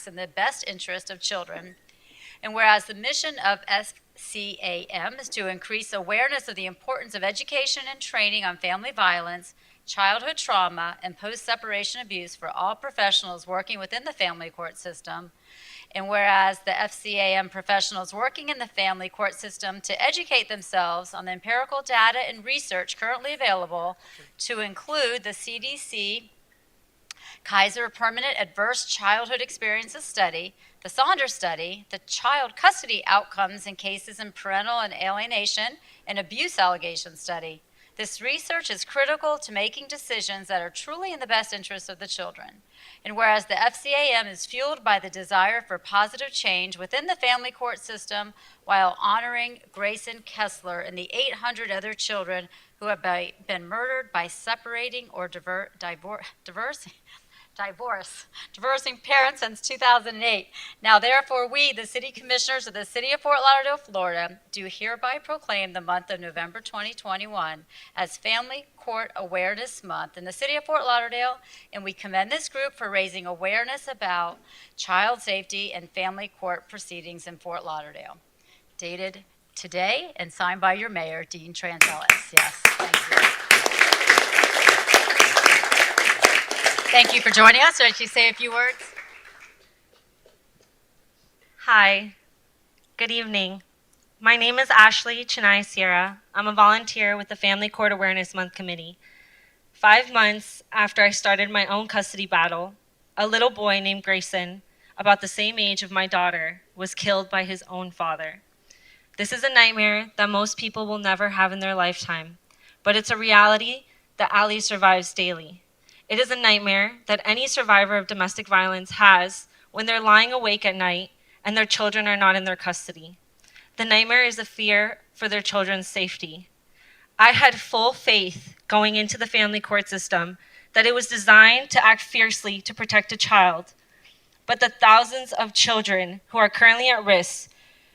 acts in the best interest of children. And whereas the mission of FCAM is to increase awareness of the importance of education and training on family violence, childhood trauma, and post-separation abuse for all professionals working within the family court system. And whereas the FCAM professionals working in the family court system to educate themselves on the empirical data and research currently available, to include the CDC Kaiser Permanent Adverse Childhood Experiences Study, the Saunders Study, the Child Custody Outcomes in Cases in Parental and Alienation and Abuse Allegation Study. This research is critical to making decisions that are truly in the best interest of the children. And whereas the FCAM is fueled by the desire for positive change within the family court system while honoring Grayson Kessler and the 800 other children who have been murdered by separating or divorcing parents since 2008. Now, therefore, we, the City Commissioners of the City of Fort Lauderdale, Florida, do hereby proclaim the month of November 2021 as Family Court Awareness Month in the City of Fort Lauderdale, and we commend this group for raising awareness about child safety and family court proceedings in Fort Lauderdale. Dated today and signed by your mayor, Dean Transellis. Yes, thank you. Thank you for joining us. Would you say a few words? Hi, good evening. My name is Ashley Chennai Sierra. I'm a volunteer with the Family Court Awareness Month Committee. 5 months after I started my own custody battle, a little boy named Grayson, about the same age of my daughter, was killed by his own father. This is a nightmare that most people will never have in their lifetime, but it's a reality that Ali survives daily. It is a nightmare that any survivor of domestic violence has when they're lying awake at night and their children are not in their custody. The nightmare is a fear for their children's safety. I had full faith going into the family court system that it was designed to act fiercely to protect a child. But the thousands of children who are currently at risk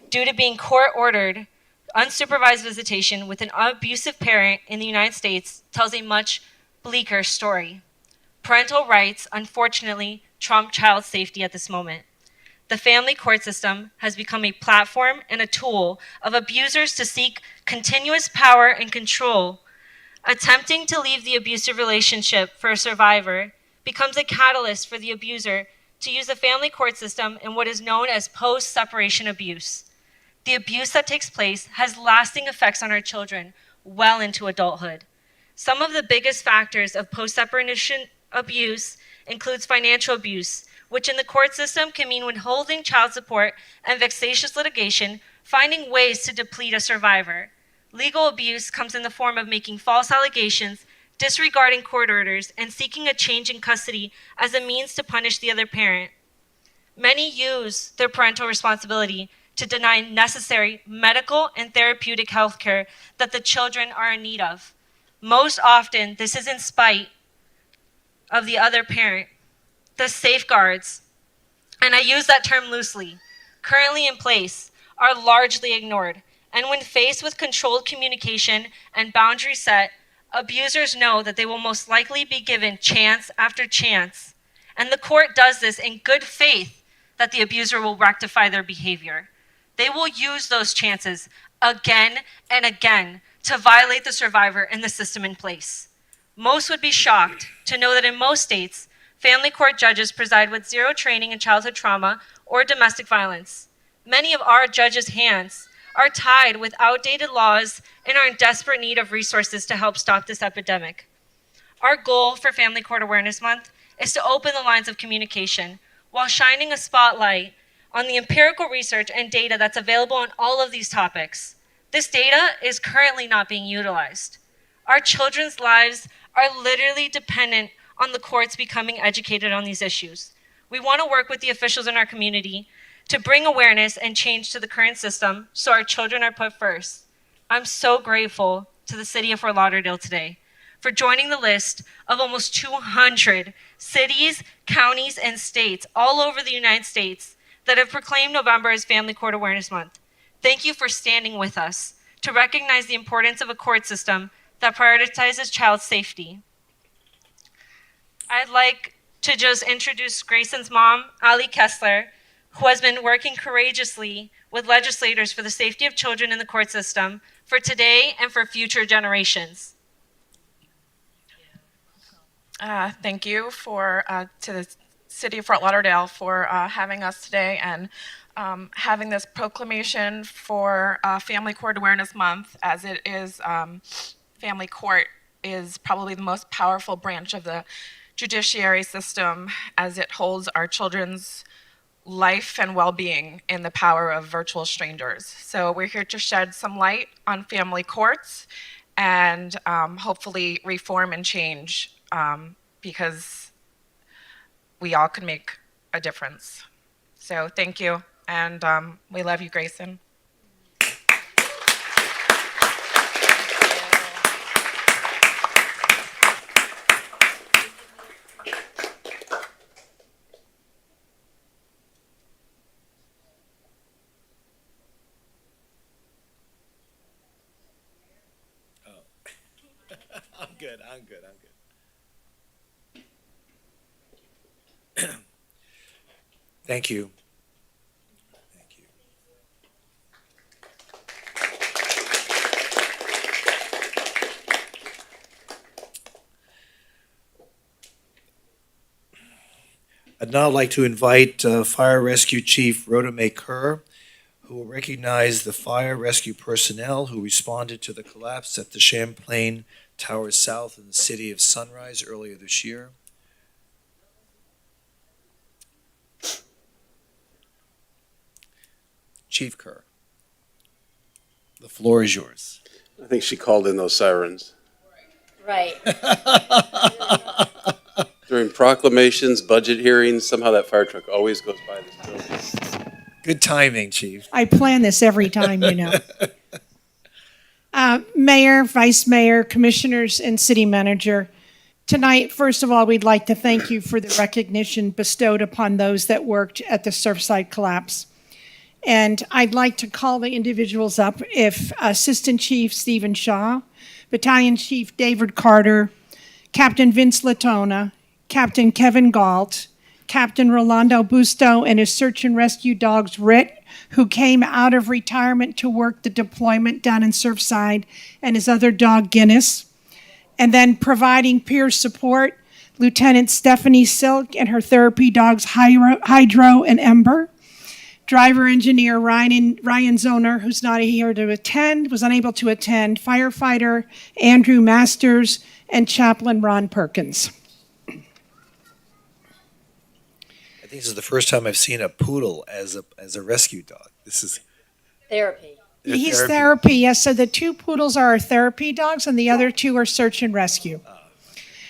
due to being court-ordered unsupervised visitation with an abusive parent in the United States tells a much bleaker story. Parental rights, unfortunately, trump child safety at this moment. The family court system has become a platform and a tool of abusers to seek continuous power and control. Attempting to leave the abusive relationship for a survivor becomes a catalyst for the abuser to use the family court system in what is known as post-separation abuse. The abuse that takes place has lasting effects on our children well into adulthood. Some of the biggest factors of post-separation abuse includes financial abuse, which in the court system can mean withholding child support and vexatious litigation, finding ways to deplete a survivor. Legal abuse comes in the form of making false allegations, disregarding court orders, and seeking a change in custody as a means to punish the other parent. Many use their parental responsibility to deny necessary medical and therapeutic health care that the children are in need of. Most often, this is in spite of the other parent. The safeguards, and I use that term loosely, currently in place are largely ignored. And when faced with controlled communication and boundaries set, abusers know that they will most likely be given chance after chance. And the court does this in good faith that the abuser will rectify their behavior. They will use those chances again and again to violate the survivor and the system in place. Most would be shocked to know that in most states, family court judges preside with zero training in childhood trauma or domestic violence. Many of our judges' hands are tied with outdated laws and are in desperate need of resources to help stop this epidemic. Our goal for Family Court Awareness Month is to open the lines of communication while shining a spotlight on the empirical research and data that's available on all of these topics. This data is currently not being utilized. Our children's lives are literally dependent on the courts becoming educated on these issues. We want to work with the officials in our community to bring awareness and change to the current system so our children are put first. I'm so grateful to the City of Fort Lauderdale today for joining the list of almost 200 cities, counties, and states all over the United States that have proclaimed November as Family Court Awareness Month. Thank you for standing with us to recognize the importance of a court system that prioritizes child safety. I'd like to just introduce Grayson's mom, Ali Kessler, who has been working courageously with legislators for the safety of children in the court system for today and for future generations. Thank you to the City of Fort Lauderdale for having us today and having this proclamation for Family Court Awareness Month, as it is family court is probably the most powerful branch of the judiciary system, as it holds our children's life and well-being in the power of virtual strangers. So we're here to shed some light on family courts and hopefully reform and change, because we all can make a difference. So thank you, and we love you, Grayson. I'm good. Thank you. I'd now like to invite Fire Rescue Chief Rhoda May Kerr, who will recognize the fire rescue personnel who responded to the collapse at the Champlain Tower South in the city of Sunrise earlier this year. Chief Kerr, the floor is yours. I think she called in those sirens. Right. During proclamations, budget hearings, somehow that fire truck always goes by this building. Good timing, Chief. I plan this every time, you know. Mayor, Vice Mayor, Commissioners, and City Manager, tonight, first of all, we'd like to thank you for the recognition bestowed upon those that worked at the Surfside collapse. And I'd like to call the individuals up. If Assistant Chief Stephen Shaw, Battalion Chief David Carter, Captain Vince Latona, Captain Kevin Galt, Captain Rolando Busto and his search and rescue dogs, Rit, who came out of retirement to work the deployment down in Surfside, and his other dog, Guinness. And then providing peer support, Lieutenant Stephanie Silk and her therapy dogs, Hydro and Ember. Driver engineer Ryan Zoner, who's not here to attend, was unable to attend. Firefighter Andrew Masters and Chaplain Ron Perkins. I think this is the first time I've seen a poodle as a rescue dog. This is Therapy. He's therapy, yes. So the two poodles are our therapy dogs, and the other two are search and rescue.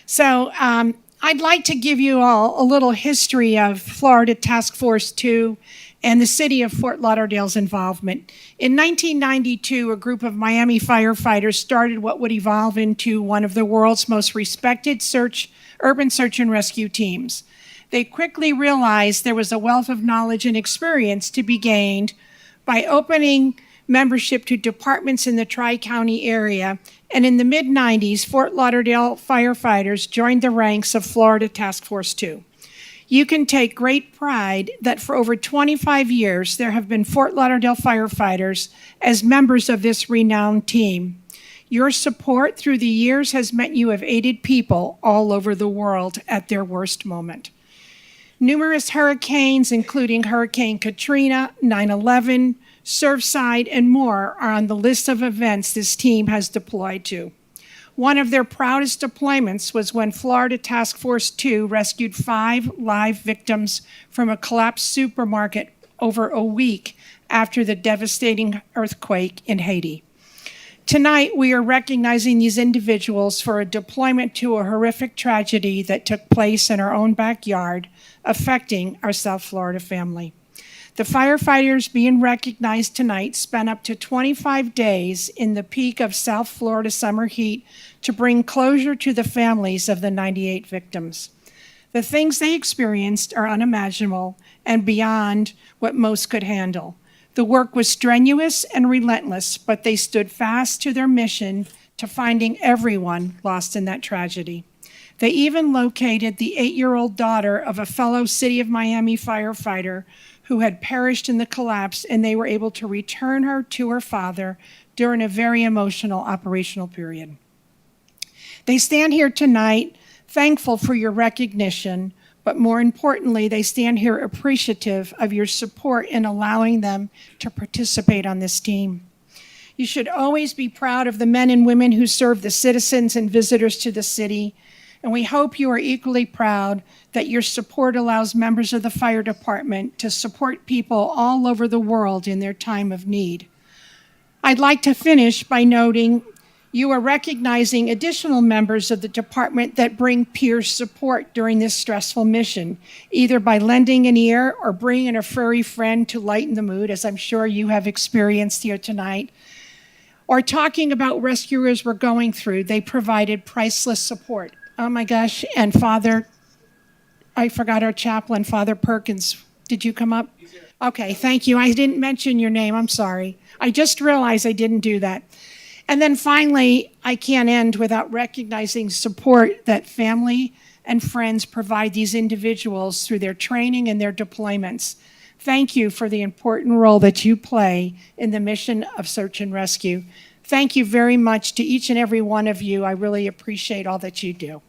So I'd like to give you all a little history of Florida Task Force 2 and the city of Fort Lauderdale's involvement. In 1992, a group of Miami firefighters started what would evolve into one of the world's most respected urban search and rescue teams. They quickly realized there was a wealth of knowledge and experience to be gained by opening membership to departments in the Tri-County area. And in the mid-90s, Fort Lauderdale firefighters joined the ranks of Florida Task Force 2. You can take great pride that for over 25 years, there have been Fort Lauderdale firefighters as members of this renowned team. Your support through the years has meant you have aided people all over the world at their worst moment. Numerous hurricanes, including Hurricane Katrina, 9/11, Surfside, and more, are on the list of events this team has deployed to. One of their proudest deployments was when Florida Task Force 2 rescued 5 live victims from a collapsed supermarket over a week after the devastating earthquake in Haiti. Tonight, we are recognizing these individuals for a deployment to a horrific tragedy that took place in our own backyard, affecting our South Florida family. The firefighters being recognized tonight spent up to 25 days in the peak of South Florida summer heat to bring closure to the families of the 98 victims. The things they experienced are unimaginable and beyond what most could handle. The work was strenuous and relentless, but they stood fast to their mission to finding everyone lost in that tragedy. They even located the 8-year-old daughter of a fellow City of Miami firefighter who had perished in the collapse, and they were able to return her to her father during a very emotional operational period. They stand here tonight thankful for your recognition, but more importantly, they stand here appreciative of your support in allowing them to participate on this team. You should always be proud of the men and women who serve the citizens and visitors to the city, and we hope you are equally proud that your support allows members of the fire department to support people all over the world in their time of need. I'd like to finish by noting you are recognizing additional members of the department that bring peer support during this stressful mission, either by lending an ear or bringing a furry friend to lighten the mood, as I'm sure you have experienced here tonight, or talking about rescuers we're going through. They provided priceless support. Oh my gosh, and I forgot our chaplain, Father Perkins. Did you come up? Okay, thank you. I didn't mention your name, I'm sorry. I just realized I didn't do that. And then finally, I can't end without recognizing support that family and friends provide these individuals through their training and their deployments. Thank you for the important role that you play in the mission of search and rescue. Thank you very much to each and every one of you. I really appreciate all that you do.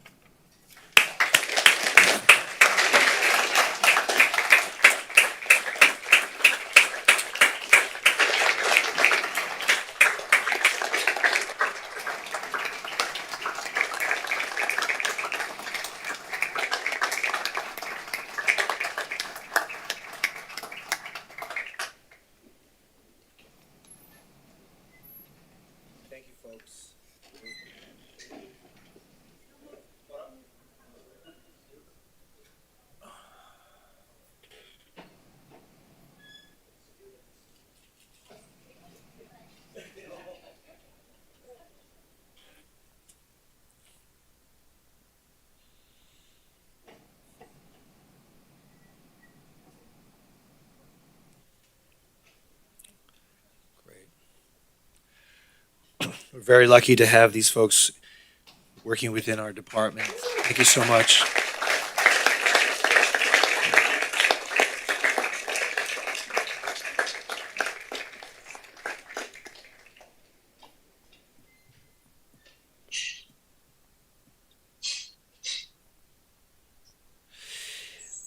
Thank you, folks. We're very lucky to have these folks working within our department. Thank you so much.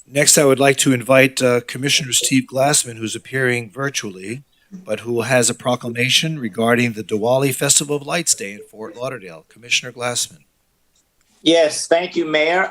Next, I would like to invite Commissioner Steve Glassman, who's appearing virtually, but who has a proclamation regarding the Diwali Festival of Lights Day in Fort Lauderdale. Commissioner Glassman. Yes, thank you, Mayor.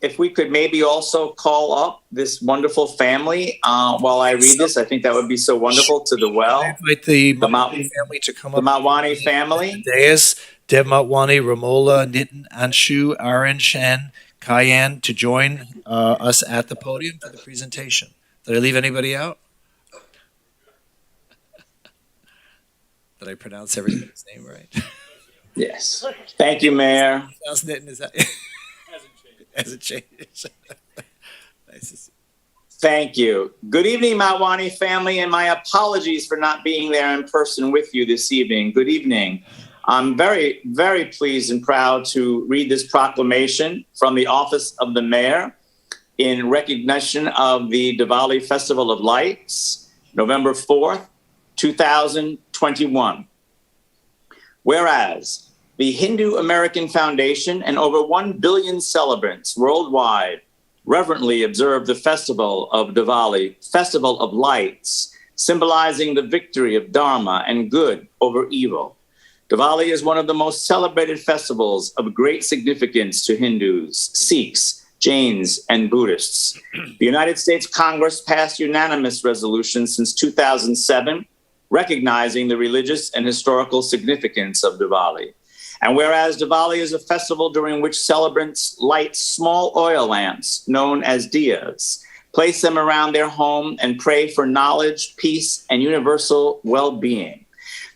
If we could maybe also call up this wonderful family while I read this, I think that would be so wonderful to the well. I invite the Mawani family to come The up. Mawani family. Dais, Deb Mawani, Ramola, Nitin, Anshu, Aaron, Shan, Kyan to join us at the podium for the presentation. Did I leave anybody out? Did I pronounce everybody's name right? Yes. Thank you, Mayor. Pronounce Nitin, is that? Hasn't changed. Nice to see. Thank you. Good evening, Mawani family, and my apologies for not being there in person with you this evening. Good evening. I'm very, very pleased and proud to read this proclamation from the Office of the Mayor in recognition of the Diwali Festival of Lights, November 4th, 2021. Whereas the Hindu American Foundation and over 1 billion celebrants worldwide reverently observe the festival of Diwali, Festival of Lights, symbolizing the victory of Dharma and good over evil. Diwali is one of the most celebrated festivals of great significance to Hindus, Sikhs, Jains, and Buddhists. The United States Congress passed unanimous resolutions since 2007, recognizing the religious and historical significance of Diwali. And whereas Diwali is a festival during which celebrants light small oil lamps known as diyas, place them around their home, and pray for knowledge, peace, and universal well-being.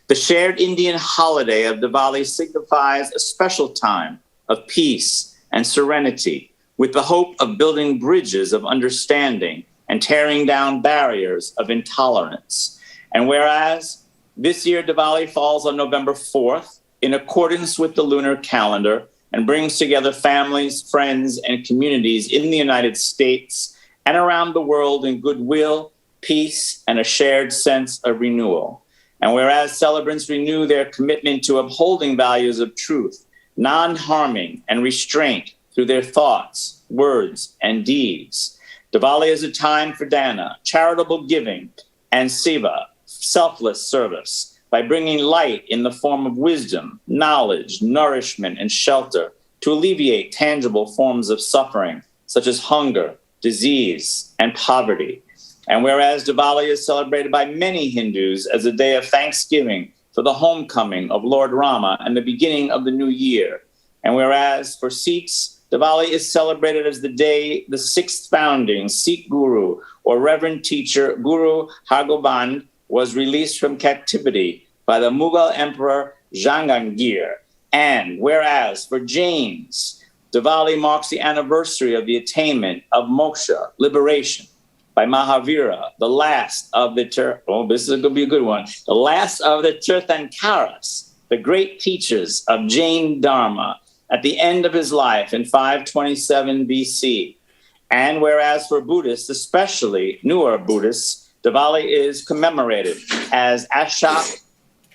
The shared Indian holiday of Diwali signifies a special time of peace and serenity, with the hope of building bridges of understanding and tearing down barriers of intolerance. And whereas this year Diwali falls on November 4th, in accordance with the lunar calendar, and brings together families, friends, and communities in the United States and around the world in goodwill, peace, and a shared sense of renewal. And whereas celebrants renew their commitment to upholding values of truth, non-harming, and restraint through their thoughts, words, and deeds. Diwali is a time for dana, charitable giving, and seva, selfless service, by bringing light in the form of wisdom, knowledge, nourishment, and shelter to alleviate tangible forms of suffering, such as hunger, disease, and poverty. And whereas Diwali is celebrated by many Hindus as a day of thanksgiving for the homecoming of Lord Rama and the beginning of the new year, and whereas for Sikhs, Diwali is celebrated as the day the sixth founding Sikh Guru or Reverend Teacher Guru Hargobind was released from captivity by the Mughal Emperor Jahangir. And whereas for Jains, Diwali marks the anniversary of the attainment of moksha, liberation, by Mahavira, the last of the this is going to be a good one. The last of the Tirthankaras, the great teachers of Jain Dharma, at the end of his life in 527 BC. And whereas for Buddhists, especially newer Buddhists, Diwali is commemorated as Ashok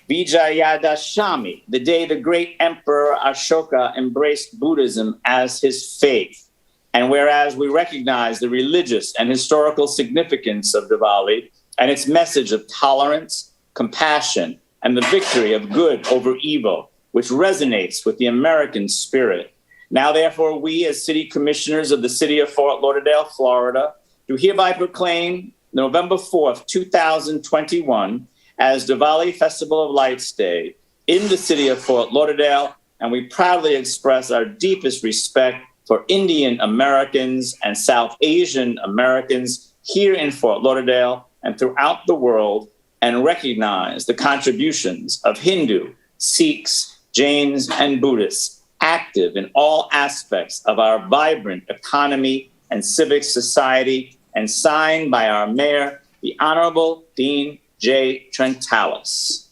Vijayadashami, the day the great Emperor Ashoka embraced Buddhism as his faith. And whereas we recognize the religious and historical significance of Diwali and its message of tolerance, compassion, and the victory of good over evil, which resonates with the American spirit. Now, therefore, we as city commissioners of the city of Fort Lauderdale, Florida, do hereby proclaim November 4th, 2021 as Diwali Festival of Lights Day in the city of Fort Lauderdale, and we proudly express our deepest respect for Indian Americans and South Asian Americans here in Fort Lauderdale and throughout the world, and recognize the contributions of Hindu, Sikhs, Jains, and Buddhists active in all aspects of our vibrant economy and civic society, and signed by our mayor, the Honorable Dean J. Trentalis.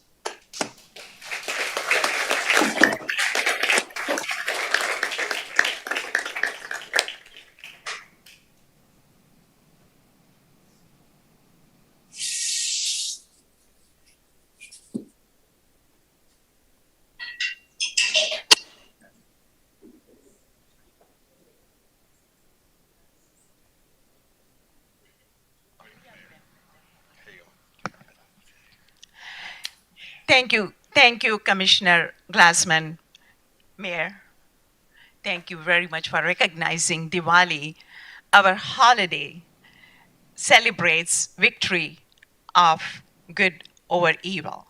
Thank you, Commissioner Glassman, Mayor. Thank you very much for recognizing Diwali. Our holiday celebrates victory of good over evil.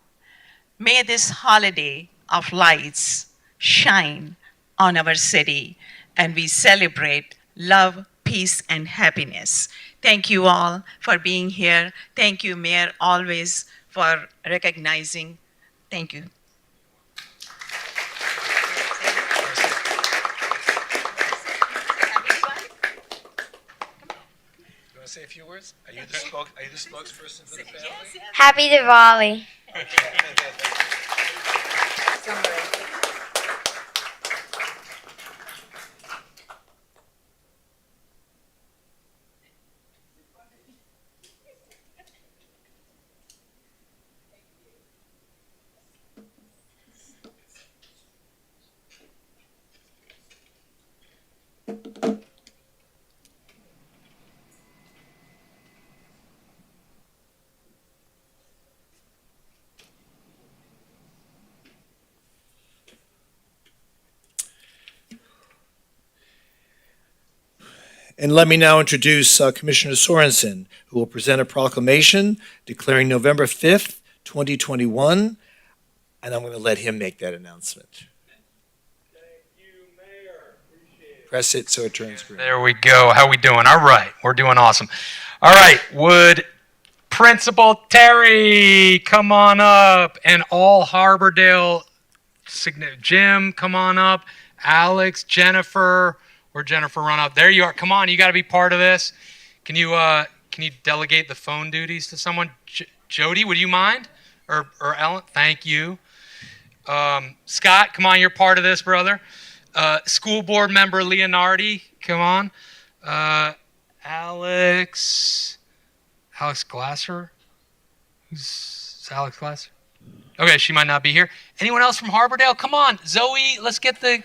May this holiday of lights shine on our city, and we celebrate love, peace, and happiness. Thank you all for being here. Thank you, Mayor, always for recognizing. Thank you. You want to say a few words? Are you the spokesperson for the family? Happy Diwali. And let me now introduce Commissioner Sorensen, who will present a proclamation declaring November 5th, 2021, and I'm going to let him make that announcement. Thank you, Mayor. Appreciate it. Press it so it turns green. There we go. How we doing? All right. We're doing awesome. All right. Would Principal Terry come on up, and all Harbordale, Jim, come on up, Alex, Jennifer, where'd Jennifer run up? There you are. Come on, you got to be part of this. Can you delegate the phone duties to someone? Jody, would you mind? Or Ellen? Thank you. Scott, come on, you're part of this, brother. School board member Leonardi, come on. Alex Glasser? Who's Alex Glasser? Okay, she might not be here. Anyone else from Harbordale? Come on, Zoe, let's get the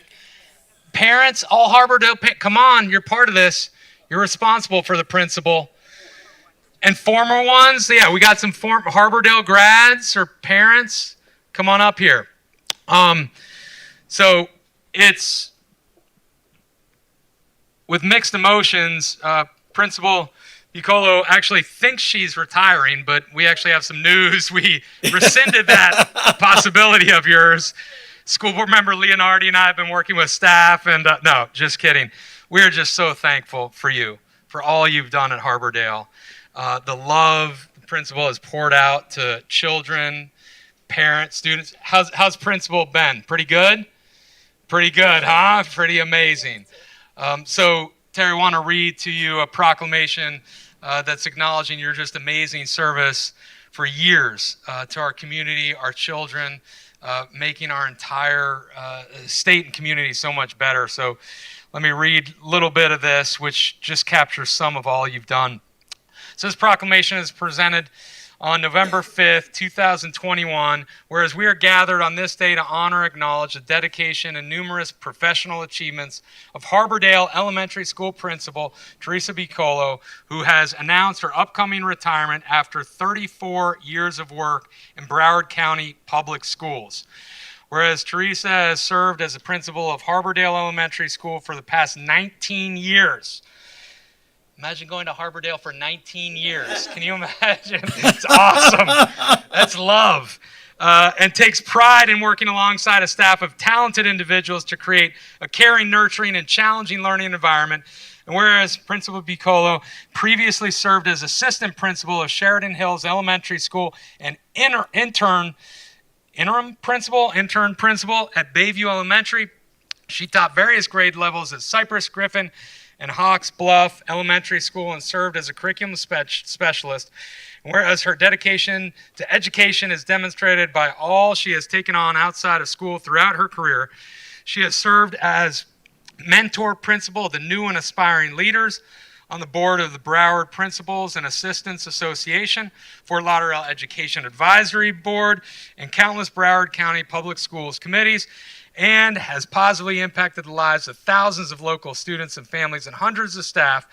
parents, all Harbordale, come on, you're part of this. You're responsible for the principal. And former ones, yeah, we got some Harbordale grads or parents. Come on up here. So it's with mixed emotions. Principal Piccolo actually thinks she's retiring, but we actually have some news. We rescinded that possibility of yours. School board member Leonardi and I have been working with staff, and no, just kidding. We are just so thankful for you, for all you've done at Harbordale. The love the principal has poured out to children, parents, students. How's principal Ben? Pretty good? Pretty good, huh? Pretty amazing. So, Terry, I want to read to you a proclamation that's acknowledging your just amazing service for years to our community, our children, making our entire state and community so much better. So let me read a little bit of this, which just captures some of all you've done. So this proclamation is presented on November 5th, 2021, whereas we are gathered on this day to honor and acknowledge the dedication and numerous professional achievements of Harbordale Elementary School Principal Teresa Piccolo, who has announced her upcoming retirement after 34 years of work in Broward County Public Schools. Whereas Teresa has served as a principal of Harbordale Elementary School for the past 19 years. Imagine going to Harbordale for 19 years. Can you imagine? It's awesome. That's love. And takes pride in working alongside a staff of talented individuals to create a caring, nurturing, and challenging learning environment. And whereas Principal Piccolo previously served as assistant principal of Sheridan Hills Elementary School and intern principal at Bayview Elementary, she taught various grade levels at Cypress, Griffin, and Hawks Bluff Elementary School and served as a curriculum specialist. And whereas her dedication to education is demonstrated by all she has taken on outside of school throughout her career, she has served as mentor principal of the new and aspiring leaders on the board of the Broward Principals and Assistants Association, Fort Lauderdale Education Advisory Board, and countless Broward County Public Schools committees, and has positively impacted the lives of thousands of local students and families and hundreds of staff.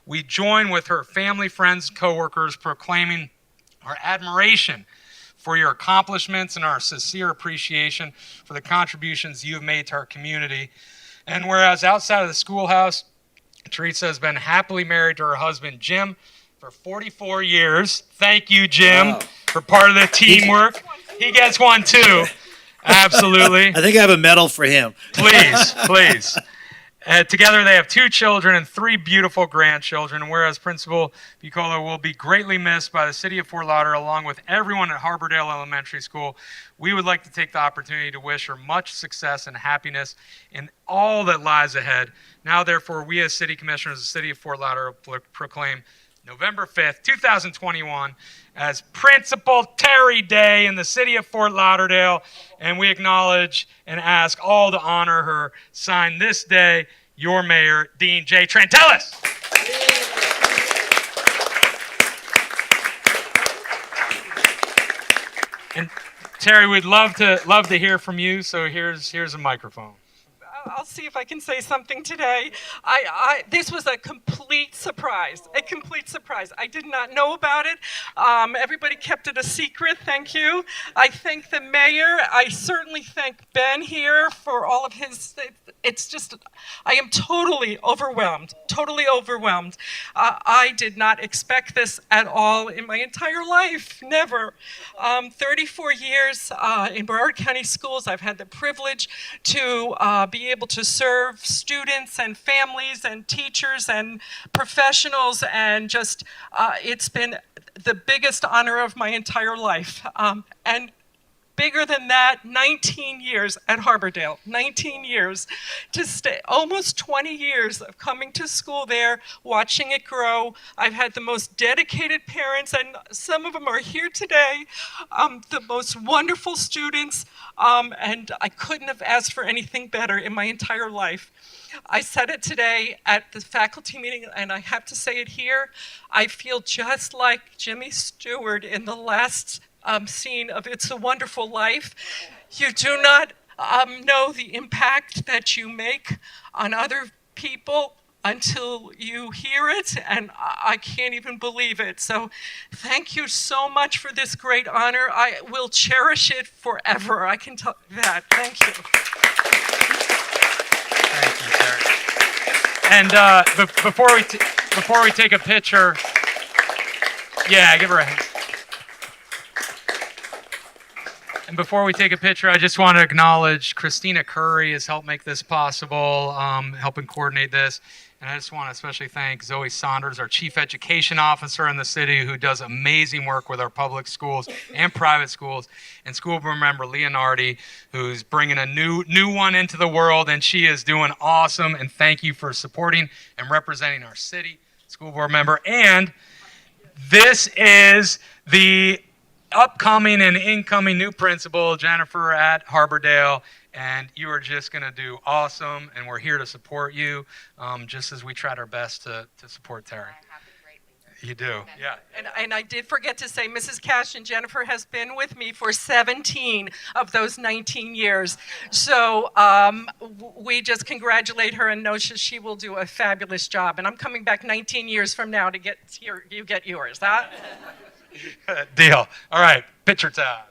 We join with her family, friends, and coworkers proclaiming our admiration for your accomplishments and our sincere appreciation for the contributions you have made to our community. And whereas outside of the schoolhouse, Teresa has been happily married to her husband, Jim, for 44 years. Thank you, Jim, for part of the teamwork. He gets one, too. Absolutely. I think I have a medal for him. Please. Together they have 2 children and 3 beautiful grandchildren. And whereas Principal Piccolo will be greatly missed by the city of Fort Lauderdale along with everyone at Harbordale Elementary School, we would like to take the opportunity to wish her much success and happiness in all that lies ahead. Now, therefore, we as city commissioners of the city of Fort Lauderdale proclaim November 5th, 2021 as Principal Terry Day in the city of Fort Lauderdale, and we acknowledge and ask all to honor her. Sign this day, your mayor, Dean J. Trantellis. And Terry, we'd love to hear from you, so here's a microphone. I'll see if I can say something today. This was a complete surprise. I did not know about it. Everybody kept it a secret. Thank you. I thank the mayor. I certainly thank Ben here for all of his. It's just, I am totally overwhelmed. I did not expect this at all in my entire life. Never. 34 years in Broward County Schools. I've had the privilege to be able to serve students and families and teachers and professionals, and just it's been the biggest honor of my entire life. And bigger than that, 19 years at Harbordale, 19 years to stay, almost 20 years of coming to school there, watching it grow. I've had the most dedicated parents, and some of them are here today, the most wonderful students, and I couldn't have asked for anything better in my entire life. I said it today at the faculty meeting, and I have to say it here. I feel just like Jimmy Stewart in the last scene of It's a Wonderful Life. You do not know the impact that you make on other people until you hear it, and I can't even believe it. So thank you so much for this great honor. I will cherish it forever. I can tell you that. Thank you. Thank you, Terry. And before we take a picture, yeah, give her a hand. And before we take a picture, I just want to acknowledge Christina Curry has helped make this possible, helping coordinate this. And I just want to especially thank Zoe Saunders, our Chief Education Officer in the city, who does amazing work with our public schools and private schools, and school board member Leonardi, who's bringing a new one into the world, and she is doing awesome. And thank you for supporting and representing our city, school board member. And this is the upcoming and incoming new principal, Jennifer at Harbordale, and you are just going to do awesome, and we're here to support you, just as we tried our best to support Terry. You do, yeah. And I did forget to say, Mrs. Cash and Jennifer has been with me for 17 of those 19 years. So we just congratulate her and know she will do a fabulous job. And I'm coming back 19 years from now to get you get yours, huh? Deal. All right, picture time.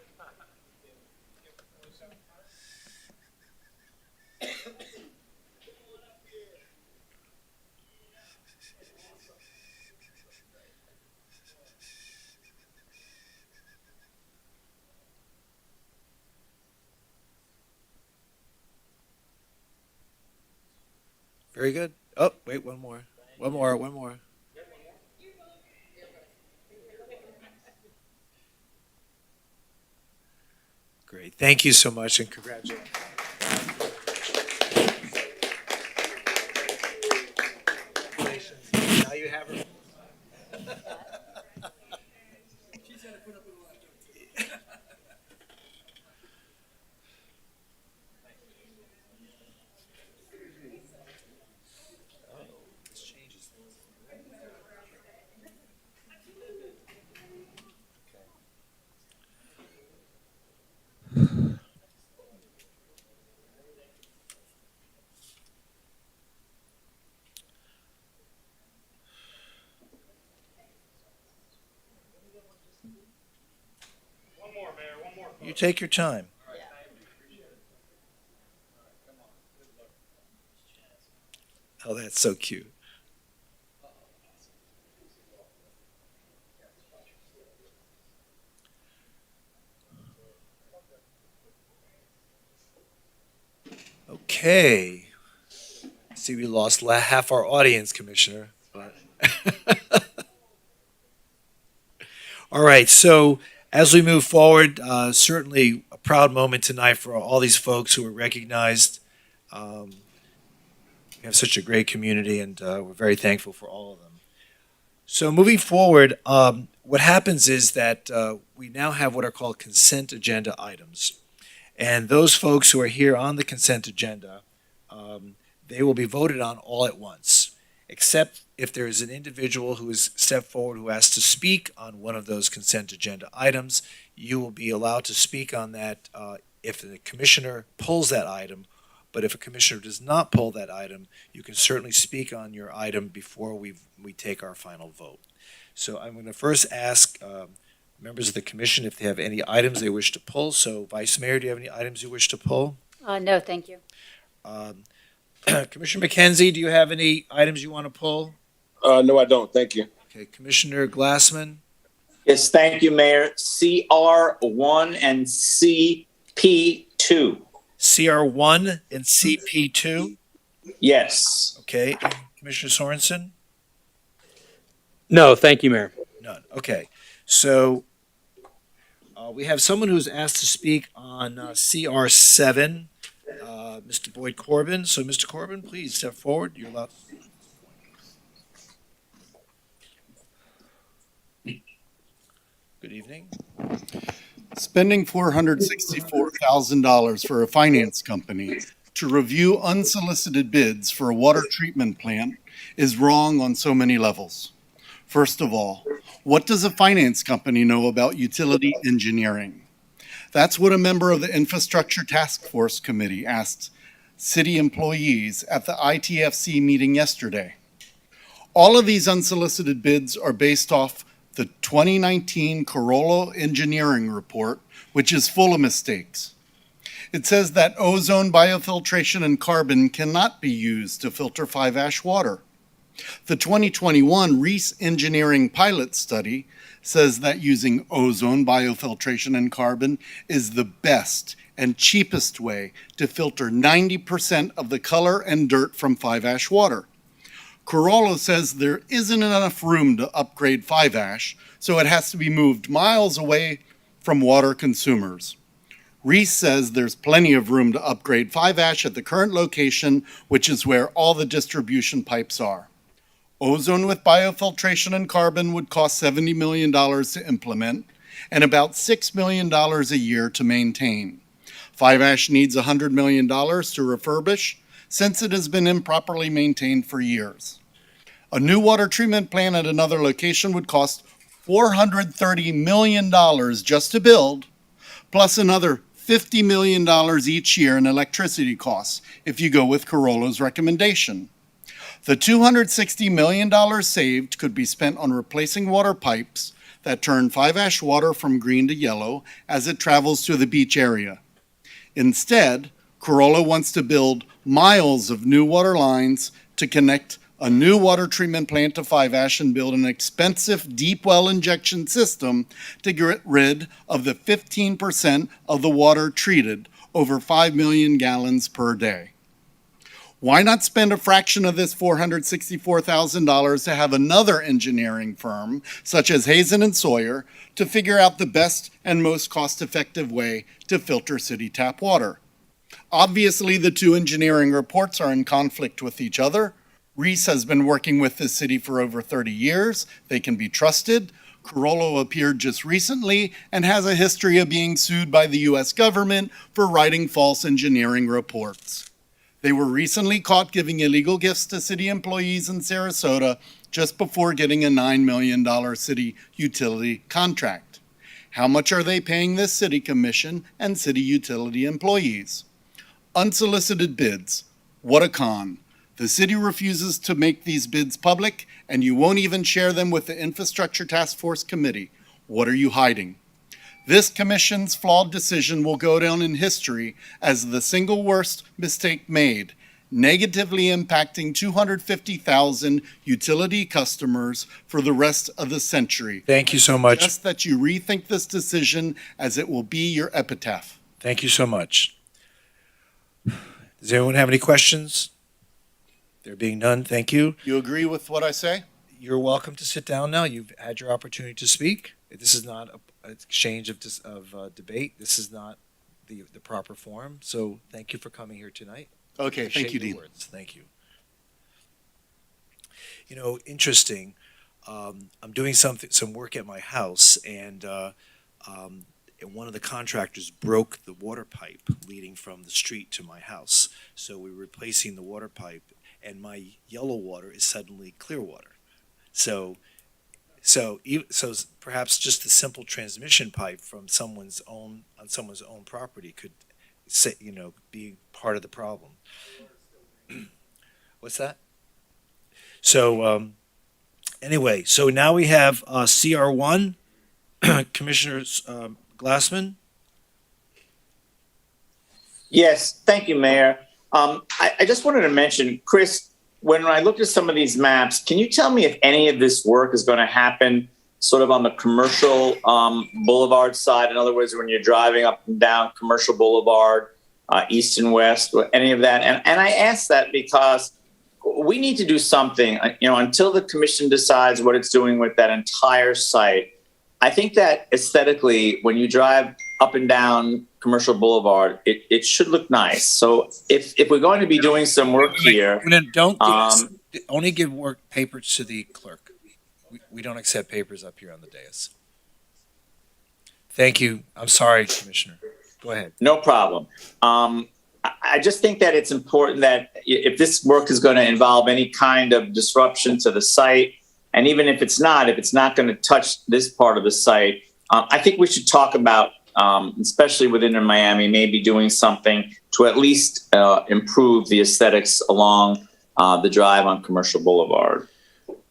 Very good. Oh, wait, one more. One more. Great. Thank you so much, and congratulations. Now you have her. You take your time. Oh, that's so cute. Okay. See, we lost half our audience, Commissioner. But all right, so as we move forward, certainly a proud moment tonight for all these folks who were recognized. We have such a great community, and we're very thankful for all of them. So moving forward, what happens is that we now have what are called consent agenda items. And those folks who are here on the consent agenda, they will be voted on all at once, except if there is an individual who has stepped forward who has to speak on one of those consent agenda items. You will be allowed to speak on that if the commissioner pulls that item. But if a commissioner does not pull that item, you can certainly speak on your item before we take our final vote. So I'm going to first ask members of the commission if they have any items they wish to pull. So Vice Mayor, do you have any items you wish to pull? No, thank you. Commissioner McKenzie, do you have any items you want to pull? No, I don't. Thank you. Okay, Commissioner Glassman? Yes, thank you, Mayor. CR1 and CP2. CR1 and CP2? Yes. Okay, and Commissioner Sorensen? No, thank you, Mayor. None. Okay, so We have someone who's asked to speak on CR7, Mr. Boyd Corbin. So, Mr. Corbin, please step forward. You're allowed. Good evening. Spending $464,000 for a finance company to review unsolicited bids for a water treatment plant is wrong on so many levels. First of all, what does a finance company know about utility engineering? That's what a member of the Infrastructure Task Force Committee asked city employees at the ITFC meeting yesterday. All of these unsolicited bids are based off the 2019 Carollo Engineering Report, which is full of mistakes. It says that ozone, biofiltration, and carbon cannot be used to filter 5-ash water. The 2021 Reese Engineering pilot study says that using ozone, biofiltration, and carbon is the best and cheapest way to filter 90% of the color and dirt from 5-ash water. Carollo says there isn't enough room to upgrade 5-ash, so it has to be moved miles away from water consumers. Reese says there's plenty of room to upgrade 5-ash at the current location, which is where all the distribution pipes are. Ozone with biofiltration and carbon would cost $70 million to implement and about $6 million a year to maintain. 5-ash needs $100 million to refurbish, since it has been improperly maintained for years. A new water treatment plant at another location would cost $430 million just to build, plus another $50 million each year in electricity costs if you go with Carollo's recommendation. The $260 million saved could be spent on replacing water pipes that turn 5-ash water from green to yellow as it travels to the beach area. Instead, Carollo wants to build miles of new water lines to connect a new water treatment plant to 5-ash and build an expensive deep well injection system to get rid of the 15% of the water treated, over 5 million gallons per day. Why not spend a fraction of this $464,000 to have another engineering firm, such as Hazen and Sawyer, to figure out the best and most cost-effective way to filter city tap water? Obviously, the two engineering reports are in conflict with each other. Reese has been working with the city for over 30 years. They can be trusted. Carollo appeared just recently and has a history of being sued by the U.S. government for writing false engineering reports. They were recently caught giving illegal gifts to city employees in Sarasota just before getting a $9 million city utility contract. How much are they paying this city commission and city utility employees? Unsolicited bids. What a con. The city refuses to make these bids public, and you won't even share them with the Infrastructure Task Force Committee. What are you hiding? This commission's flawed decision will go down in history as the single worst mistake made, negatively impacting 250,000 utility customers for the rest of the century. Thank you so much. Just that you rethink this decision, as it will be your epitaph. Thank you so much. Does anyone have any questions? There being none, thank you. You agree with what I say? You're welcome to sit down now. You've had your opportunity to speak. This is not an exchange of debate. This is not the proper forum. So thank you for coming here tonight. Okay, thank you, Dean. Words. Thank you. You know, interesting. I'm doing some work at my house, and one of the contractors broke the water pipe leading from the street to my house. So we're replacing the water pipe, and my yellow water is suddenly clear water. So perhaps just a simple transmission pipe from someone's own property could be part of the problem. What's that? So anyway, so now we have CR1, Commissioner Glassman. Yes, thank you, Mayor. I just wanted to mention, Chris, when I looked at some of these maps, can you tell me if any of this work is going to happen sort of on the commercial boulevard side? In other words, when you're driving up and down Commercial Boulevard, east and west, or any of that? And I ask that because we need to do something, until the commission decides what it's doing with that entire site. I think that aesthetically, when you drive up and down Commercial Boulevard, it should look nice. So if we're going to be doing some work here, Don't only give work papers to the clerk. We don't accept papers up here on the dais. Thank you. I'm sorry, Commissioner. Go ahead. no problem. I just think that it's important that if this work is going to involve any kind of disruption to the site, and even if it's not going to touch this part of the site, I think we should talk about, especially within Miami, maybe doing something to at least improve the aesthetics along the drive on Commercial Boulevard.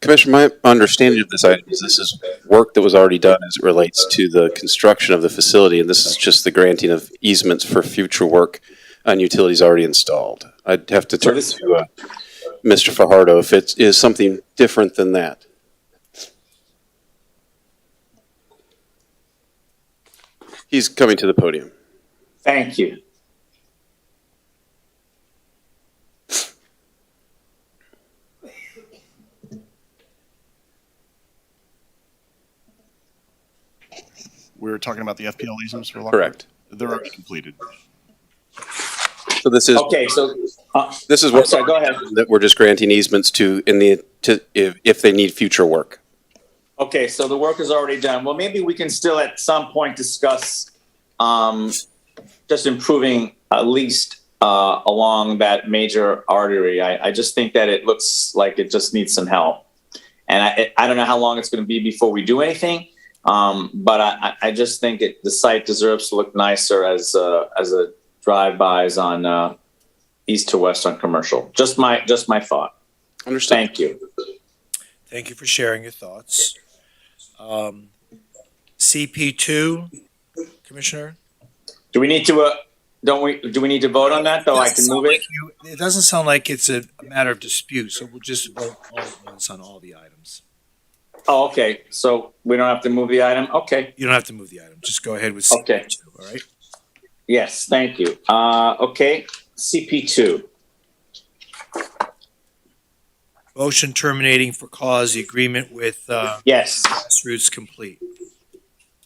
Commissioner, my understanding of this item is this is work that was already done as it relates to the construction of the facility, and this is just the granting of easements for future work on utilities already installed. I'd have to turn to Mr. Fajardo if it is something different than that. He's coming to the podium. Thank you. We're talking about the FPL easements for Lockhart? Correct. They're already completed. So this is Okay, so this is I'm what sorry, go ahead. that we're just granting easements to if they need future work. Okay, so the work is already done. Well, maybe we can still at some point discuss just improving at least along that major artery. I just think that it looks like it just needs some help. And I don't know how long it's going to be before we do anything, but I just think the site deserves to look nicer as a drive-bys on east to west on Commercial. Just my thought. Understood. Thank you. Thank you for sharing your thoughts. CP2, Commissioner? Do we need to do we need to vote on that though? I can move it. It doesn't sound like it's a matter of dispute, so we'll just vote all at once on all the items. Oh, okay. So we don't have to move the item? Okay. You don't have to move the item. Just go ahead with CP2, Okay. all right? Yes, thank you. Okay, CP2. Motion terminating for cause the agreement with Yes, Grassroots complete.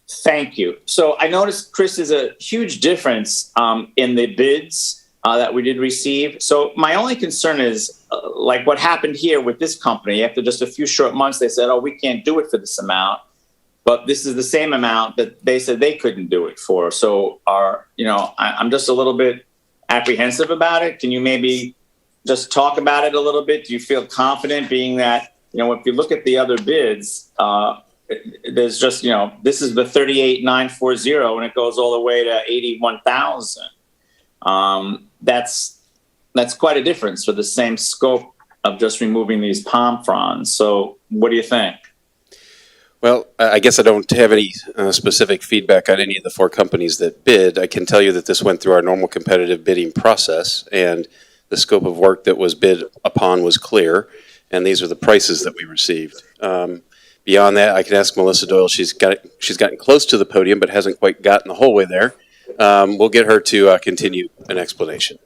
thank you. So I noticed, Chris, is a huge difference in the bids that we did receive. So my only concern is like what happened here with this company. After just a few short months, they said, oh, we can't do it for this amount. But this is the same amount that they said they couldn't do it for. So I'm just a little bit apprehensive about it. Can you maybe just talk about it a little bit? Do you feel confident being that, if you look at the other bids, there's just, this is the 38,940 and it goes all the way to 81,000. That's quite a difference for the same scope of just removing these palm fronds. So what do you think? Well, I guess I don't have any specific feedback on any of the four companies that bid. I can tell you that this went through our normal competitive bidding process, and the scope of work that was bid upon was clear, and these are the prices that we received. Beyond that, I can ask Melissa Doyle. She's gotten close to the podium, but hasn't quite gotten the whole way there. We'll get her to continue an explanation.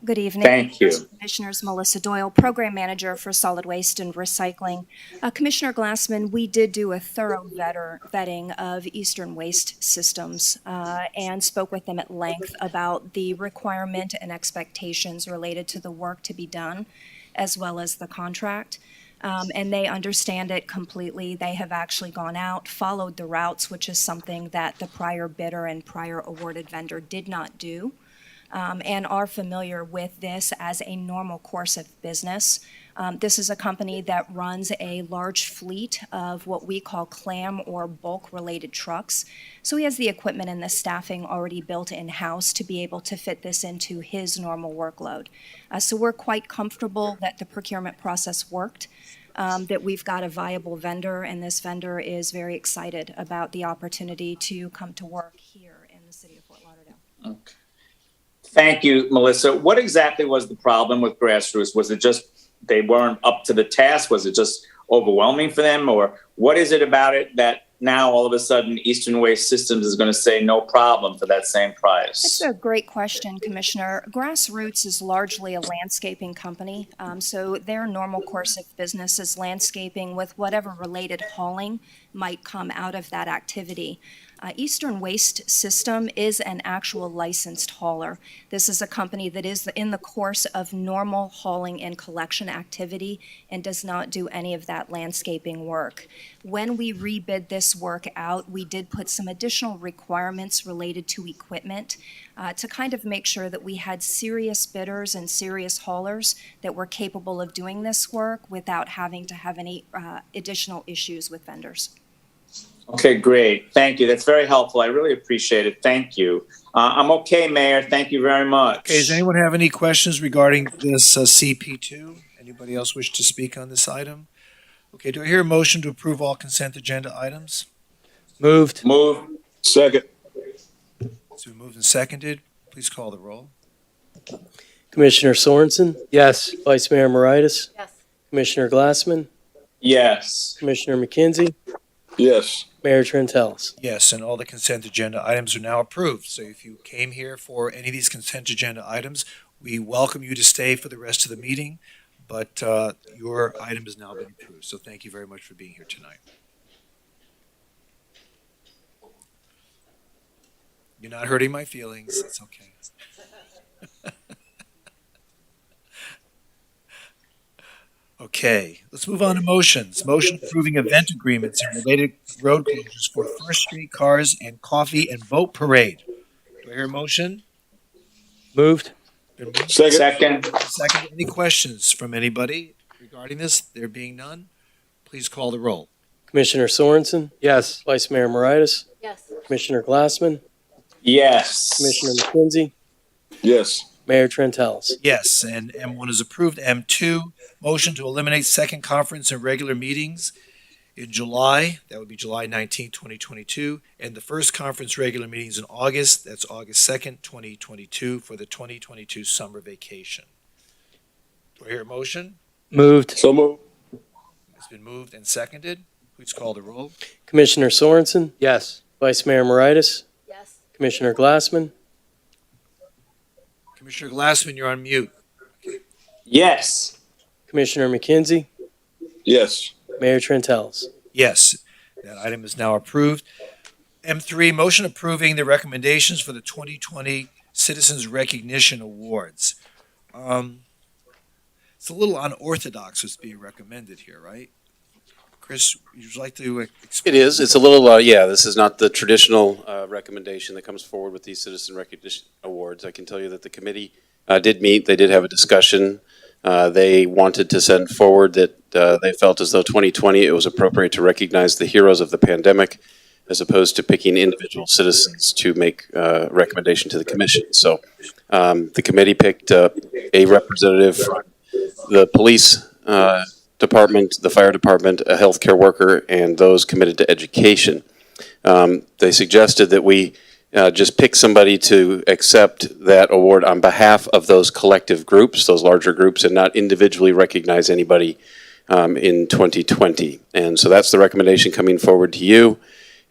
Good evening. Thank you. Commissioners, Melissa Doyle, Program Manager for Solid Waste and Recycling. Commissioner Glassman, we did do a thorough vetting of Eastern Waste Systems and spoke with them at length about the requirement and expectations related to the work to be done, as well as the contract. And they understand it completely. They have actually gone out, followed the routes, which is something that the prior bidder and prior awarded vendor did not do. And are familiar with this as a normal course of business. This is a company that runs a large fleet of what we call clam or bulk-related trucks. So he has the equipment and the staffing already built in-house to be able to fit this into his normal workload. So we're quite comfortable that the procurement process worked, that we've got a viable vendor, and this vendor is very excited about the opportunity to come to work here in the city of Fort Lauderdale. Okay. Thank you, Melissa. What exactly was the problem with Grassroots? Was it just they weren't up to the task? Was it just overwhelming for them? Or what is it about it that now all of a sudden Eastern Waste Systems is going to say no problem for that same price? That's a great question, Commissioner. Grassroots is largely a landscaping company, so their normal course of business is landscaping with whatever related hauling might come out of that activity. Eastern Waste System is an actual licensed hauler. This is a company that is in the course of normal hauling and collection activity and does not do any of that landscaping work. When we rebid this work out, we did put some additional requirements related to equipment to kind of make sure that we had serious bidders and serious haulers that were capable of doing this work without having to have any additional issues with vendors. Okay, great. Thank you. That's very helpful. I really appreciate it. Thank you. I'm okay, Mayor. Thank you very much. Okay, does anyone have any questions regarding this CP2? Anybody else wish to speak on this item? Okay, do I hear a motion to approve all consent agenda items? Moved. Second. It's been moved and seconded. Please call the roll. Commissioner Sorensen? Yes. Vice Mayor Moritas? Yes. Commissioner Glassman? Yes. Commissioner McKenzie? Yes. Mayor Trentalis? Yes, and all the consent agenda items are now approved. So if you came here for any of these consent agenda items, we welcome you to stay for the rest of the meeting, but your item has now been approved. So thank you very much for being here tonight. You're not hurting my feelings. It's okay. Okay, let's move on to motions. Motion approving event agreements and related road closures for First Street Cars and Coffee and Boat Parade. Do I hear a motion? Moved. Been moved. Second. Second. Any questions from anybody regarding this? There being none, please call the roll. Commissioner Sorensen? Yes. Vice Mayor Moritas? Yes. Commissioner Glassman? Yes. Commissioner McKenzie? Yes. Mayor Trentalis? Yes, and M1 is approved. M2, motion to eliminate second conference and regular meetings in July. That would be July 19th, 2022. And the first conference regular meetings in August. That's August 2nd, 2022 for the 2022 summer vacation. Do I hear a motion? Moved. So moved. It's been moved and seconded. Please call the roll. Commissioner Sorensen? Yes. Vice Mayor Moritas? Yes. Commissioner Glassman? Commissioner Glassman, you're on mute. Yes. Commissioner McKenzie? Yes. Mayor Trentalis? Yes, that item is now approved. M3, motion approving the recommendations for the 2020 Citizens Recognition Awards. It's a little unorthodox what's being recommended here, right? Chris, would you like to explain? It is. It's a little, this is not the traditional recommendation that comes forward with these Citizen Recognition Awards. I can tell you that the committee did meet. They did have a discussion. They wanted to send forward that they felt as though 2020 it was appropriate to recognize the heroes of the pandemic as opposed to picking individual citizens to make a recommendation to the commission. So the committee picked a representative from the police department, the fire department, a healthcare worker, and those committed to education. They suggested that we just pick somebody to accept that award on behalf of those collective groups, those larger groups, and not individually recognize anybody in 2020. And so that's the recommendation coming forward to you.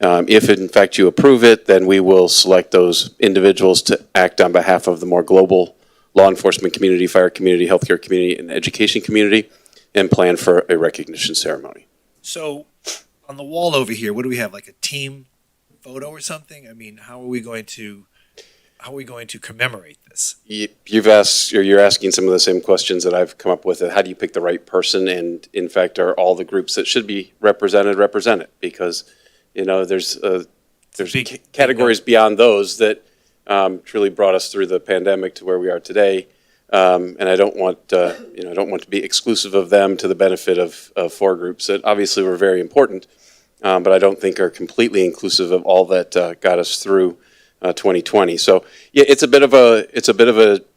If in fact you approve it, then we will select those individuals to act on behalf of the more global law enforcement community, fire community, healthcare community, and education community, and plan for a recognition ceremony. So on the wall over here, what do we have, like a team photo or something? I mean, how are we going to commemorate this? You're asking some of the same questions that I've come up with. How do you pick the right person? And in fact, are all the groups that should be represented? Because, there's categories beyond those that truly brought us through the pandemic to where we are today. And I don't want to be exclusive of them to the benefit of four groups that obviously were very important, but I don't think are completely inclusive of all that got us through 2020. So yeah, it's a bit of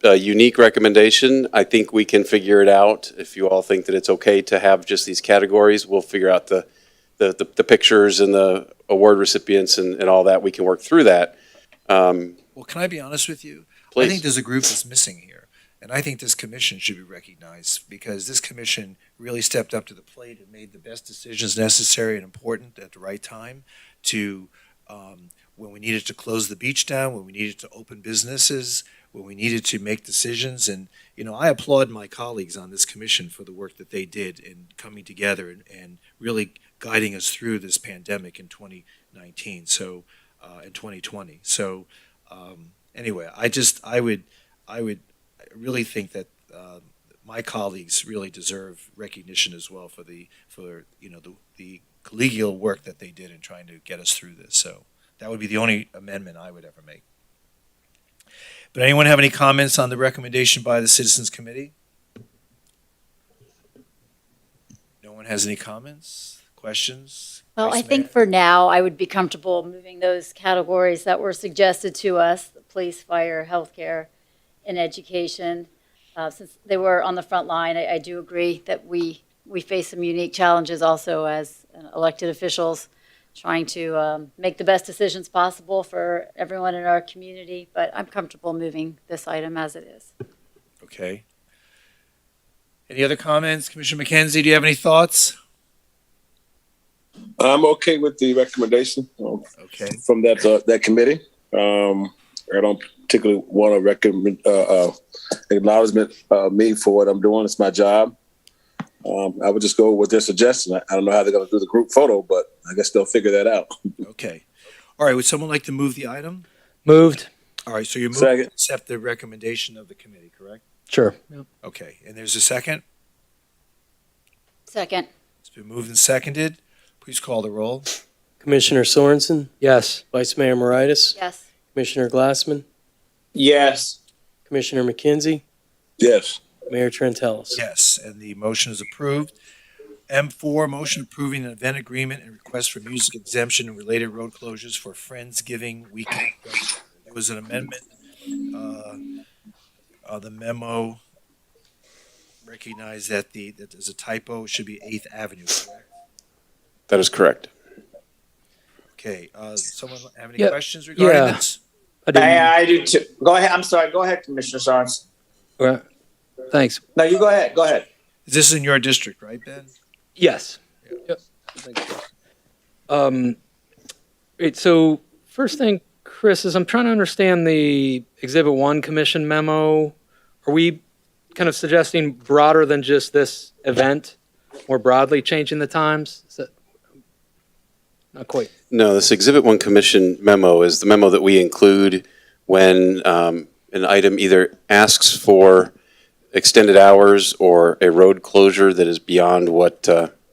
a unique recommendation. I think we can figure it out. If you all think that it's okay to have just these categories, we'll figure out the pictures and the award recipients and all that. We can work through that. Well, can I be honest with you? Please. I think there's a group that's missing here. And I think this commission should be recognized because this commission really stepped up to the plate and made the best decisions necessary and important at the right time to when we needed to close the beach down, when we needed to open businesses, when we needed to make decisions. And, I applaud my colleagues on this commission for the work that they did in coming together and really guiding us through this pandemic in 2019. So, in 2020. So, anyway, I would really think that my colleagues really deserve recognition as well for the collegial work that they did in trying to get us through this. So that would be the only amendment I would ever make. But anyone have any comments on the recommendation by the Citizens Committee? No one has any comments, questions? Well, Vice I think Mayor? for now, I would be comfortable moving those categories that were suggested to us, police, fire, healthcare, and education. Since they were on the front line, I do agree that we face some unique challenges also as elected officials, trying to make the best decisions possible for everyone in our community. But I'm comfortable moving this item as it is. Okay. Any other comments? Commissioner McKenzie, do you have any thoughts? I'm okay with the recommendation Okay. from that committee. I don't particularly want to recommend acknowledgement me for what I'm doing. It's my job. I would just go with their suggestion. I don't know how they're going to do the group photo, but I guess they'll figure that out. Okay. All right, would someone like to move the item? Moved. All right, so you're moving Second. to accept the recommendation of the committee, correct? Sure. Okay, and there's a second? Second. It's been moved and seconded. Please call the roll. Commissioner Sorensen? Yes. Vice Mayor Moritas? Yes. Commissioner Glassman? Yes. Commissioner McKenzie? Yes. Mayor Trentalles? Yes, and the motion is approved. M4, motion approving an event agreement and request for music exemption and related road closures for Friendsgiving weekend. There was an amendment. The memo recognized that that there's a typo. It should be 8th Avenue, correct? That is correct. Okay, someone have any Yeah, questions regarding yeah. this? I do too. Go ahead. I'm sorry. Go ahead, Commissioner Sarnes. Thanks. No, you go ahead. Go ahead. This is in your district, right, Ben? Yes. Yep. Thank you. Great. So first thing, Chris, is I'm trying to understand the Exhibit 1 Commission memo. Are we kind of suggesting broader than just this event, more broadly changing the times? Is that not quite? No, this Exhibit 1 Commission memo is the memo that we include when an item either asks for extended hours or a road closure that is beyond what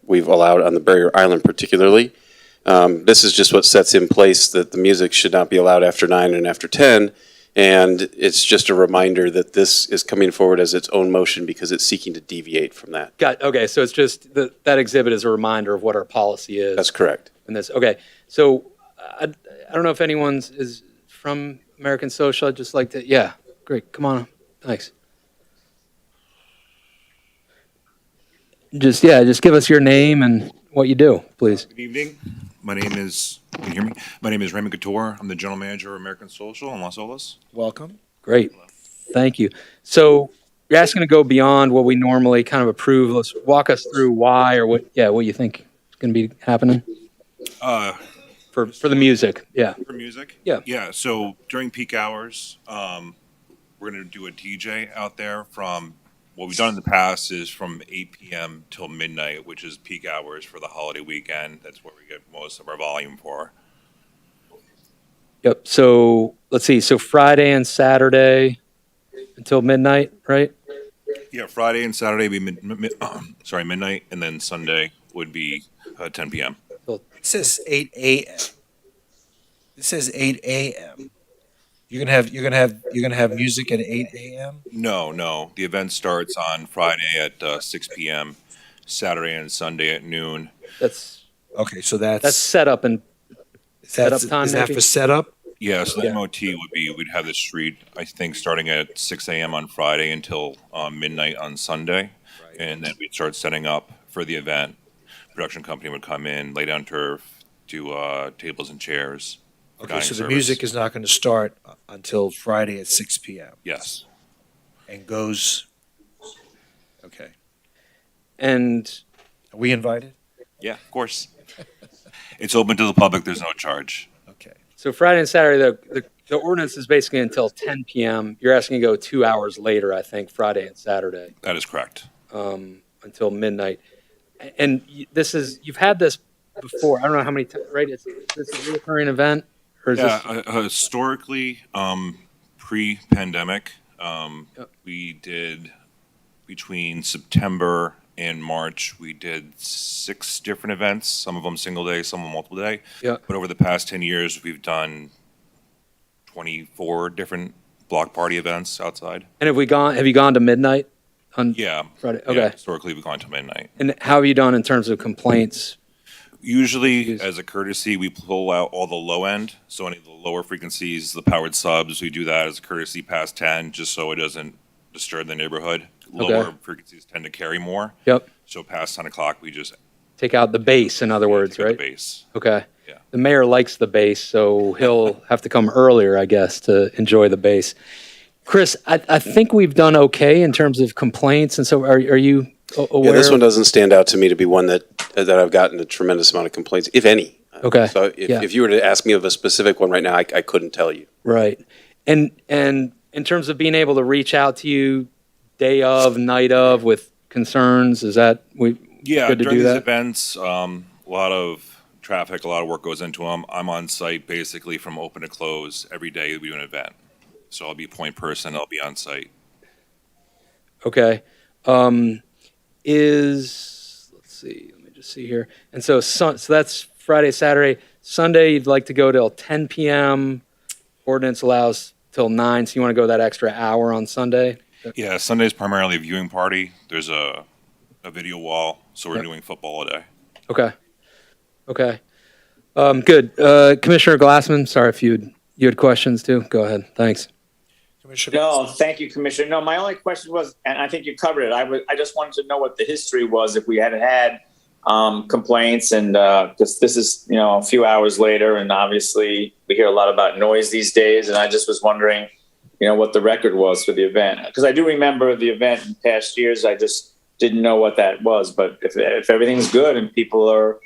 we've allowed on the Barrier Island particularly. This is just what sets in place that the music should not be allowed after 9 and after 10. And it's just a reminder that this is coming forward as its own motion because it's seeking to deviate from that. Okay, so it's just that exhibit is a reminder of what our policy is. That's correct. And this, okay, so I don't know if anyone is from American Social. I'd just like to, yeah, great, come on, thanks. Just give us your name and what you do, please. Good evening. My name is, can you hear me? My name is Raymond Couture. I'm the general manager of American Social in Los Olas. Welcome. Great, thank you. So you're asking to go beyond what we normally kind of approve. Let's walk us through why or what you think is going to be happening for the music. Yeah. For music? Yeah. Yeah, so during peak hours, we're going to do a DJ out there from, what we've done in the past is from 8 p.m. till midnight, which is peak hours for the holiday weekend. That's where we get most of our volume for. Yep. So let's see. So Friday and Saturday until midnight, right? Yeah, Friday and Saturday would be midnight, and then Sunday would be 10 p.m. It says 8 a.m. It says 8 a.m. You're gonna have music at 8 a.m. No. The event starts on Friday at 6 p.m., Saturday and Sunday at noon. That's okay. So that's setup and setup time. Is that for setup? Yeah. So the MOT would be we'd have the street I think starting at 6 a.m. on Friday until midnight on Sunday, and then we'd start setting up for the event. Production company would come in, lay down turf, do tables and chairs. Okay, so the music is not going to start until Friday at 6 p.m. Yes. And goes. Okay. And are we invited? Yeah, of course. It's open to the public. There's no charge. Okay. So Friday and Saturday, the ordinance is basically until 10 p.m. You're asking to go 2 hours later, I think, Friday and Saturday. That is correct. Until midnight. And you've had this before. I don't know how many times, right? It's a recurring event? Or is Yeah, this? historically, pre-pandemic, Yep. we did between September and March, we did 6 different events, some of them single day, some of them multiple day. Yeah. But over the past 10 years, we've done 24 different block party events outside. And have you gone to midnight on Yeah. Friday? Yeah, Okay. historically, we've gone to midnight. And how have you done in terms of complaints? Usually, as a courtesy, we pull out all the low end. So any of the lower frequencies, the powered subs, we do that as a courtesy past 10, just so it doesn't disturb the neighborhood. Okay. Lower frequencies tend to carry more. Yep. So past 10 o'clock, we just Take out the bass, in other words, take out right? the base. Okay. Yeah. The mayor likes the bass, so he'll have to come earlier, I guess, to enjoy the bass. Chris, I think we've done okay in terms of complaints, and so are you aware? Yeah, this one doesn't stand out to me to be one that I've gotten a tremendous amount of complaints, if any. Okay. So if you were to ask me of a specific one right now, I couldn't tell you. Right. And in terms of being able to reach out to you day of, night of with concerns, is that Yeah, good to during do these that? events, a lot of traffic, a lot of work goes into them. I'm on site basically from open to close every day we do an event. So I'll be a point person, I'll be on site. Okay. Let's see, let me just see here. And so that's Friday, Saturday. Sunday, you'd like to go till 10 p.m. Ordinance allows till 9, so you want to go that extra hour on Sunday? Yeah, Sunday's primarily a viewing party. There's a video wall, so we're Yep. doing football all day. Okay. Okay. Good. Commissioner Glassman, sorry if you had questions too. Go ahead. Thanks. No, thank you, Commissioner. No, my only question was, and I think you covered it. I just wanted to know what the history was if we had complaints, and this is a few hours later, and obviously we hear a lot about noise these days, and I just was wondering, what the record was for the event, because I do remember the event in past years. I just didn't know what that was, but if everything's good and people are,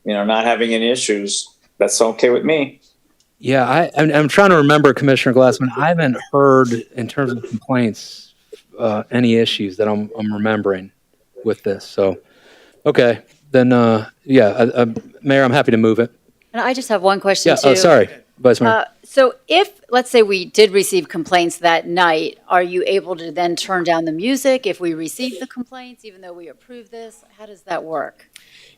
not having any issues, that's okay with me. Yeah, I'm trying to remember, Commissioner Glassman. I haven't heard, in terms of complaints, any issues that I'm remembering with this. So, okay, then, Mayor, I'm happy to move it. And I just have one question Yeah. too. Oh, sorry, Vice Mayor. So if, let's say we did receive complaints that night, are you able to then turn down the music if we receive the complaints, even though we approve this? How does that work?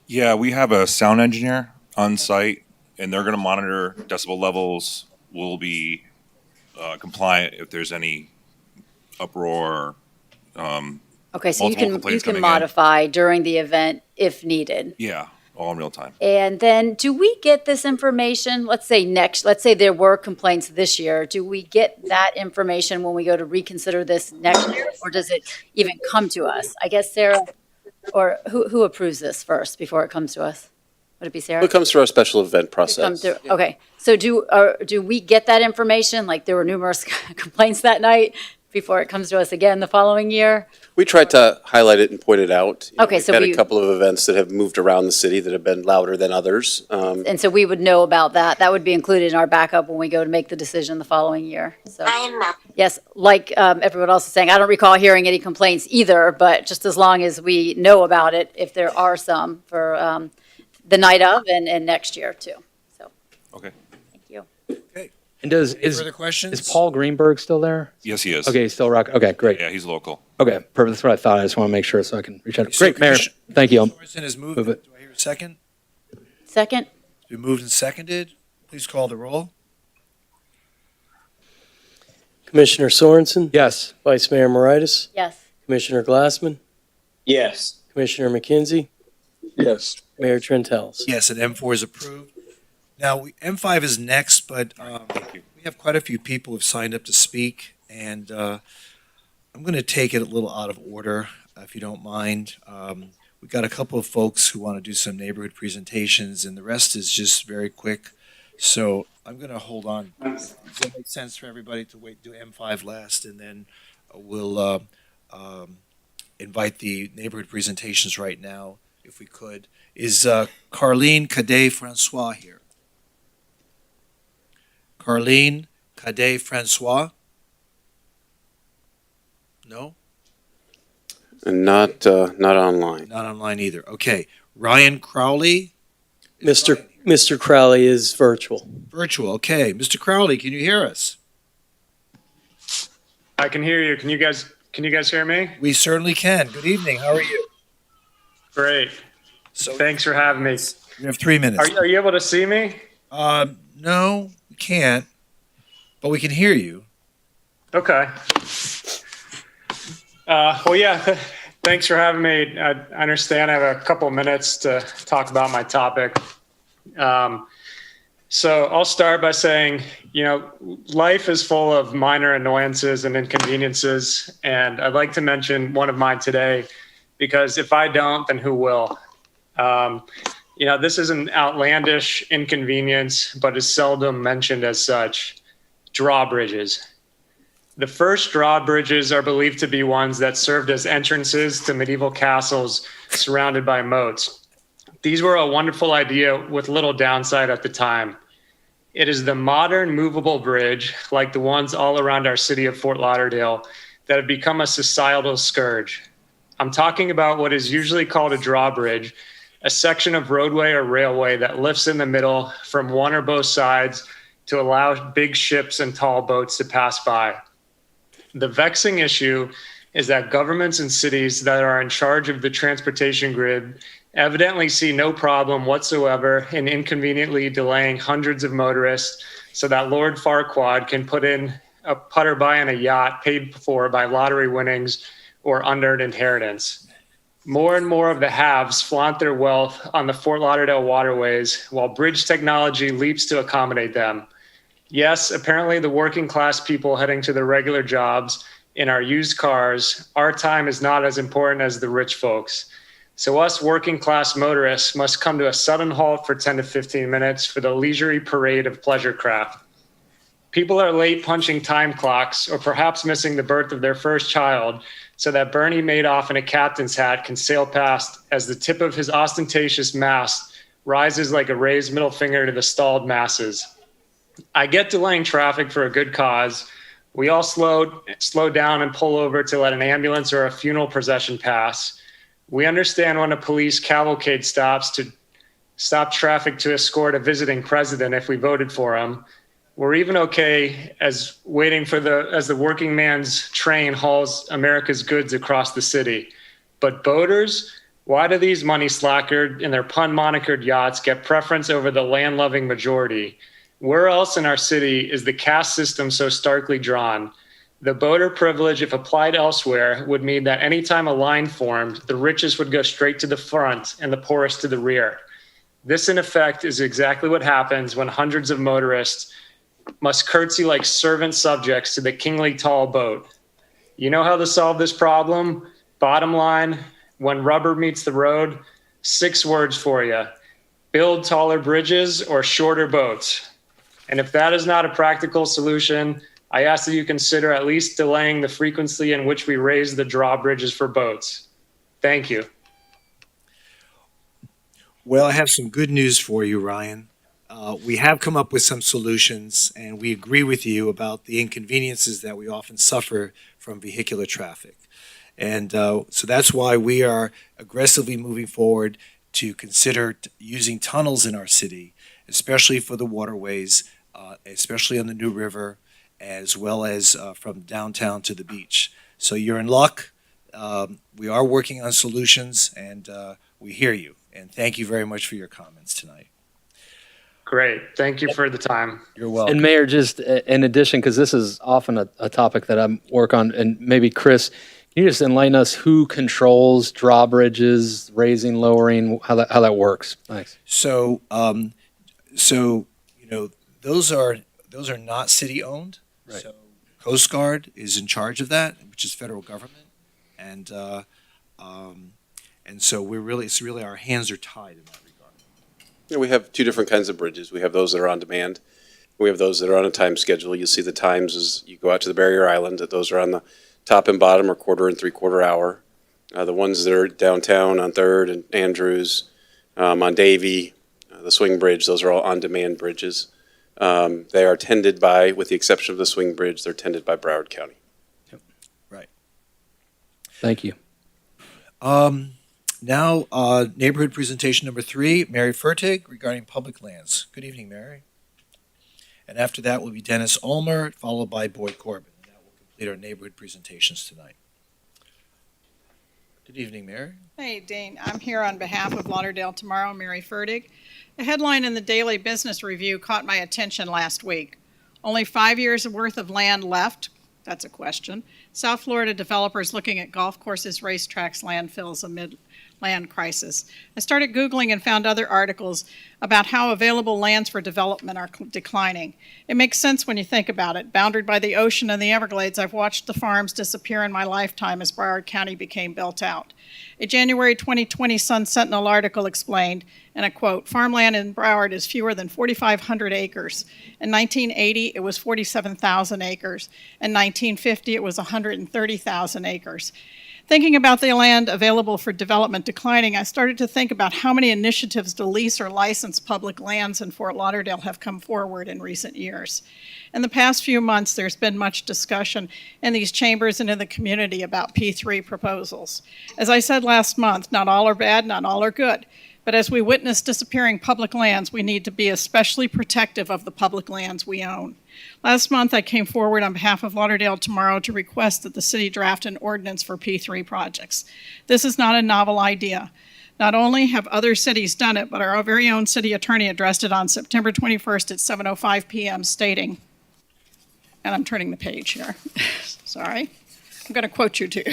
Yeah, we have a sound engineer on site, and they're going to monitor decibel levels. We'll be compliant if there's any uproar. Okay, so you multiple can complaints coming in. modify during the event if needed. Yeah, all in real time. And then do we get this information, let's say there were complaints this year, do we get that information when we go to reconsider this next year? Or does it even come to us? I guess Sarah, or who approves this first before it comes to us? Would it be Sarah? It comes through our special event Come process. through- Okay, so do we get that information, like there were numerous complaints that night, before it comes to us again the following year? We tried to highlight it and point it out. Okay, We've so had we- a couple of events that have moved around the city that have been louder than others. And so we would know about that. That would be included in our backup when we go to make the decision the following year. So, yes, like everyone else is saying, I don't recall hearing any complaints either, but just as long as we know about it, if there are some for the night of and next year too. So, Okay. thank you. And further questions? Is Paul Greenberg still there? Yes, he is. Okay, he's still rock. Okay, great. Yeah, he's local. Okay, perfect. That's what I thought. I just want to make sure so I can reach out. So Great, Mayor. Commissioner- Thank you. I'll Sorensen has moved move it. it. Do I hear a second? Second? It's been moved and seconded. Please call the roll. Commissioner Sorensen, Yes. Vice Mayor Moritas, Yes. Commissioner Glassman, Yes. Commissioner McKenzie, Yes. Mayor Trentalis. Yes, and M4 is approved. Now, M5 is next, but we have quite a few people who've signed up to speak, and I'm going to take it a little out of order, if you don't mind. We've got a couple of folks who want to do some neighborhood presentations, and the rest is just very quick. So I'm going to hold on. Does that make sense for everybody to wait, do M5 last, and then we'll invite the neighborhood presentations right now, if we could. Is Carlene Cadet-Francois here? Carlene Cadet-Francois? No? And not online. Not online either. Okay. Ryan Crowley? Mr. Crowley is virtual. Virtual, okay. Mr. Crowley, can you hear us? I can hear you. Can you guys hear me? We certainly can. Good evening. How are you? Great. So thanks for having me. You have 3 minutes. Are you able to see me? No, we can't, but we can hear you. Okay. Well, yeah. Thanks for having me. I understand I have a couple minutes to talk about my topic. So I'll start by saying, life is full of minor annoyances and inconveniences, and I'd like to mention one of mine today, because if I don't, then who will? This is an outlandish inconvenience, but is seldom mentioned as such. Drawbridges. The first drawbridges are believed to be ones that served as entrances to medieval castles surrounded by moats. These were a wonderful idea with little downside at the time. It is the modern movable bridge, like the ones all around our city of Fort Lauderdale, that have become a societal scourge. I'm talking about what is usually called a drawbridge, a section of roadway or railway that lifts in the middle from one or both sides to allow big ships and tall boats to pass by. The vexing issue is that governments and cities that are in charge of the transportation grid evidently see no problem whatsoever in inconveniently delaying hundreds of motorists so that Lord Farquaad can put her by in a yacht paid for by lottery winnings or unearned inheritance. More and more of the haves flaunt their wealth on the Fort Lauderdale waterways while bridge technology leaps to accommodate them. Yes, apparently the working class people heading to their regular jobs in our used cars, our time is not as important as the rich folks. So us working class motorists must come to a sudden halt for 10 to 15 minutes for the leisurely parade of pleasure craft. People are late punching time clocks or perhaps missing the birth of their first child so that Bernie Madoff in a captain's hat can sail past as the tip of his ostentatious mast rises like a raised middle finger to the stalled masses. I get delaying traffic for a good cause. We all slow down and pull over to let an ambulance or a funeral procession pass. We understand when a police cavalcade stops to stop traffic to escort a visiting president if we voted for him. We're even okay as waiting for as the working man's train hauls America's goods across the city. But boaters, why do these money slackers in their pun monikered yachts get preference over the land-loving majority? Where else in our city is the caste system so starkly drawn? The boater privilege, if applied elsewhere, would mean that anytime a line formed, the richest would go straight to the front and the poorest to the rear. This, in effect, is exactly what happens when hundreds of motorists must curtsy like servant subjects to the kingly tall boat. You know how to solve this problem? Bottom line, when rubber meets the road, 6 words for you. Build taller bridges or shorter boats. And if that is not a practical solution, I ask that you consider at least delaying the frequency in which we raise the drawbridges for boats. Thank you. Well, I have some good news for you, Ryan. We have come up with some solutions, and we agree with you about the inconveniences that we often suffer from vehicular traffic. And so that's why we are aggressively moving forward to consider using tunnels in our city, especially for the waterways, especially on the New River, as well as from downtown to the beach. So you're in luck. We are working on solutions, and we hear you. And thank you very much for your comments tonight. Great. Thank you for the time. You're welcome. And Mayor, just in addition, because this is often a topic that I work on, and maybe Chris, can you just enlighten us who controls drawbridges, raising, lowering, how that works? Thanks. So, those are not city owned. Right. So Coast Guard is in charge of that, which is federal government, and so it's really our hands are tied in that regard. Yeah, we have 2 different kinds of bridges. We have those that are on demand. We have those that are on a time schedule. You'll see the times as you go out to the barrier island, that those are on the top and bottom or quarter and 3/4 hour. The ones that are downtown on 3rd and Andrews, on Davie, the swing bridge, those are all on-demand bridges. They are tended by, with the exception of the swing bridge, they're tended by Broward County. Right. Thank you. Now, neighborhood presentation number 3, Mary Fertig regarding public lands. Good evening, Mary. And after that will be Dennis Ulmer, followed by Boyd Corbin. And that will complete our neighborhood presentations tonight. Good evening, Mary. Hey, Dean. I'm here on behalf of Lauderdale Tomorrow, Mary Fertig. A headline in the Daily Business Review caught my attention last week. Only 5 years worth of land left? That's a question. South Florida developers looking at golf courses, racetracks, landfills amid land crisis. I started Googling and found other articles about how available lands for development are declining. It makes sense when you think about it. Bounded by the ocean and the Everglades, I've watched the farms disappear in my lifetime as Broward County became built out. A January 2020 Sun Sentinel article explained, and I quote, farmland in Broward is fewer than 4,500 acres. In 1980, it was 47,000 acres. In 1950, it was 130,000 acres. Thinking about the land available for development declining, I started to think about how many initiatives to lease or license public lands in Fort Lauderdale have come forward in recent years. In the past few months, there's been much discussion in these chambers and in the community about P3 proposals. As I said last month, not all are bad, not all are good. But as we witness disappearing public lands, we need to be especially protective of the public lands we own. Last month, I came forward on behalf of Lauderdale Tomorrow to request that the city draft an ordinance for P3 projects. This is not a novel idea. Not only have other cities done it, but our very own city attorney addressed it on September 21st at 7:05 p.m. stating, and I'm turning the page here, sorry, I'm going to quote you too.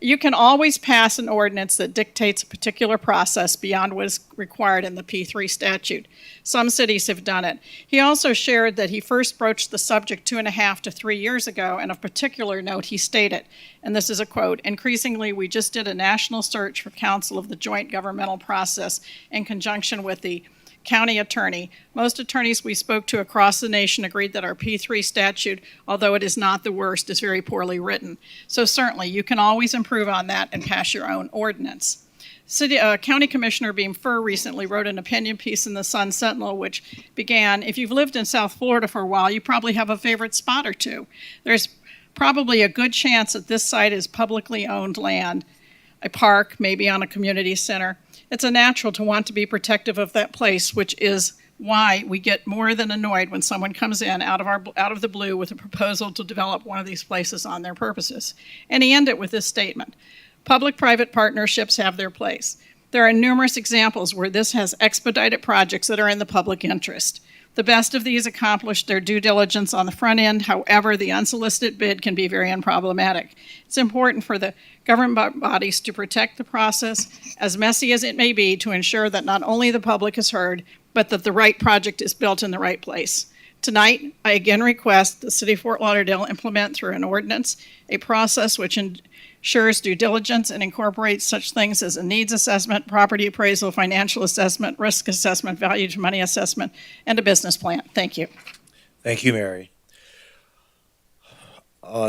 You can always pass an ordinance that dictates a particular process beyond what is required in the P3 statute. Some cities have done it. He also shared that he first broached the subject 2.5 to 3 years ago, and of particular note he stated, and this is a quote, increasingly we just did a national search for counsel of the joint governmental process in conjunction with the county attorney. Most attorneys we spoke to across the nation agreed that our P3 statute, although it is not the worst, is very poorly written. So certainly you can always improve on that and pass your own ordinance. County Commissioner Beam Fur recently wrote an opinion piece in the Sun Sentinel which began, if you've lived in South Florida for a while, you probably have a favorite spot or two. There's probably a good chance that this site is publicly owned land, a park, maybe on a community center. It's a natural to want to be protective of that place, which is why we get more than annoyed when someone comes in out of the blue with a proposal to develop one of these places on their purposes. And he ended with this statement, public-private partnerships have their place. There are numerous examples where this has expedited projects that are in the public interest. The best of these accomplished their due diligence on the front end. However, the unsolicited bid can be very unproblematic. It's important for the government bodies to protect the process, as messy as it may be, to ensure that not only the public is heard, but that the right project is built in the right place. Tonight, I again request the City of Fort Lauderdale implement through an ordinance a process which ensures due diligence and incorporates such things as a needs assessment, property appraisal, financial assessment, risk assessment, value to money assessment, and a business plan. Thank you. Thank you, Mary.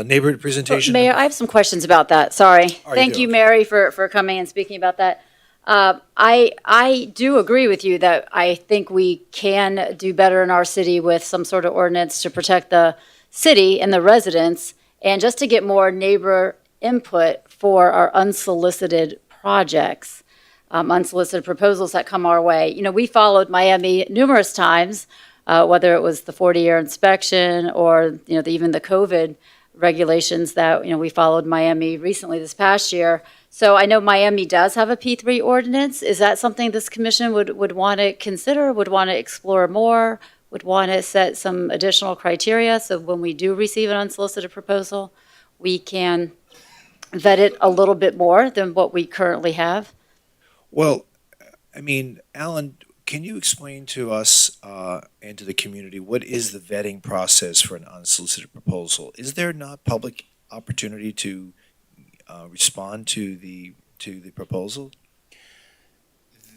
Neighborhood presentation. Mayor, I have some questions about that. Sorry. Thank you, doing? Mary, for coming and speaking about that. I do agree with you that I think we can do better in our city with some sort of ordinance to protect the city and the residents, and just to get more neighbor input for our unsolicited projects, unsolicited proposals that come our way. You know, we followed Miami numerous times, whether it was the 40-year inspection or, you know, even the COVID regulations that, you know, we followed Miami recently this past year. So I know Miami does have a P3 ordinance. Is that something this commission would want to consider, would want to explore more, would want to set some additional criteria so when we do receive an unsolicited proposal, we can vet it a little bit more than what we currently have? Well, I mean, Alan, can you explain to us and to the community what is the vetting process for an unsolicited proposal? Is there not public opportunity to respond to the proposal?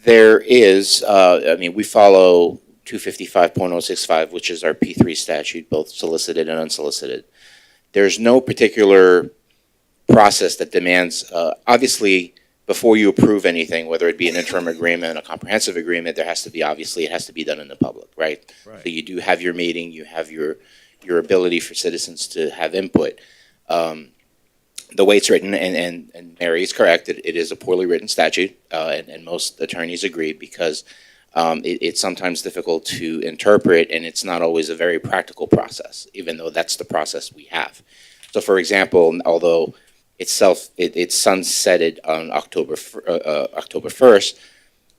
There is. I mean, we follow 255.065, which is our P3 statute, both solicited and unsolicited. There's no particular process that demands, obviously, before you approve anything, whether it be an interim agreement, a comprehensive agreement, there has to be, obviously, it has to be done in the public, right? Right. So you do have your meeting, you have your ability for citizens to have input. the way it's written, and Mary is correct, it is a poorly written statute, and most attorneys agree because it's sometimes difficult to interpret, and it's not always a very practical process, even though that's the process we have. So, for example, although it's sunsetted on October 1st,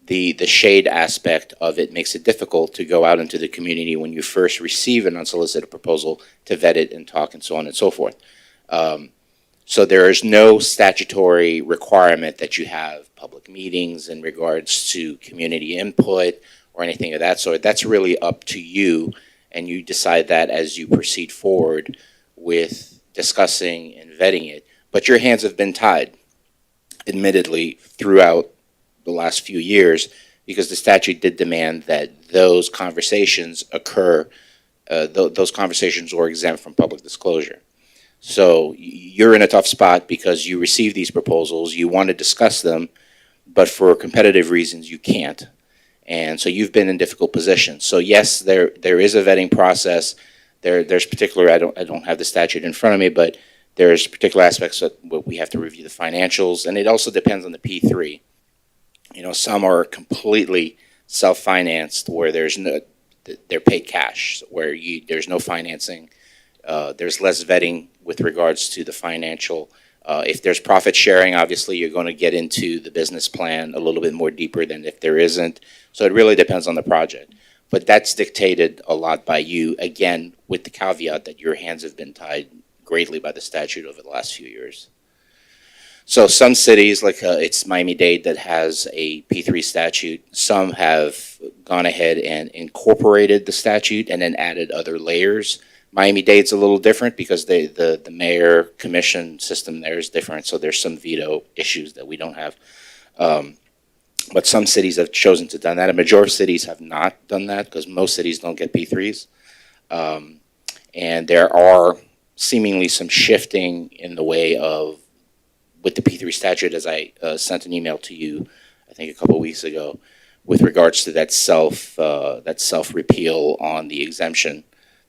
the shade aspect of it makes it difficult to go out into the community when you first receive an unsolicited proposal to vet it and talk and so on and so forth. So there is no statutory requirement that you have public meetings in regards to community input or anything of that sort. That's really up to you, and you decide that as you proceed forward with discussing and vetting it. But your hands have been tied, admittedly, throughout the last few years, because the statute did demand that those conversations occur, those conversations were exempt from public disclosure. So you're in a tough spot because you receive these proposals, you want to discuss them, but for competitive reasons you can't. And so you've been in difficult positions. So yes, there is a vetting process. There's particular, I don't have the statute in front of me, but there's particular aspects that we have to review the financials, and it also depends on the P3. You know, some are completely self-financed where they're paid cash, where there's no financing. There's less vetting with regards to the financial. If there's profit sharing, obviously you're going to get into the business plan a little bit more deeper than if there isn't. So it really depends on the project. But that's dictated a lot by you, again, with the caveat that your hands have been tied greatly by the statute over the last few years. So some cities, like it's Miami-Dade that has a P3 statute. Some have gone ahead and incorporated the statute and then added other layers. Miami-Dade's a little different because the mayor commission system there is different, so there's some veto issues that we don't have. But some cities have chosen to do that. A majority of cities have not done that because most cities don't get P3s. And there are seemingly some shifting in the way of, with the P3 statute, as I sent an email to you, I think a couple of weeks ago, with regards to that self-repeal on the exemption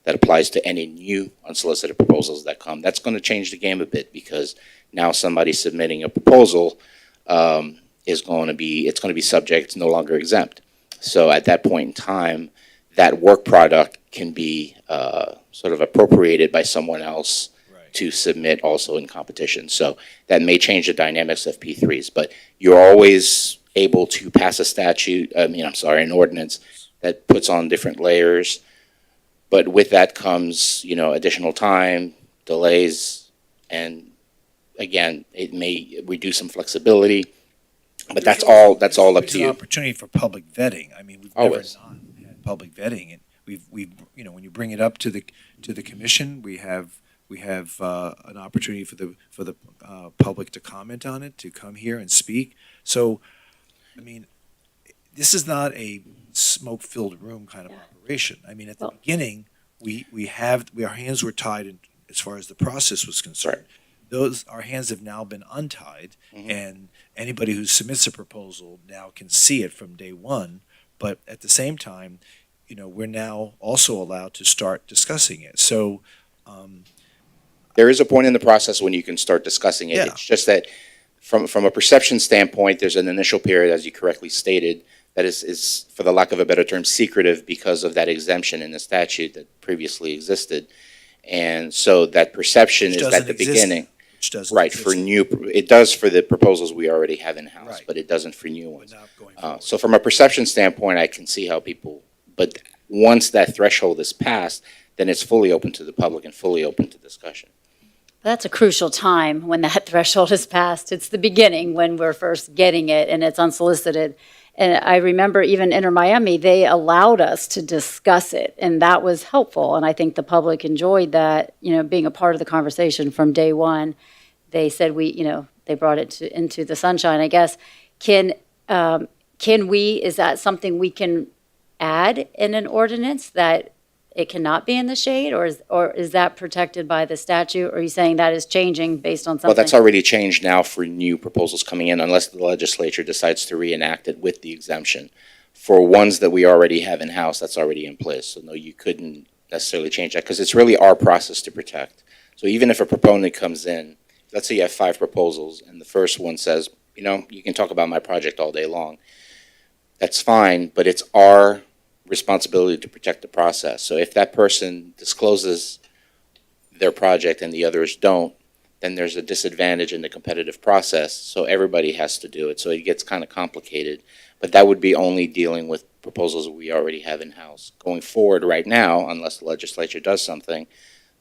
that applies to any new unsolicited proposals that come. That's going to change the game a bit because now somebody submitting a proposal it's going to be subject, it's no longer exempt. So at that point in time, that work product can be sort of appropriated by someone else to submit also in competition. So that may change the dynamics of P3s, but you're always able to pass an ordinance that puts on different layers. But with that comes, additional time, delays, and again, it may reduce some flexibility. But that's all up to you. It's an opportunity for public vetting. I mean, we've Always. never not had public vetting, and we've when you bring it up to the commission, we have an opportunity for the public to comment on it, to come here and speak. So, I mean, this is not a smoke-filled room kind of operation. I mean, at the beginning, our hands were tied as far as the process was concerned. Right. Our hands have now been untied, and anybody who submits a proposal now can see it from day one. But at the same time, we're now also allowed to start discussing it. So there is a point in the process when you can start discussing it. Yeah. It's just that from a perception standpoint, there's an initial period, as you correctly stated, that is, for the lack of a better term, secretive because of that exemption in the statute that previously existed. And so that perception is at the beginning. Right, for it does for the proposals we already have in-house, right, but it doesn't for new ones. So from a perception standpoint, I can see how but once that threshold is passed, then it's fully open to the public and fully open to discussion. That's a crucial time when that threshold is passed. It's the beginning when we're first getting it and it's unsolicited. And I remember even Inter Miami, they allowed us to discuss it, and that was helpful. And I think the public enjoyed that, being a part of the conversation from day one. They said they brought it into the sunshine, I guess. Is that something we can add in an ordinance that it cannot be in the shade, or is that protected by the statute? Or are you saying that is changing based on something? Well, that's already changed now for new proposals coming in, unless the legislature decides to reenact it with the exemption. For ones that we already have in-house, that's already in place. So no, you couldn't necessarily change that because it's really our process to protect. So even if a proponent comes in, let's say you have 5 proposals, and the first one says, you know, you can talk about my project all day long. That's fine, but it's our responsibility to protect the process. So if that person discloses their project and the others don't, then there's a disadvantage in the competitive process. So everybody has to do it. So it gets kind of complicated. But that would be only dealing with proposals we already have in-house. Going forward right now, unless the legislature does something,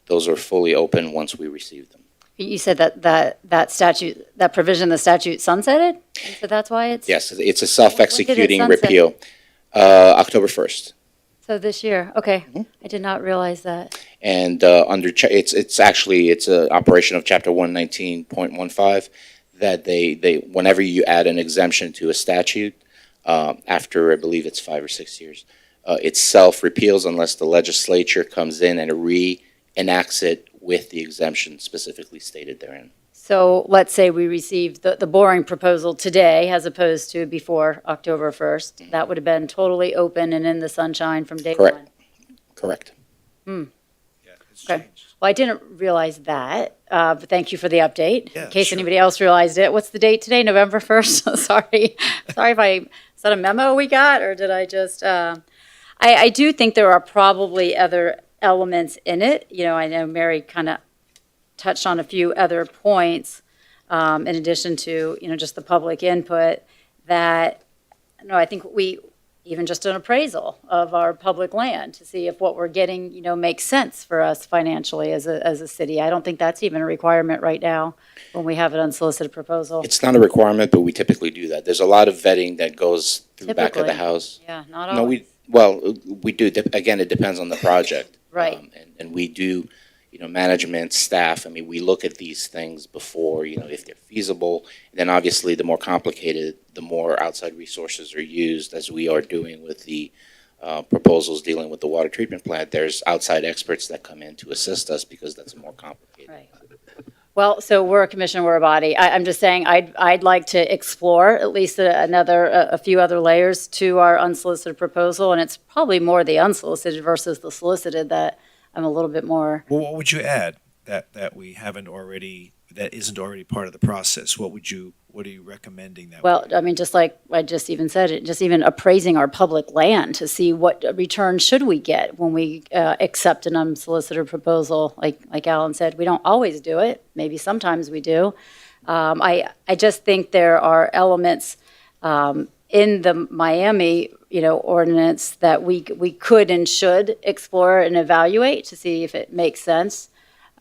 those are fully open once we receive them. You said that statute, that provision, the statute sunsetted? So that's why it's? Yes, it's a self-executing sunset? repeal. October 1st. So this year, okay. I did not realize that. And it's an operation of Chapter 119.15 that they whenever you add an exemption to a statute, after I believe it's 5 or 6 years, it self-repeals unless the legislature comes in and reenacts it with the exemption specifically stated therein. So let's say we received the boring proposal today as opposed to before October 1st. That would have been totally open and in the sunshine from day Correct. one. Correct. Okay. Well, I didn't realize that, but thank you for the update. Yeah, In case sure. anybody else realized it. What's the date today? November 1st? Sorry. Sorry if is that a memo we got, or did I just, I do think there are probably other elements in it. You know, I know Mary kind of touched on a few other points, in addition to, you know, just the public input that, no, I think even just an appraisal of our public land to see if what we're getting, you know, makes sense for us financially as a city. I don't think that's even a requirement right now when we have an unsolicited proposal. It's not a requirement, but we typically do that. There's a lot of vetting that goes through the back of the Typically. house. Yeah, not No, always. we do. Again, it depends on the project. Right. And we do, you know, management, staff, I mean, we look at these things before, you know, if they're feasible. Then obviously, the more complicated, the more outside resources are used, as we are doing with the proposals dealing with the water treatment plant. There's outside experts that come in to assist us because that's more complicated. Right. Well, so we're a commission, we're a body. I'm just saying I'd like to explore at least a few other layers to our unsolicited proposal, and it's probably more the unsolicited versus the solicited that I'm a little bit more. Well, what would you add that we haven't already, that isn't already part of the process? What are you recommending that? Well, I mean, just like I just even said it, just even appraising our public land to see what return should we get when we accept an unsolicited proposal. Like Alan said, we don't always do it. Maybe sometimes we do. I just think there are elements in the Miami, you know, ordinance that we could and should explore and evaluate to see if it makes sense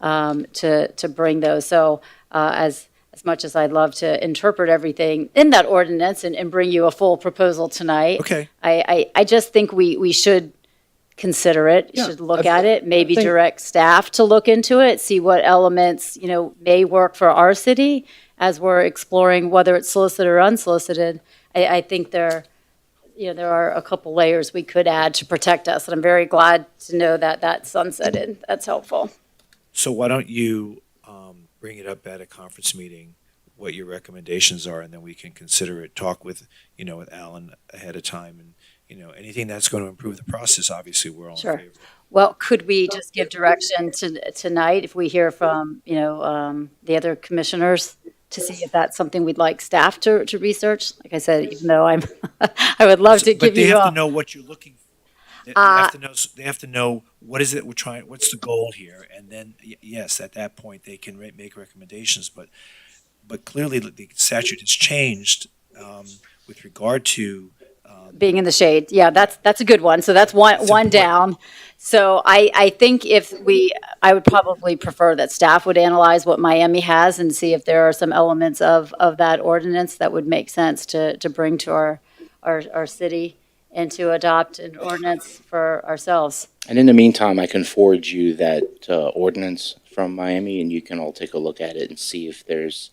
to bring those. So as much as I'd love to interpret everything in that ordinance and bring you a full proposal tonight, Okay. I just think we should consider it, Yeah, should look I at it, maybe think- direct staff to look into it, see what elements, you know, may work for our city as we're exploring whether it's solicited or unsolicited. I think there are a couple layers we could add to protect us, and I'm very glad to know that that's sunsetted. That's helpful. So why don't you bring it up at a conference meeting, what your recommendations are, and then we can consider it, talk with Alan ahead of time, and, you know, anything that's going to improve the process, obviously, we're all in Sure. favor. Well, could we just give direction tonight if we hear from, you know, the other commissioners to see if that's something we'd like staff to research? Like I said, even though I would love to give But they you have all. to know what you're looking for. They have to know what is it we're trying, what's the goal here, and then, yes, at that point, they can make recommendations, but clearly the statute has changed with regard to Being in the shade, yeah, that's a good one. So that's one down. So I think I would probably prefer that staff would analyze what Miami has and see if there are some elements of that ordinance that would make sense to bring to our city and to adopt an ordinance for ourselves. And in the meantime, I can forward you that ordinance from Miami, and you can all take a look at it and see if there's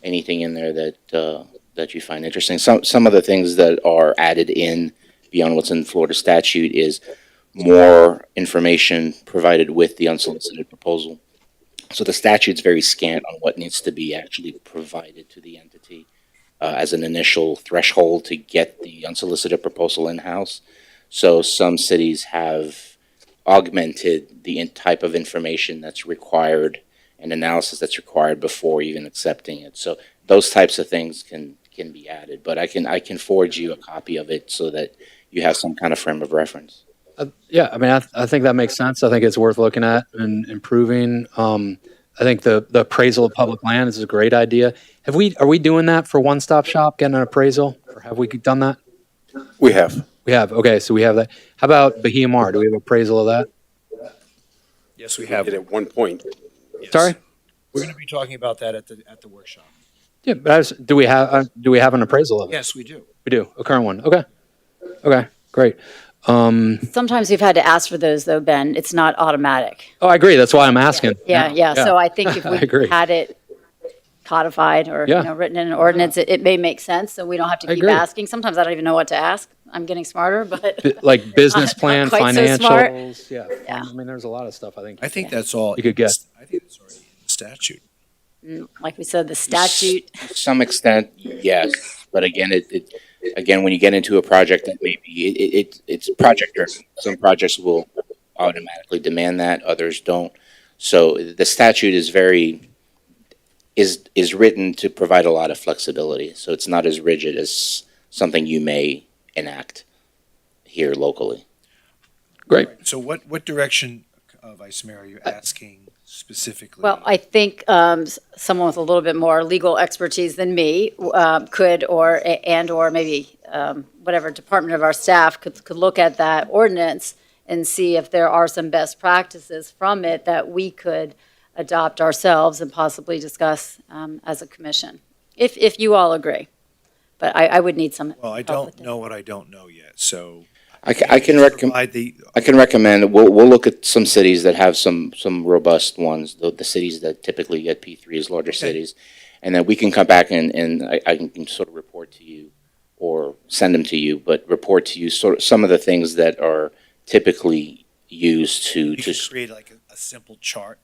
anything in there that you find interesting. Some of the things that are added in beyond what's in Florida statute is more information provided with the unsolicited proposal. So the statute's very scant on what needs to be actually provided to the entity as an initial threshold to get the unsolicited proposal in-house. So some cities have augmented the type of information that's required and analysis that's required before even accepting it. So those types of things can be added, but I can forward you a copy of it so that you have some kind of frame of reference. Yeah, I mean, I think that makes sense. I think it's worth looking at and improving. I think the appraisal of public land is a great idea. Are we doing that for One Stop Shop, getting an appraisal, or have we done that? We have. We have. Okay, so we have that. How about BHMR? Do we have appraisal of that? Yes, we have. Did at one point. Yes. Sorry? We're going to be talking about that at the workshop. Yeah, but do we have an appraisal of it? Yes, we do. We do. A current one. Okay. Okay. Great. Sometimes we've had to ask for those, though, Ben. It's not automatic. Oh, I agree. That's why I'm asking. Yeah. So I think if I we agree. had it codified or written in an ordinance, it may make sense. So we don't have to keep agree. asking. Sometimes I don't even know what to ask. I'm getting smarter, but Like business plan, Not quite so smart. financials. Yeah. I mean, there's a lot of stuff I think. I think that's all You could get. I think it's already in the statute. like we said, the statute. To some extent, yes, but again, again, when you get into a project that maybe it's project driven. Some projects will automatically demand that, others don't. So the statute is is written to provide a lot of flexibility. So it's not as rigid as something you may enact here locally. Great. So what direction, Vice Mayor, are you asking specifically? Well, I think someone with a little bit more legal expertise than me could, or maybe whatever department of our staff could look at that ordinance and see if there are some best practices from it that we could adopt ourselves and possibly discuss as a commission, if you all agree. But I would need some. Well, I don't know what I don't know yet, so. I can recommend, we'll look at some cities that have some robust ones, the cities that typically get P3s, larger cities. And then we can come back and I can sort of report to you or send them to you, but report to you sort of some of the things that are typically used to You could create like a simple chart,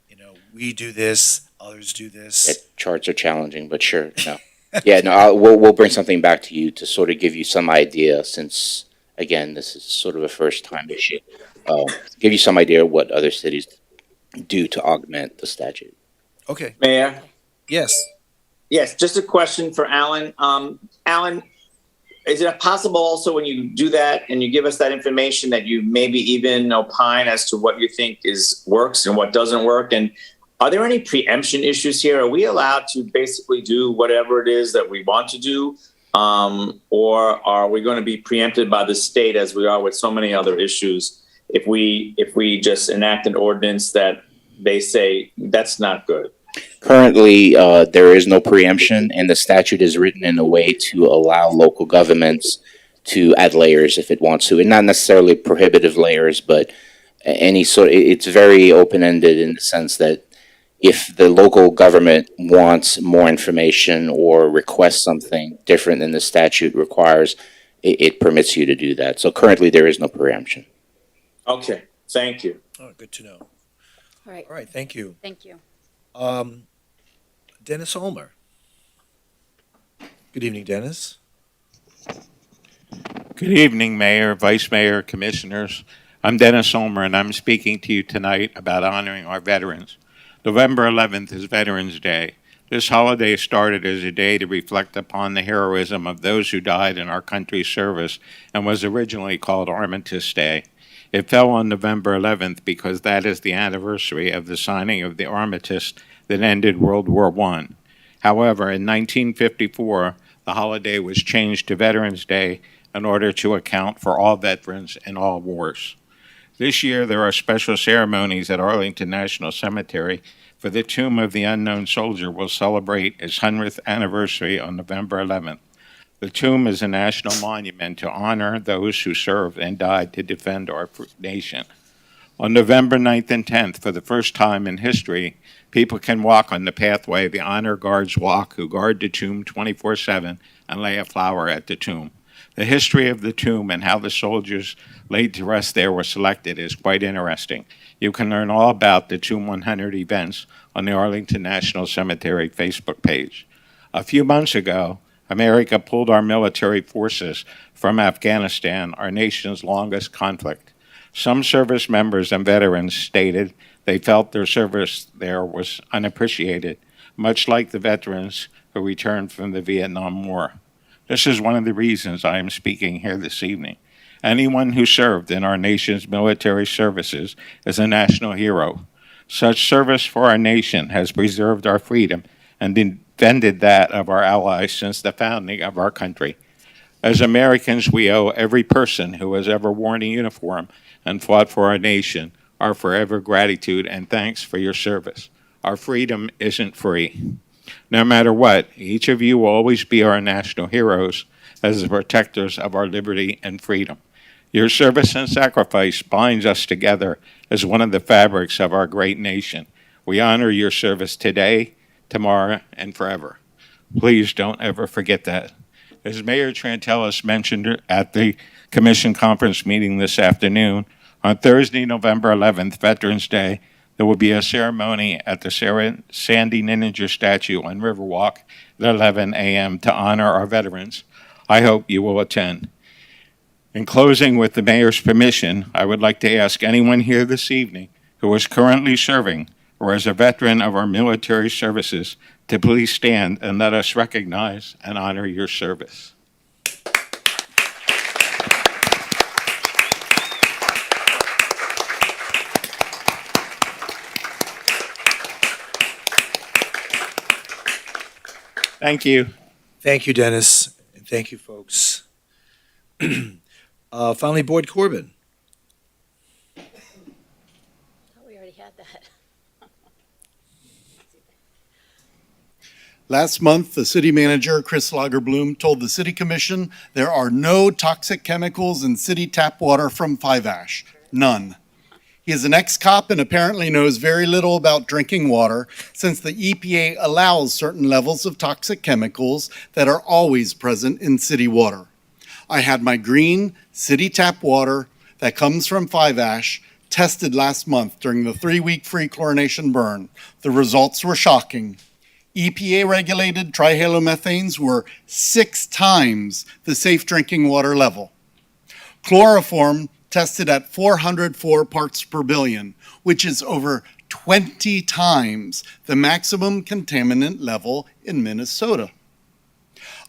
we do this, others do this. charts are challenging, but sure, no. Yeah, no, we'll bring something back to you to sort of give you some idea since, again, this is sort of a first-time issue. Give you some idea of what other cities do to augment the statute. Okay. Mayor? Yes. Yes, just a question for Alan. Alan, is it possible also when you do that and you give us that information that you maybe even opine as to what you think works and what doesn't work? And are there any preemption issues here? Are we allowed to basically do whatever it is that we want to do? Or are we going to be preempted by the state as we are with so many other issues if we just enact an ordinance that they say that's not good? Currently, there is no preemption, and the statute is written in a way to allow local governments to add layers if it wants to, and not necessarily prohibitive layers, but any sort. It's very open-ended in the sense that if the local government wants more information or requests something different than the statute requires, it permits you to do that. So currently, there is no preemption. Okay, thank you. Oh, good to know. All right. All right, thank you. Thank you. Dennis Ulmer. Good evening, Dennis. Good evening, Mayor, Vice Mayor, Commissioners. I'm Dennis Ulmer, and I'm speaking to you tonight about honoring our veterans. November 11th is Veterans Day. This holiday started as a day to reflect upon the heroism of those who died in our country's service and was originally called Armistice Day. It fell on November 11th because that is the anniversary of the signing of the armistice that ended World War I. However, in 1954, the holiday was changed to Veterans Day in order to account for all veterans in all wars. This year, there are special ceremonies at Arlington National Cemetery for the Tomb of the Unknown Soldier will celebrate its 100th anniversary on November 11th. The tomb is a national monument to honor those who served and died to defend our nation. On November 9th and 10th, for the first time in history, people can walk on the pathway the honor guards walk who guard the tomb 24/7 and lay a flower at the tomb. The history of the tomb and how the soldiers laid to rest there were selected is quite interesting. You can learn all about the Tomb 100 events on the Arlington National Cemetery Facebook page. A few months ago, America pulled our military forces from Afghanistan, our nation's longest conflict. Some service members and veterans stated They felt their service there was unappreciated, much like the veterans who returned from the Vietnam War. This is one of the reasons I am speaking here this evening. Anyone who served in our nation's military services is a national hero. Such service for our nation has preserved our freedom and defended that of our allies since the founding of our country. As Americans, we owe every person who has ever worn a uniform and fought for our nation our forever gratitude and thanks for your service. Our freedom isn't free. No matter what, each of you will always be our national heroes as the protectors of our liberty and freedom. Your service and sacrifice binds us together as one of the fabrics of our great nation. We honor your service today, tomorrow, and forever. Please don't ever forget that. As Mayor Trantellis mentioned at the Commission conference meeting this afternoon, on Thursday, November 11th, Veterans Day, there will be a ceremony at the Sandy Ninninger statue on Riverwalk at 11 a.m. to honor our veterans. I hope you will attend. In closing, with the Mayor's permission, I would like to ask anyone here this evening who is currently serving or is a veteran of our military services to please stand and let us recognize and honor your service. Thank you. Thank you, Dennis, and thank you, folks. Finally, Boyd Corbin. We already had that. Last month, the city manager, Chris Lagerbloom, told the city commission there are no toxic chemicals in city tap water from Five Ash. None. He is an ex-cop and apparently knows very little about drinking water since the EPA allows certain levels of toxic chemicals that are always present in city water. I had my green city tap water that comes from Five Ash tested last month during the 3-week free chlorination burn. The results were shocking. EPA-regulated trihalomethanes were 6 times the safe drinking water level. Chloroform tested at 404 parts per billion, which is over 20 times the maximum contaminant level in Minnesota.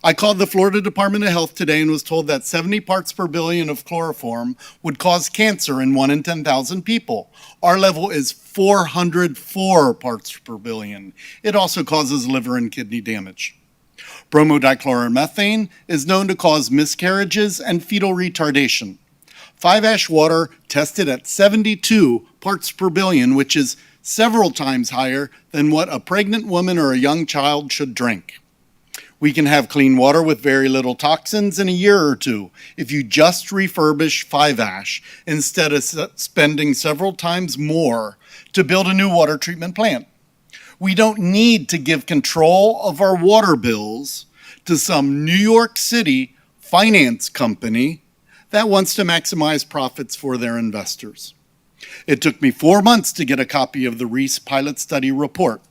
I called the Florida Department of Health today and was told that 70 parts per billion of chloroform would cause cancer in 1 in 10,000 people. Our level is 404 parts per billion. It also causes liver and kidney damage. Bromodichloromethane is known to cause miscarriages and fetal retardation. Five Ash water tested at 72 parts per billion, which is several times higher than what a pregnant woman or a young child should drink. We can have clean water with very little toxins in a year or two if you just refurbish Five Ash instead of spending several times more to build a new water treatment plant. We don't need to give control of our water bills to some New York City finance company that wants to maximize profits for their investors. It took me 4 months to get a copy of the Reese pilot study report.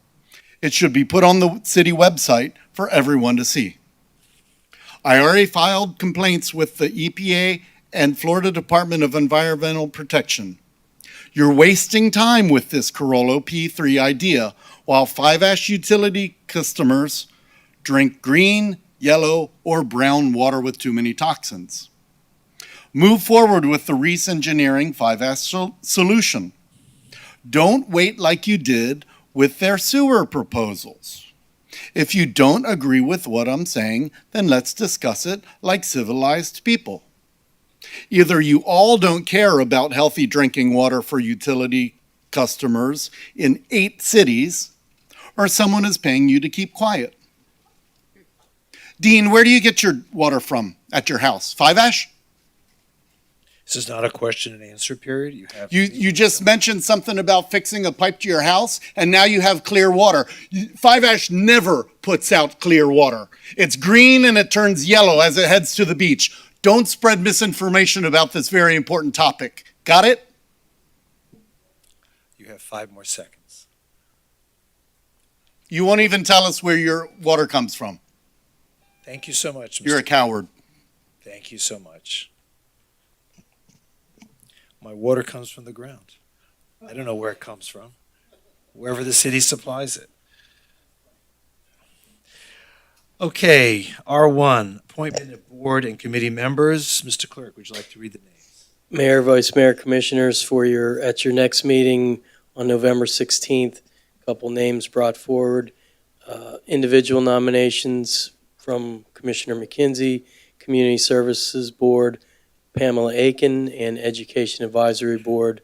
It should be put on the city website for everyone to see. I already filed complaints with the EPA and Florida Department of Environmental Protection. You're wasting time with this Carollo P3 idea while Five Ash utility customers drink green, yellow, or brown water with too many toxins. Move forward with the Reese Engineering Five Ash solution. Don't wait like you did with their sewer proposals. If you don't agree with what I'm saying, then let's discuss it like civilized people. Either you all don't care about healthy drinking water for utility customers in 8 cities, or someone is paying you to keep quiet. Dean, where do you get your water from at your house? Five Ash? This is not a question and answer period. You just mentioned something about fixing a pipe to your house, and now you have clear water. Five Ash never puts out clear water. It's green and it turns yellow as it heads to the beach. Don't spread misinformation about this very important topic. Got it? You have 5 more seconds. You won't even tell us where your water comes from. Thank you so much, Mr. You're a coward. Thank you so much. My water comes from the ground. I don't know where it comes from. Wherever the city supplies it. Okay, R1, appointment of board and committee members. Mr. Clerk, would you like to read the names? Mayor, Vice Mayor, Commissioners, at your next meeting on November 16th, a couple names brought forward. Individual nominations from Commissioner McKenzie, Community Services Board, Pamela Aiken, and Education Advisory Board,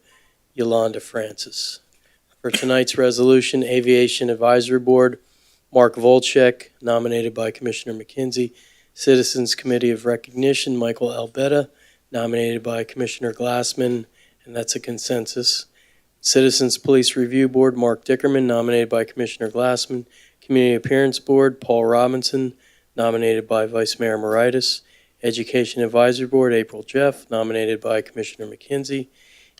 Yolanda Francis. For tonight's resolution, Aviation Advisory Board, Mark Volchek, nominated by Commissioner McKenzie. Citizens Committee of Recognition, Michael Albetta, nominated by Commissioner Glassman, and that's a consensus. Citizens Police Review Board, Mark Dickerman, nominated by Commissioner Glassman. Community Appearance Board, Paul Robinson, nominated by Vice Mayor Moritas. Education Advisory Board, April Jeff, nominated by Commissioner McKenzie.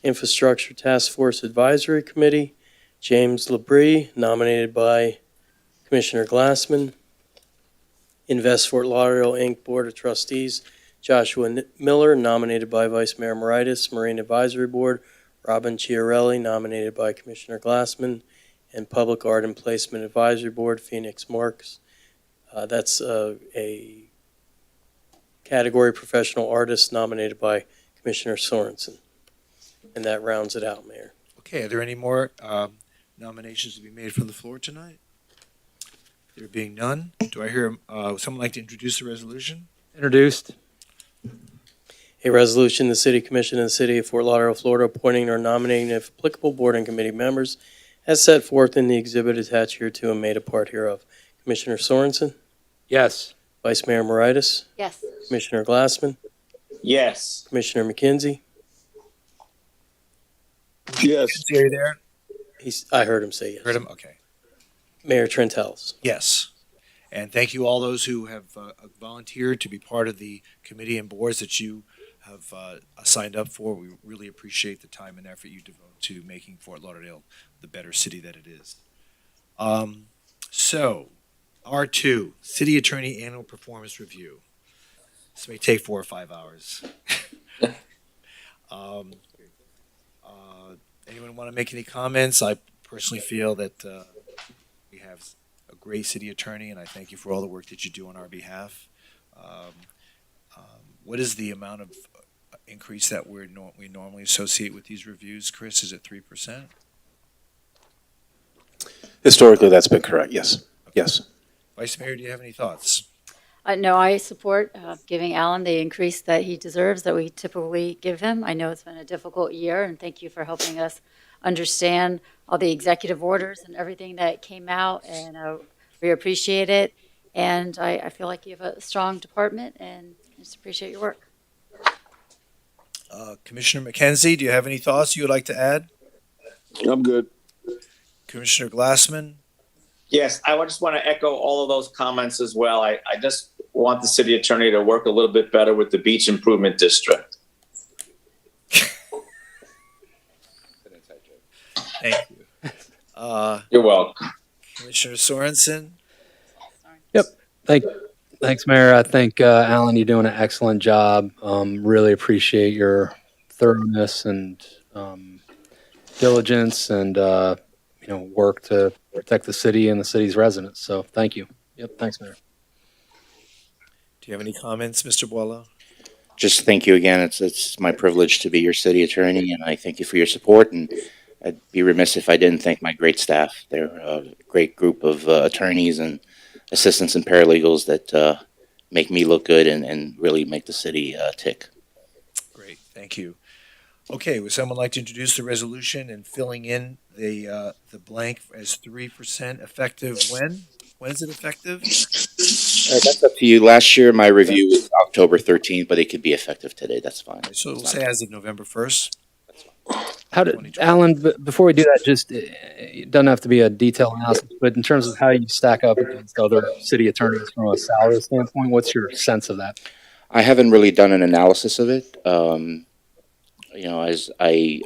Infrastructure Task Force Advisory Committee, James Labrie, nominated by Commissioner Glassman. Invest Fort Lauderdale, Inc. Board of Trustees, Joshua Miller, nominated by Vice Mayor Moritas. Marine Advisory Board, Robin Chiarelli, nominated by Commissioner Glassman. And Public Art and Placement Advisory Board, Phoenix Marks. That's a category professional artist nominated by Commissioner Sorensen. And that rounds it out, Mayor. Okay, are there any more nominations to be made from the floor tonight? There being none, do I hear someone like to introduce the resolution? Introduced. A resolution, the City Commission of the City of Fort Lauderdale, Florida, appointing or nominating, if applicable, board and committee members as set forth in the exhibit attached hereto and made a part hereof. Commissioner Sorensen? Yes. Vice Mayor Moritas? Yes. Commissioner Glassman? Yes. Commissioner McKenzie? Yes. Are you there? I heard him say yes. Heard him? Okay. Mayor Trentels? Yes. And thank you all those who have volunteered to be part of the committee and boards that you have signed up for. We really appreciate the time and effort you devote to making Fort Lauderdale the better city that it is. So, R2, City Attorney Annual Performance Review. This may take 4 or 5 hours. Anyone want to make any comments? I personally feel that we have a great city attorney, and I thank you for all the work that you do on our behalf. What is the amount of increase that we normally associate with these reviews, Chris? Is it 3%? Historically, that's been correct, yes. Yes. Vice Mayor, do you have any thoughts? No, I support giving Alan the increase that he deserves, that we typically give him. I know it's been a difficult year, and thank you for helping us understand all the executive orders and everything that came out, and we appreciate it. And I feel like you have a strong department, and I just appreciate your work. Commissioner McKenzie, do you have any thoughts you would like to add? I'm good. Commissioner Glassman? Yes, I just want to echo all of those comments as well. I just want the city attorney to work a little bit better with the Beach Improvement District. Thank you. You're welcome. Commissioner Sorensen? Yep. Thanks, Mayor. I think, Alan, you're doing an excellent job. Really appreciate your thoroughness and diligence and work to protect the city and the city's residents. So thank you. Yep. Thanks, Mayor. Do you have any comments, Mr. Boileau? Just thank you again. It's my privilege to be your city attorney, and I thank you for your support. And I'd be remiss if I didn't thank my great staff. They're a great group of attorneys and assistants and paralegals that make me look good and really make the city tick. Great, thank you. Okay, would someone like to introduce the resolution and filling in the blank as 3% effective when? When is it effective? That's up to you. Last year, my review was October 13th, but it could be effective today. That's fine. So we'll say as of November 1st. How did Alan? Before we do that, just it doesn't have to be a detailed analysis, but in terms of how you stack up against other city attorneys from a salary standpoint, what's your sense of that? I haven't really done an analysis of it. As I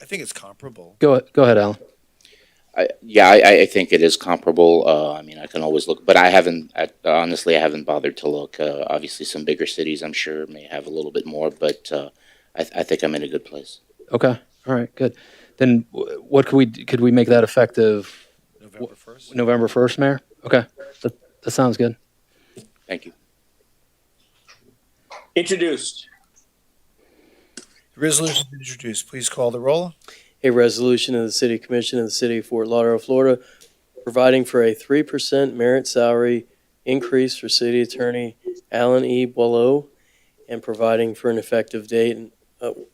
think it's comparable. Go ahead, Alan. I think it is comparable. I can always look, but honestly, I haven't bothered to look. Obviously, some bigger cities, I'm sure, may have a little bit more, but I think I'm in a good place. Okay. All right. Good. Then what could we make that effective November 1st? November 1st, Mayor? Okay, that sounds good. Thank you. Introduced. The resolution is introduced. Please call the roll. A resolution of the City Commission of the City of Fort Lauderdale, Florida, providing for a 3% merit salary increase for City Attorney Alan E. Boileau and providing for an effective date,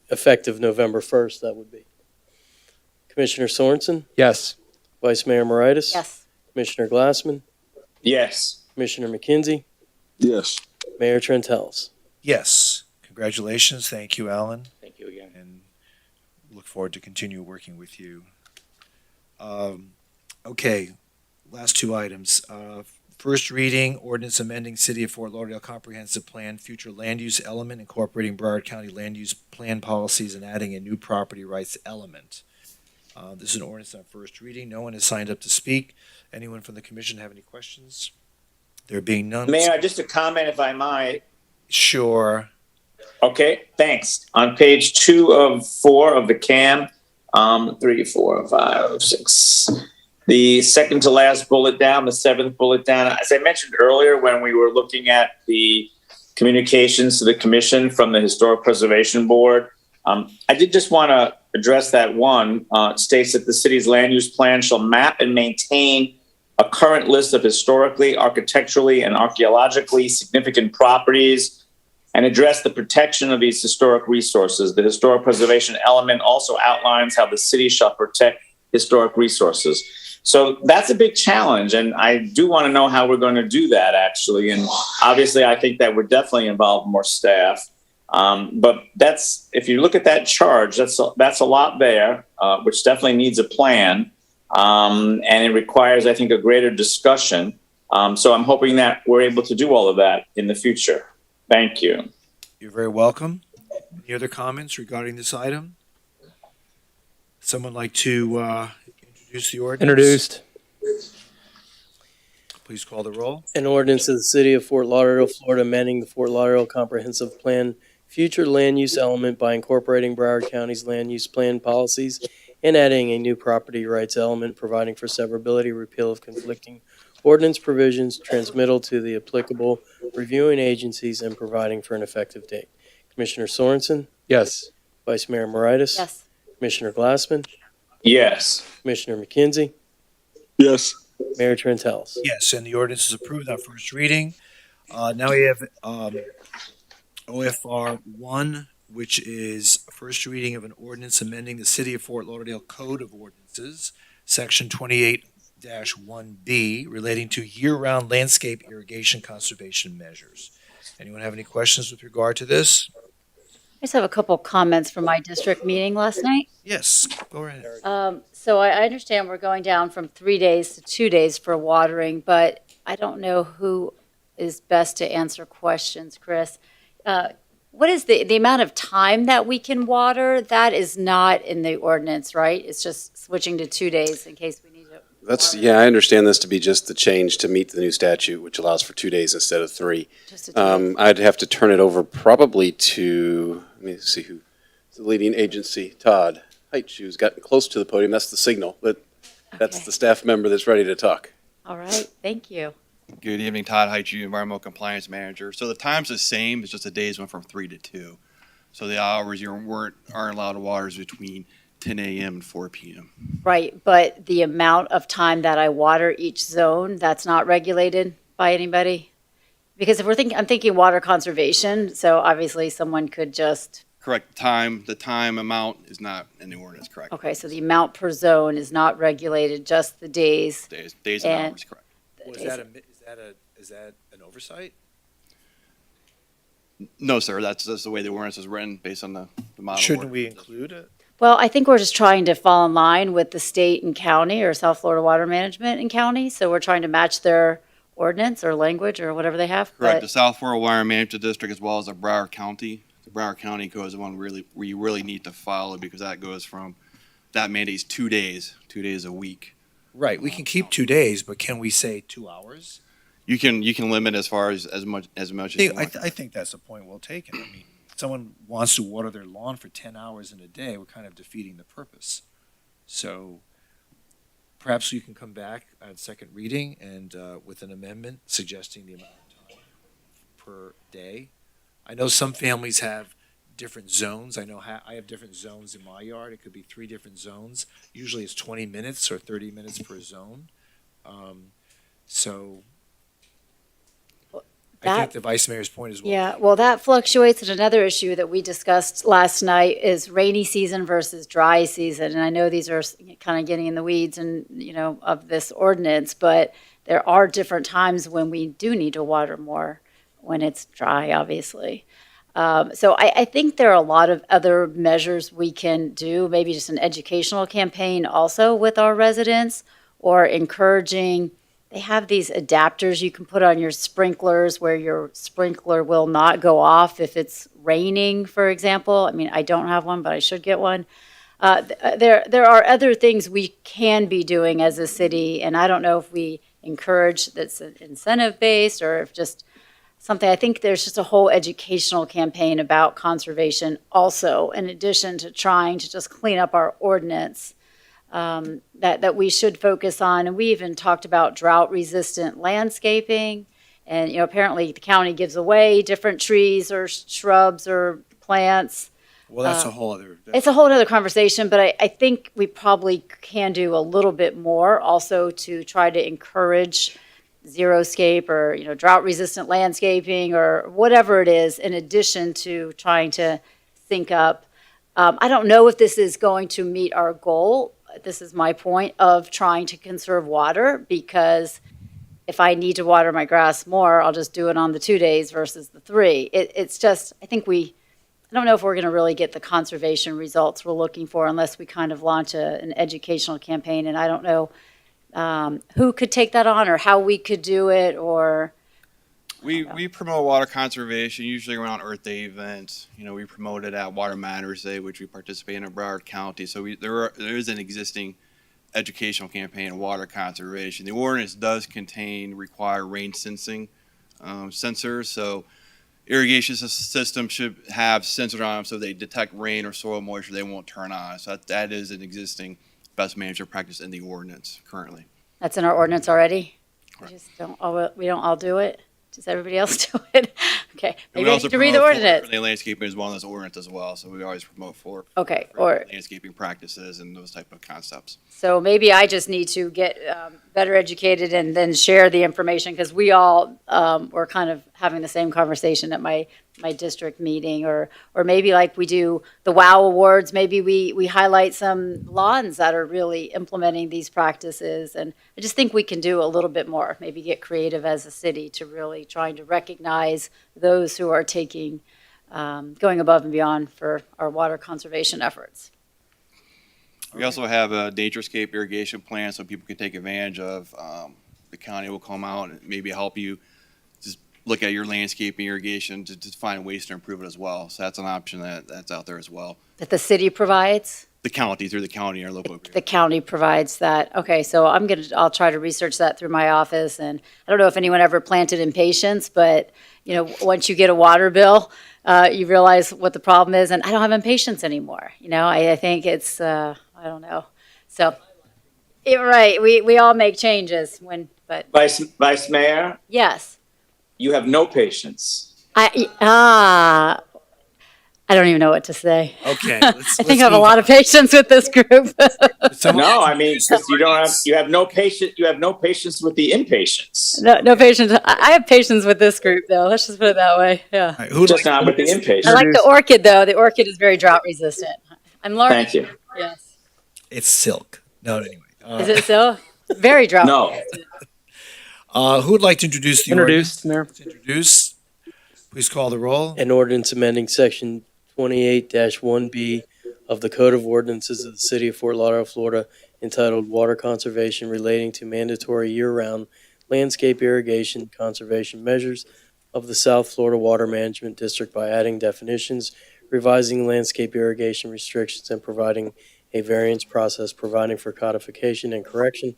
effective November 1st, that would be. Commissioner Sorensen? Yes. Vice Mayor Moritas? Yes. Commissioner Glassman? Yes. Commissioner McKenzie? Yes. Mayor Trentalis? Yes. Congratulations. Thank you, Alan. Thank you again. And look forward to continue working with you. Okay, last two items. First reading, ordinance amending City of Fort Lauderdale Comprehensive Plan, future land use element incorporating Broward County land use plan policies and adding a new property rights element. This is an ordinance on first reading. No one has signed up to speak. Anyone from the commission have any questions? There being none. Mayor, just a comment if I might. Sure. Okay, thanks. On page 2 of 4 of the CAM, 3, 4, 5, 6. The second to last bullet down, the seventh bullet down. As I mentioned earlier, when we were looking at the communications to the commission from the Historic Preservation Board, I did just want to address that one. It states that the city's land use plan shall map and maintain a current list of historically, architecturally, and archaeologically significant properties and address the protection of these historic resources. The historic preservation element also outlines how the city shall protect historic resources. So that's a big challenge, and I do want to know how we're going to do that, actually. And obviously, I think that would definitely involve more staff. But that's, if you look at that charge, that's a lot there, which definitely needs a plan. And it requires, I think, a greater discussion. So I'm hoping that we're able to do all of that in the future. Thank you. You're very welcome. Any other comments regarding this item? Someone like to introduce the ordinance? Introduced. Please call the roll. An ordinance of the City of Fort Lauderdale, Florida, amending the Fort Lauderdale Comprehensive Plan future land use element by incorporating Broward County's land use plan policies and adding a new property rights element, providing for severability, repeal of conflicting ordinance provisions, transmittal to the applicable reviewing agencies, and providing for an effective date. Commissioner Sorensen? Yes. Vice Mayor Moritas? Yes. Commissioner Glassman? Yes. Commissioner McKenzie? Yes. Mayor Trentalis? Yes, and the ordinance is approved on first reading. Now we have OFR 1, which is first reading of an ordinance amending the City of Fort Lauderdale Code of Ordinances, Section 28-1B, relating to year-round landscape irrigation conservation measures. Anyone have any questions with regard to this? I just have a couple comments from my district meeting last night. Yes, go right ahead. So I understand we're going down from 3 days to 2 days for watering, but I don't know who is best to answer questions, Chris. What is the amount of time that we can water? That is not in the ordinance, right? It's just switching to 2 days in case we need to. Yeah, I understand this to be just the change to meet the new statute, which allows for 2 days instead of 3. Just a 2 days. I'd have to turn it over probably to, let me see who, the leading agency, Todd Height, who's gotten close to the podium. That's the signal, but that's Okay. the staff member that's ready to talk. All right, thank you. Good evening, Todd Height, Environmental Compliance Manager. So the time's the same, it's just the days went from 3 to 2. So the hours you aren't allowed to water is between 10 a.m. and 4 p.m. Right, but the amount of time that I water each zone, that's not regulated by anybody? Because if I'm thinking water conservation, so obviously someone could just, Correct, the time amount is not in the ordinance, correct? okay, so the amount per zone is not regulated, just the days. Days and And- hours, correct. Well, is that an oversight? No, sir, that's the way the ordinance is written, based on the model. Shouldn't we include it? Well, I think we're just trying to fall in line with the state and county or South Florida Water Management and county. So we're trying to match their ordinance or language or whatever they have. Correct, But- the South Florida Water Management District as well as the Broward County. The Broward County code is the one we really need to follow because that goes from, that mandates 2 days a week. Right, we can keep 2 days, but can we say 2 hours? You can limit as far as much as you want. I think that's a point well taken. I mean, if someone wants to water their lawn for 10 hours in a day, we're kind of defeating the purpose. So perhaps you can come back at second reading and with an amendment suggesting the amount of time per day. I know some families have different zones. I know I have different zones in my yard. It could be 3 different zones. Usually it's 20 minutes or 30 minutes per zone. So I think the vice mayor's point is well. Yeah, well, that fluctuates. And another issue that we discussed last night is rainy season versus dry season. And I know these are kind of getting in the weeds and, of this ordinance, but there are different times when we do need to water more when it's dry, obviously. So I think there are a lot of other measures we can do, maybe just an educational campaign also with our residents, or encouraging. They have these adapters you can put on your sprinklers where your sprinkler will not go off if it's raining, for example. I mean, I don't have one, but I should get one. There are other things we can be doing as a city, and I don't know if we encourage that's incentive-based or if just something. I think there's just a whole educational campaign about conservation also, in addition to trying to just clean up our ordinance. That we should focus on. And we even talked about drought-resistant landscaping. And, apparently the county gives away different trees or shrubs or plants. Well, that's a whole other. It's a whole other conversation, but I think we probably can do a little bit more also to try to encourage xeriscape or, drought-resistant landscaping or whatever it is, in addition to trying to sync up. I don't know if this is going to meet our goal. This is my point of trying to conserve water, because if I need to water my grass more, I'll just do it on the 2 days versus the 3. It's just, I don't know if we're going to really get the conservation results we're looking for unless we kind of launch an educational campaign. And I don't know who could take that on or how we could do it, or. We promote water conservation usually around Earth Day events. We promote it at Water Matters Day, which we participate in Broward County. So there is an existing educational campaign of water conservation. The ordinance does require rain sensing sensors. So irrigation system should have sensors on them so they detect rain or soil moisture, they won't turn on. So that is an existing best management practice in the ordinance currently. That's in our ordinance already? We don't all do it? Does everybody else do it? Okay, maybe I need to read the ordinance. The landscaping is one of those ordinance as well, so we always promote for landscaping practices and those type of concepts. So maybe I just need to get better educated and then share the information, because we all were kind of having the same conversation at my district meeting, or maybe like we do the WOW Awards, maybe we highlight some lawns that are really implementing these practices. And I just think we can do a little bit more, maybe get creative as a city to really trying to recognize those who are taking, going above and beyond for our water conservation efforts. We also have a DangerousCape irrigation plan so people can take advantage of. The county will come out and maybe help you just look at your landscaping irrigation to find ways to improve it as well. So that's an option that's out there as well. That the city provides? The county, through the county or local. The county provides that. Okay, so I'll try to research that through my office. And I don't know if anyone ever planted impatiens, but once you get a water bill, you realize what the problem is. And I don't have impatiens anymore. I think it's, I don't know. So, right, we all make changes but. Vice Mayor? Yes. You have no patience. I don't even know what to say. Okay. I think I have a lot of patience with this group. No, I mean, because you have no patience with the impatience. No patience. I have patience with this group, though. Let's just put it that way. Yeah. Right, who'd Just like not to with the impatience. I like the orchid, though. The orchid is very drought resistant. I'm learning. Thank you. Yes. It's silk. No, anyway. Is it so? Very drought No. resistant. Who would like to introduce the Introduced, Mayor. ordinance? Introduce. Please call the roll. An ordinance amending section 28-1B of the Code of Ordinances of the City of Fort Lauderdale, Florida, entitled Water Conservation relating to mandatory year-round landscape irrigation conservation measures of the South Florida Water Management District by adding definitions, revising landscape irrigation restrictions, and providing a variance process, providing for codification and correction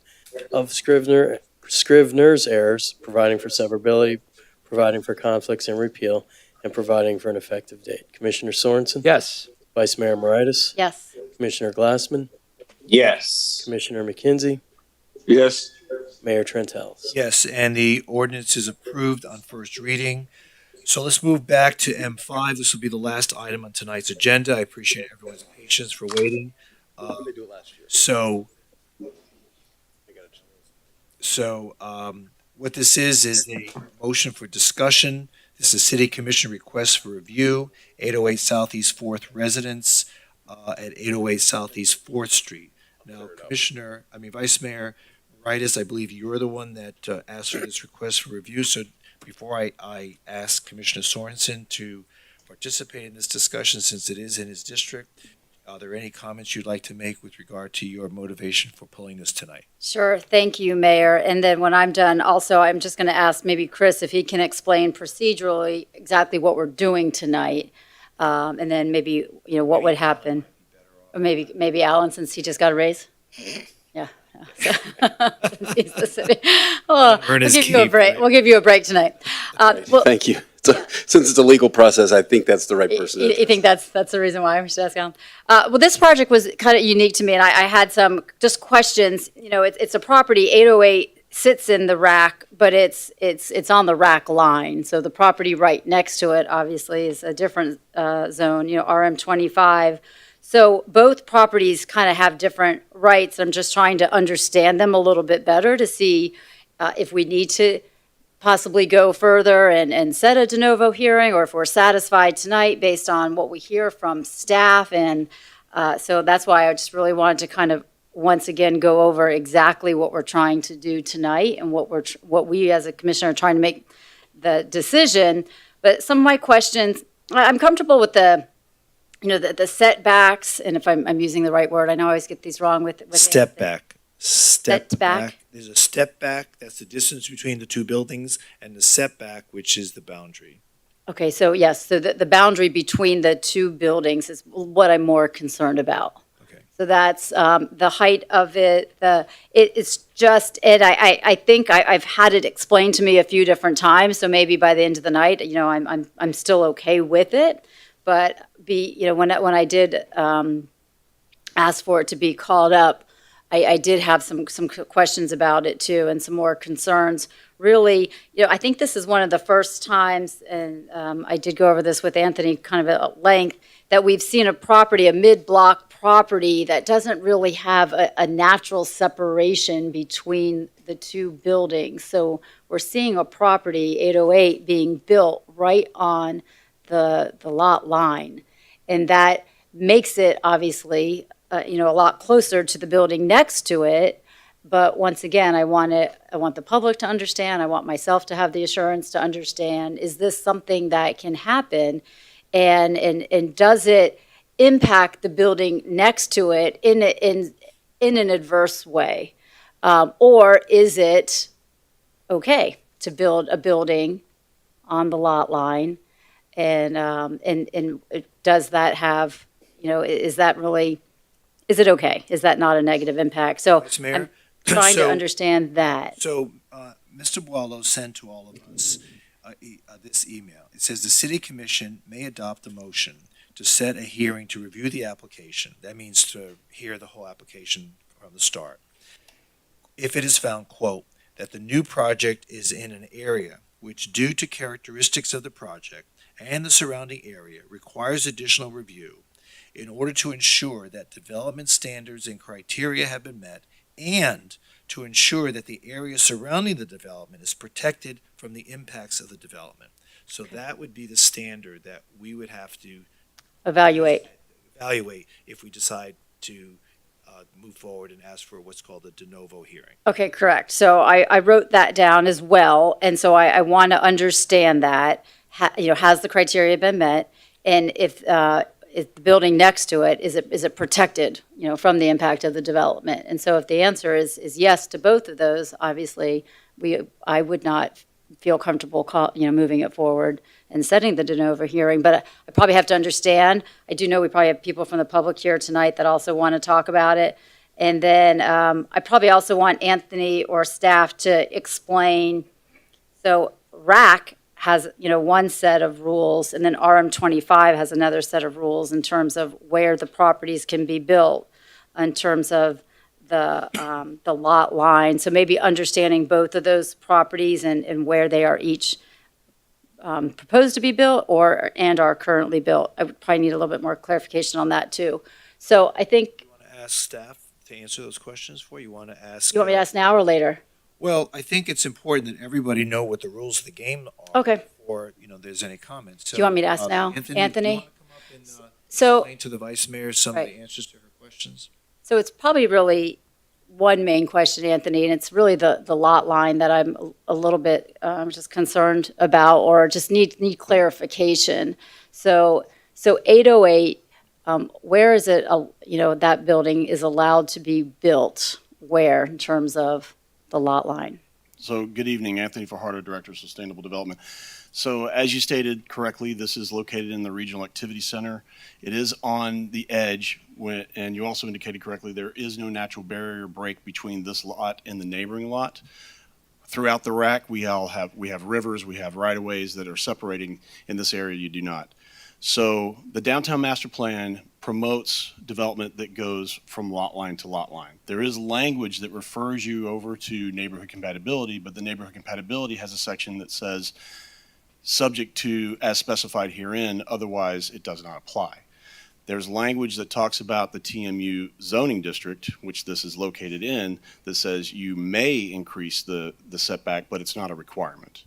of Scrivener's errors, providing for severability, providing for conflicts and repeal, and providing for an effective date. Commissioner Sorensen? Yes. Vice Mayor Moritas? Yes. Commissioner Glassman? Yes. Commissioner McKenzie, Yes. Mayor Trentalis. Yes, and the ordinance is approved on first reading. So let's move back to M5. This will be the last item on tonight's agenda. I appreciate everyone's patience for waiting. So what this is a motion for discussion. This is City Commission request for review, 808 Southeast 4th Residence at 808 Southeast 4th Street. Now, Vice Mayor Rightus, I believe you're the one that asked for this request for review. So before I ask Commissioner Sorensen to participate in this discussion, since it is in his district, are there any comments you'd like to make with regard to your motivation for pulling this tonight? Sure, thank you, Mayor. And then when I'm done, also, I'm just going to ask maybe Chris if he can explain procedurally exactly what we're doing tonight. And then maybe, what would happen. Or maybe Alan, since he just got a raise. Yeah. Since he's the city. Oh, we'll give you a break. We'll give you a break tonight. Thank you. Since it's a legal process, I think that's the right person. You think that's the reason why we should ask Alan? Well, this project was kind of unique to me, and I had some just questions. It's a property, 808 sits in the rack, but it's on the rack line. So the property right next to it, obviously, is a different zone, RM25. So both properties kind of have different rights. I'm just trying to understand them a little bit better to see if we need to possibly go further and set a de novo hearing, or if we're satisfied tonight based on what we hear from staff. And so that's why I just really wanted to kind of once again go over exactly what we're trying to do tonight and what we as a commissioner are trying to make the decision. But some of my questions, I'm comfortable with the setbacks, and if I'm using the right word, I know I always get these wrong with Step back. Setback. There's a step back, that's the distance between the two buildings, and the setback, which is the boundary. Okay, so yes, so the boundary between the two buildings is what I'm more concerned about. Okay. So that's the height of it. It's just, and I think I've had it explained to me a few different times. So maybe by the end of the night, I'm still okay with it. But when I did ask for it to be called up, I did have some questions about it too, and some more concerns. Really, I think this is one of the first times, and I did go over this with Anthony kind of at length, that we've seen a mid-block property that doesn't really have a natural separation between the two buildings. So we're seeing a property, 808, being built right on the lot line, and that makes it obviously a lot closer to the building next to it. But once again, I want the public to understand. I want myself to have the assurance to understand, is this something that can happen? And does it impact the building next to it in an adverse way? Or is it okay to build a building on the lot line? And does that have, is it okay? Is that not a negative impact? So Yes, Mayor. I'm trying to understand that. So Mr. Boileau sent to all of us this email. It says the City Commission may adopt a motion to set a hearing to review the application. That means to hear the whole application from the start. If it is found, quote, that the new project is in an area which, due to characteristics of the project and the surrounding area, requires additional review in order to ensure that development standards and criteria have been met, and to ensure that the area surrounding the development is protected from the impacts of the development. So that would be the standard that we would have to Evaluate. if we decide to move forward and ask for what's called a de novo hearing. Okay, correct. So I wrote that down as well. And so I want to understand that, has the criteria been met? And if the building next to it, is it protected, from the impact of the development? And so if the answer is yes to both of those, obviously, I would not feel comfortable, moving it forward and setting the de novo hearing. But I probably have to understand. I do know we probably have people from the public here tonight that also want to talk about it. And then I probably also want Anthony or staff to explain. So RAC has, one set of rules, and then RM25 has another set of rules in terms of where the properties can be built. in terms of the lot line. So maybe understanding both of those properties and where they are each proposed to be built and are currently built. I would probably need a little bit more clarification on that too. So I think, Want to ask staff to answer those questions for you? Want to ask? you want me to ask now or later? Well, I think it's important that everybody know what the rules of the game are. Okay. Before, there's any comments. Do you want me to ask now? Anthony? Do you want to come up and So, explain to the vice mayor some of the answers to her questions? so it's probably really one main question, Anthony, and it's really the lot line that I'm a little bit just concerned about, or just need clarification. So 808, where is it, that building is allowed to be built? Where in terms of the lot line? So good evening, Anthony Fajardo, Director of Sustainable Development. So as you stated correctly, this is located in the Regional Activity Center. It is on the edge, and you also indicated correctly, there is no natural barrier break between this lot and the neighboring lot. Throughout the RAC, we have rivers, we have right-of-ways that are separating. In this area, you do not. So the Downtown Master Plan promotes development that goes from lot line to lot line. There is language that refers you over to neighborhood compatibility, but the neighborhood compatibility has a section that says, subject to as specified herein, otherwise it does not apply. There's language that talks about the TMU zoning district, which this is located in, that says you may increase the setback, but it's not a requirement.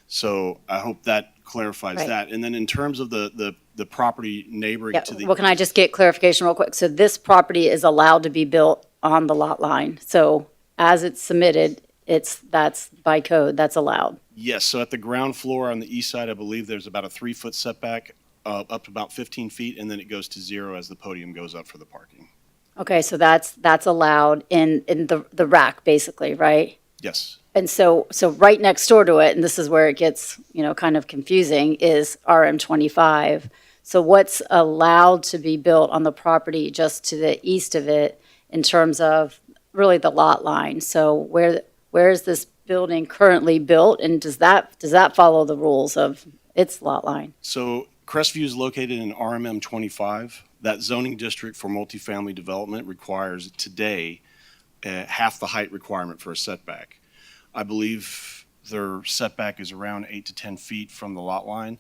So I hope that clarifies Right. that. And then in terms of the property neighboring Yeah, to the. well, can I just get clarification real quick? So this property is allowed to be built on the lot line. So as it's submitted, that's by code, that's allowed. Yes, so at the ground floor on the east side, I believe there's about a 3-foot setback, up to about 15 feet, and then it goes to 0 as the podium goes up for the parking. Okay, so that's allowed in the rack, basically, right? Yes. And so right next door to it, and this is where it gets, kind of confusing, is RM25. So what's allowed to be built on the property just to the east of it in terms of really the lot line? So where is this building currently built, and does that follow the rules of its lot line? So Crestview is located in RMM 25. That zoning district for multifamily development requires today half the height requirement for a setback. I believe their setback is around 8 to 10 feet from the lot line.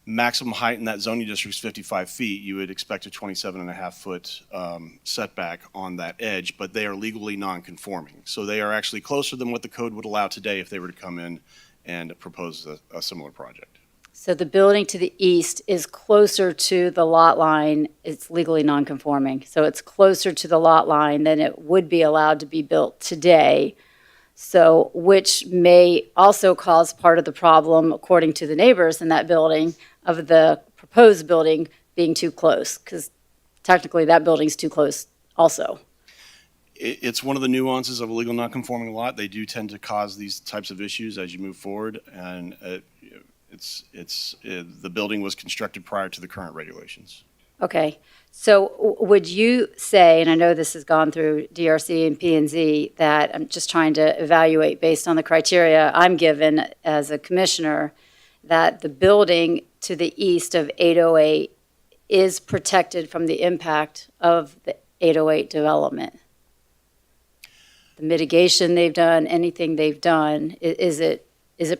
Maximum height in that zoning district is 55 feet. You would expect a 27.5-foot setback on that edge, but they are legally non-conforming. So they are actually closer than what the code would allow today if they were to come in and propose a similar project. So the building to the east is closer to the lot line, it's legally non-conforming. So it's closer to the lot line than it would be allowed to be built today. So, which may also cause part of the problem, according to the neighbors in that building, of the proposed building being too close, because technically that building's too close also. It's one of the nuances of a legal non-conforming lot. They do tend to cause these types of issues as you move forward, and the building was constructed prior to the current regulations. Okay, so would you say, and I know this has gone through DRC and P&Z, that I'm just trying to evaluate based on the criteria I'm given as a commissioner, that the building to the east of 808 is protected from the impact of the 808 development? The mitigation they've done, anything they've done, is it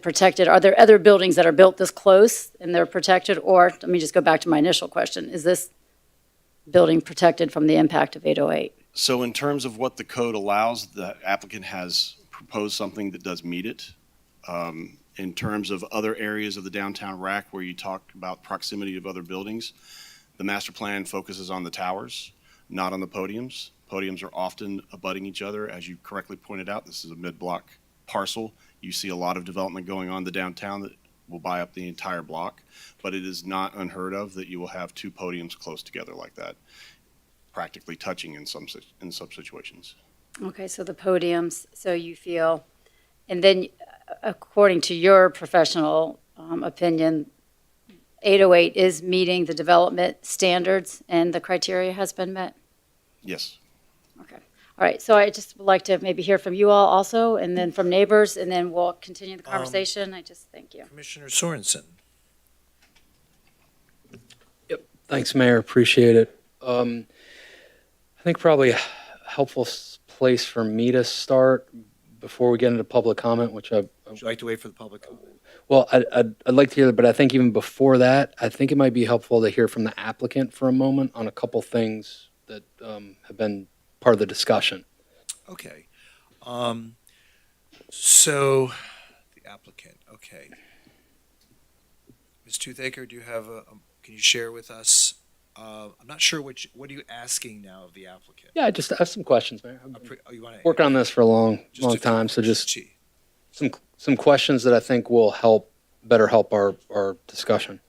protected? Are there other buildings that are built this close and they're protected? Or, let me just go back to my initial question, is this building protected from the impact of 808? So in terms of what the code allows, the applicant has proposed something that does meet it. In terms of other areas of the downtown rack where you talk about proximity of other buildings, the master plan focuses on the towers, not on the podiums. Podiums are often abutting each other. As you correctly pointed out, this is a mid-block parcel. You see a lot of development going on in the downtown that will buy up the entire block, but it is not unheard of that you will have two podiums close together like that, practically touching in some situations. Okay, so the podiums, so you feel, and then according to your professional opinion, 808 is meeting the development standards and the criteria has been met? Yes. Okay. All right, so I just would like to maybe hear from you all also, and then from neighbors, and then we'll continue the conversation. I just thank you. Commissioner Sorensen. Thanks, Mayor. Appreciate it. I think probably a helpful place for me to start before we get into public comment, which Would you like to wait for the public comment? well, I'd like to hear, but I think even before that, I think it might be helpful to hear from the applicant for a moment on a couple things that have been part of the discussion. Okay. So, the applicant, okay. Ms. Toothaker, do you have can you share with us, I'm not sure what are you asking now of the applicant? Yeah, I just have some questions, Mayor. Oh, you want to? Working on this for a long a time, so just Gee. some questions that I think will better help our discussion.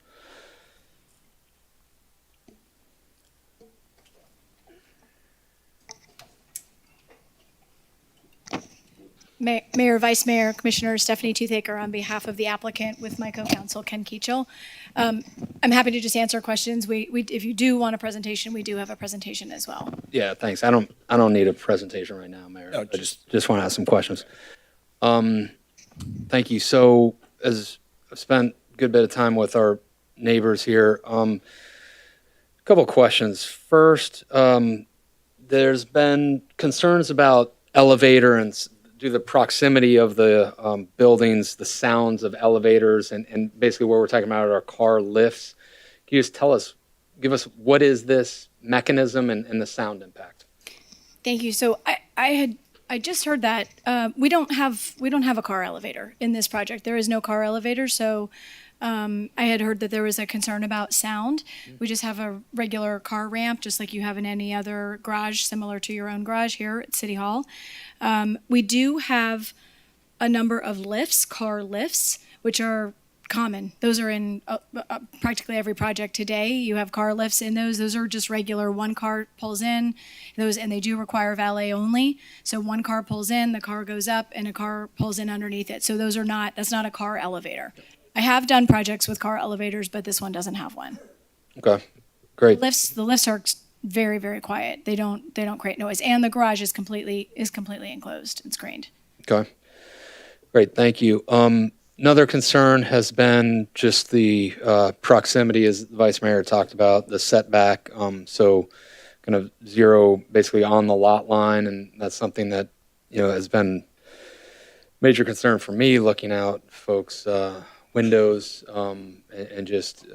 Mayor, Vice Mayor, Commissioner Stephanie Toothaker on behalf of the applicant with my co-counsel Ken Keachel. I'm happy to just answer questions. If you do want a presentation, we do have a presentation as well. Yeah, thanks. I don't need a presentation right now, Mayor. No, I just want to ask some questions. Thank you. So, as I've spent a good bit of time with our neighbors here, a couple of questions. First, there's been concerns about elevator and due to the proximity of the buildings, the sounds of elevators, and basically what we're talking about are car lifts. Can you just give us what is this mechanism and the sound impact? Thank you. So I just heard that we don't have a car elevator in this project. There is no car elevator. So I had heard that there was a concern about sound. We just have a regular car ramp, just like you have in any other garage, similar to your own garage here at City Hall. We do have a number of lifts, car lifts, which are common. Those are in practically every project today. You have car lifts in those. Those are just regular. One car pulls in, and they do require valet only. So one car pulls in, the car goes up, and a car pulls in underneath it. So that's not a car elevator. I have done projects with car elevators, but this one doesn't have one. Okay, great. The lifts are very, very quiet. They don't create noise, and the garage is completely enclosed and screened. Okay, great. Thank you. Another concern has been just the proximity, as the Vice Mayor talked about, the setback. So kind of zero basically on the lot line, and that's something that has been major concern for me looking out folks' windows and just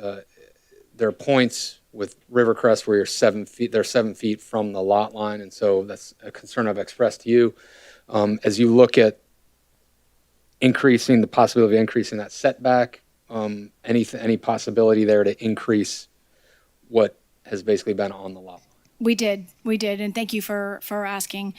there are points with Rivercrest where you're 7 feet. They're 7 feet from the lot line, and so that's a concern I've expressed to you. As you look at increasing the possibility of increasing that setback, any possibility there to increase what has basically been on the lot? We did, and thank you for asking.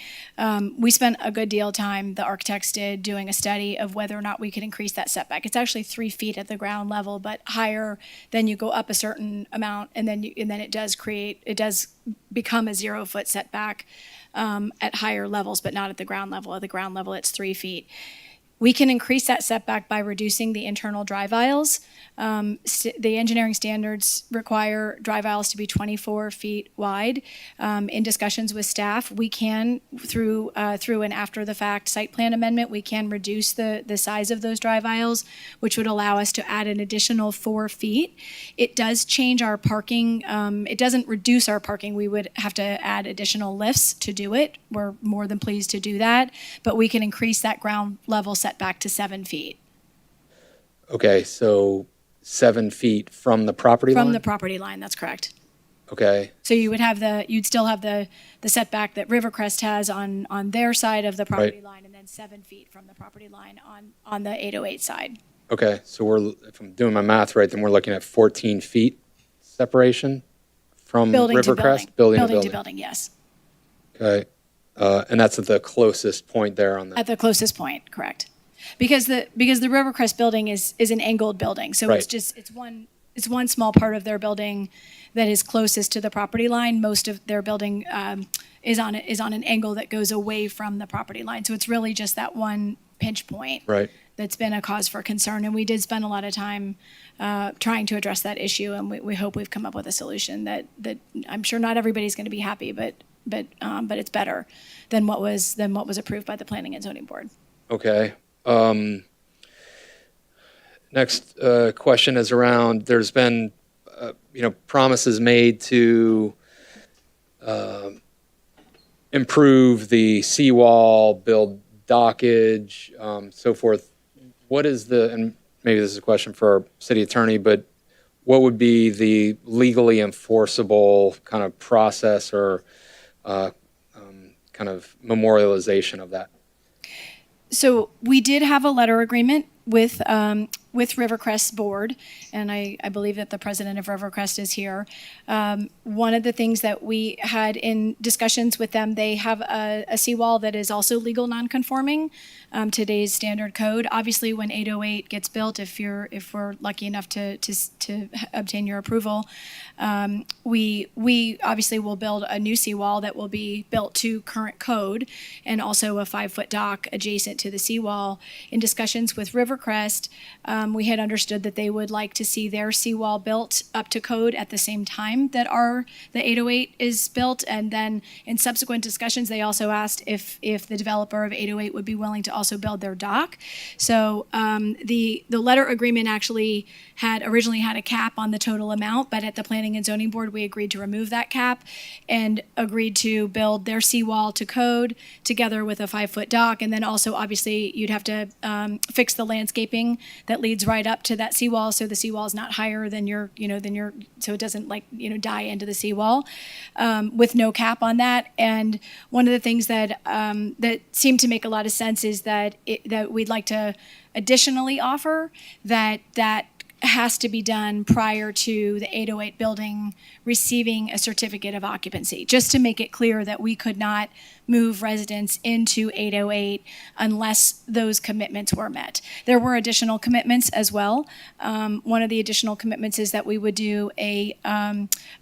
We spent a good deal of time, the architects did, doing a study of whether or not we could increase that setback. It's actually 3 feet at the ground level, but higher than you go up a certain amount, and then it does become a 0 foot setback at higher levels, but not at the ground level. At the ground level, it's 3 feet. We can increase that setback by reducing the internal drive aisles. The engineering standards require drive aisles to be 24 feet wide. In discussions with staff, we can, through an after-the-fact site plan amendment, we can reduce the size of those drive aisles, which would allow us to add an additional 4 feet. It does change our parking. It doesn't reduce our parking. We would have to add additional lifts to do it. We're more than pleased to do that, but we can increase that ground level setback to 7 feet. Okay, so 7 feet from the property line? From the property line, that's correct. Okay. So you'd still have the setback that Rivercrest has on their side of the property line, and then 7 feet from the property line on the 808 side. Okay, so if I'm doing my math right, then we're looking at 14 feet separation from Rivercrest? Building to building, yes. Okay, and that's at the closest point there on the... At the closest point, correct. Because the Rivercrest building is an angled building, so it's one small part of their building that is closest to the property line. Most of their building is on an angle that goes away from the property line. So it's really just that one pinch point that's been a cause for concern. And we did spend a lot of time trying to address that issue, and we hope we've come up with a solution that I'm sure not everybody's going to be happy, but it's better than what was approved by the Planning and Zoning Board. Okay. Next question is around, there's been, promises made to improve the seawall, build dockage, so forth. What is and maybe this is a question for our city attorney, but what would be the legally enforceable kind of process or kind of memorialization of that? So we did have a letter agreement with Rivercrest's board, and I believe that the president of Rivercrest is here. One of the things that we had in discussions with them, they have a seawall that is also legal non-conforming to today's standard code. Obviously, when 808 gets built, if we're lucky enough to obtain your approval, we obviously will build a new seawall that will be built to current code, and also a 5-foot dock adjacent to the seawall. In discussions with Rivercrest, we had understood that they would like to see their seawall built up to code at the same time that the 808 is built. And then in subsequent discussions, they also asked if the developer of 808 would be willing to also build their dock. So the letter agreement actually originally had a cap on the total amount, but at the Planning and Zoning Board, we agreed to remove that cap and agreed to build their seawall to code together with a 5-foot dock. And then also, obviously, you'd have to fix the landscaping that leads right up to that seawall, so the seawall is not higher than so it doesn't die into the seawall, with no cap on that. And one of the things that seemed to make a lot of sense is that we'd like to additionally offer that has to be done prior to the 808 building receiving a certificate of occupancy, just to make it clear that we could not move residents into 808 unless those commitments were met. There were additional commitments as well. One of the additional commitments is that we would do a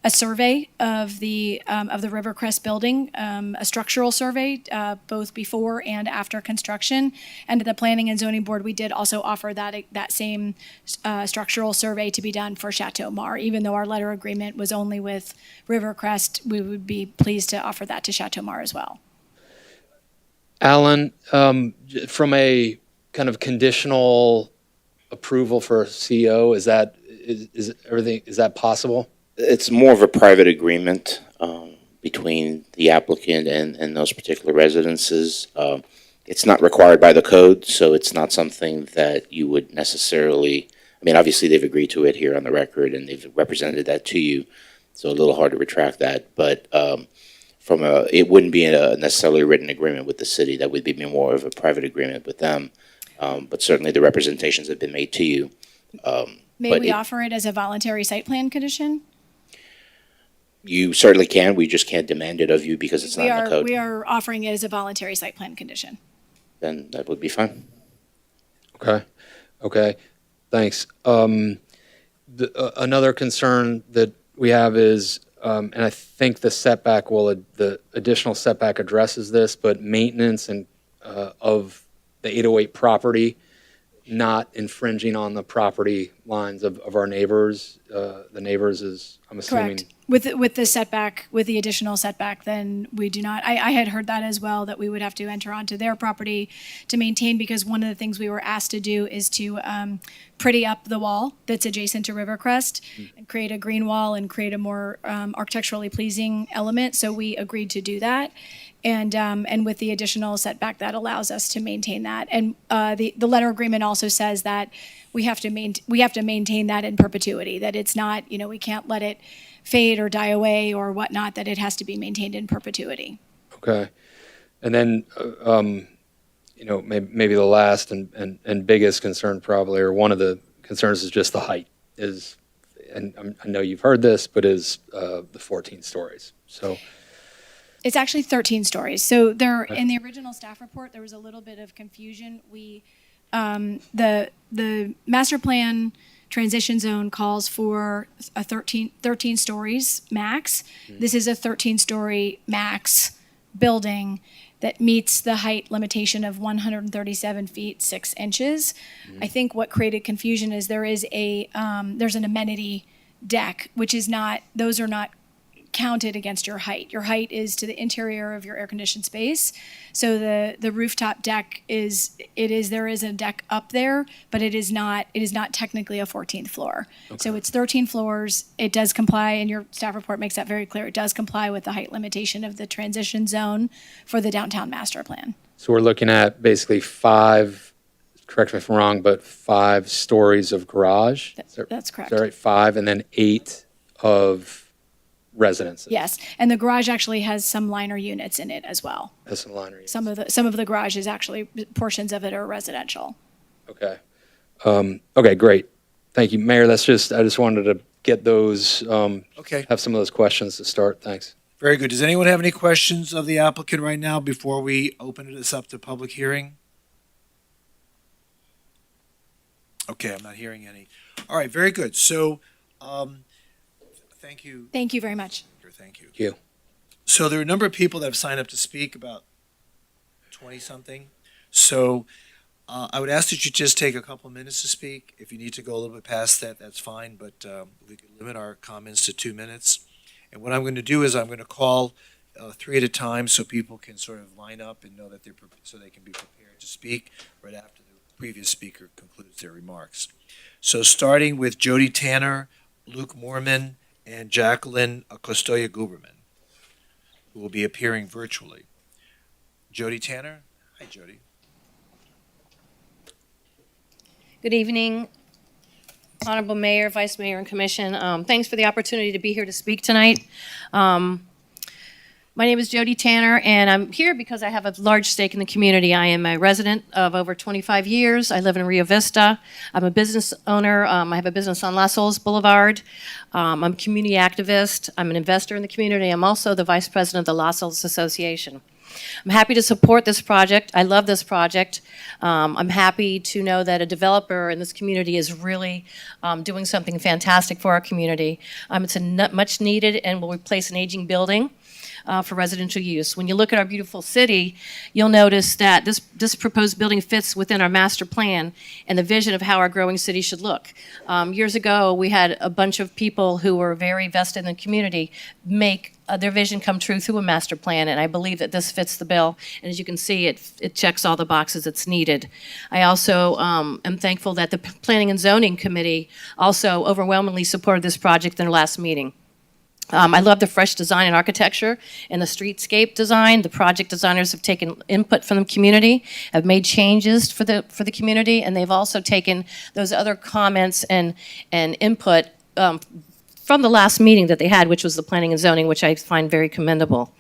survey of the Rivercrest building, a structural survey, both before and after construction. And to the Planning and Zoning Board, we did also offer that same structural survey to be done for Chateau Mar. Even though our letter agreement was only with Rivercrest, we would be pleased to offer that to Chateau Mar as well. Alan, from a kind of conditional approval for a CO, is that possible? It's more of a private agreement between the applicant and those particular residences. It's not required by the code, so it's not something that you would necessarily, obviously they've agreed to it here on the record and they've represented that to you, so a little hard to retract that, but it wouldn't be a necessarily written agreement with the city. That would be more of a private agreement with them. But certainly the representations have been made to you. May we offer it as a voluntary site plan condition? You certainly can. We just can't demand it of you because it's not in the code. We are offering it as a voluntary site plan condition. Then that would be fine. Okay. Thanks. Another concern that we have is, and I think the additional setback addresses this, but maintenance of the 808 property, not infringing on the property lines of our neighbors. The neighbors is, I'm assuming. Correct. With the setback, with the additional setback, then we do not. I had heard that as well, that we would have to enter onto their property to maintain, because one of the things we were asked to do is to pretty up the wall that's adjacent to Rivercrest and create a green wall and create a more architecturally pleasing element. So we agreed to do that. And with the additional setback, that allows us to maintain that. And the letter agreement also says that we have to maintain that in perpetuity, that it's not, we can't let it fade or die away or whatnot, that it has to be maintained in perpetuity. Okay. And then, maybe the last and biggest concern probably, or one of the concerns, is just the height and I know you've heard this, but is the 14 stories. So it's actually 13 stories. So in the original staff report, there was a little bit of confusion. The master plan transition zone calls for a 13 stories max. This is a 13-story max building that meets the height limitation of 137 feet 6 inches. I think what created confusion is there's an amenity deck, which is not, those are not counted against your height. Your height is to the interior of your air-conditioned space. So the rooftop deck there is a deck up there, but it is not technically a 14th floor. Okay. So it's 13 floors. It does comply, and your staff report makes that very clear. It does comply with the height limitation of the transition zone for the downtown master plan. So we're looking at basically 5, correct me if I'm wrong, but 5 stories of garage? That's correct. Is that right? 5, and then 8 of residences? Yes, and the garage actually has some liner units in it as well. Has some liner units. Some of the garage is actually, portions of it are residential. Okay. Okay, great. Thank you, Mayor. I just wanted to get those, Okay. have some of those questions to start. Thanks. Very good. Does anyone have any questions of the applicant right now before we open this up to public hearing? Okay, I'm not hearing any. All right, very good. So, thank you. Thank you very much. Thank you. Thank you. So there are a number of people that have signed up to speak, about 20-something. So I would ask that you just take a couple of minutes to speak. If you need to go a little bit past that, that's fine, but we can limit our comments to 2 minutes. And what I'm going to do is I'm going to call 3 at a time so people can sort of line up and know that so they can be prepared to speak right after the previous speaker concludes their remarks. So starting with Jody Tanner, Luke Moorman, and Jacqueline Costoya Guberman, who will be appearing virtually. Jody Tanner. Hi, Jody. Good evening, Honorable Mayor, Vice Mayor, and Commission. Thanks for the opportunity to be here to speak tonight. My name is Jody Tanner, and I'm here because I have a large stake in the community. I am a resident of over 25 years. I live in Rio Vista. I'm a business owner. I have a business on La Soles Boulevard. I'm a community activist. I'm an investor in the community. I'm also the vice president of the La Soles Association. I'm happy to support this project. I love this project. I'm happy to know that a developer in this community is really doing something fantastic for our community. It's a much needed and will replace an aging building for residential use. When you look at our beautiful city, you'll notice that this proposed building fits within our master plan and the vision of how our growing city should look. Years ago, we had a bunch of people who were very vested in the community make their vision come true through a master plan, and I believe that this fits the bill. And as you can see, it checks all the boxes that's needed. I also am thankful that the Planning and Zoning Committee also overwhelmingly supported this project in their last meeting. I love the fresh design and architecture and the streetscape design. The project designers have taken input from the community, have made changes for the community, and they've also taken those other comments and input from the last meeting that they had, which was the planning and zoning, which I find very commendable.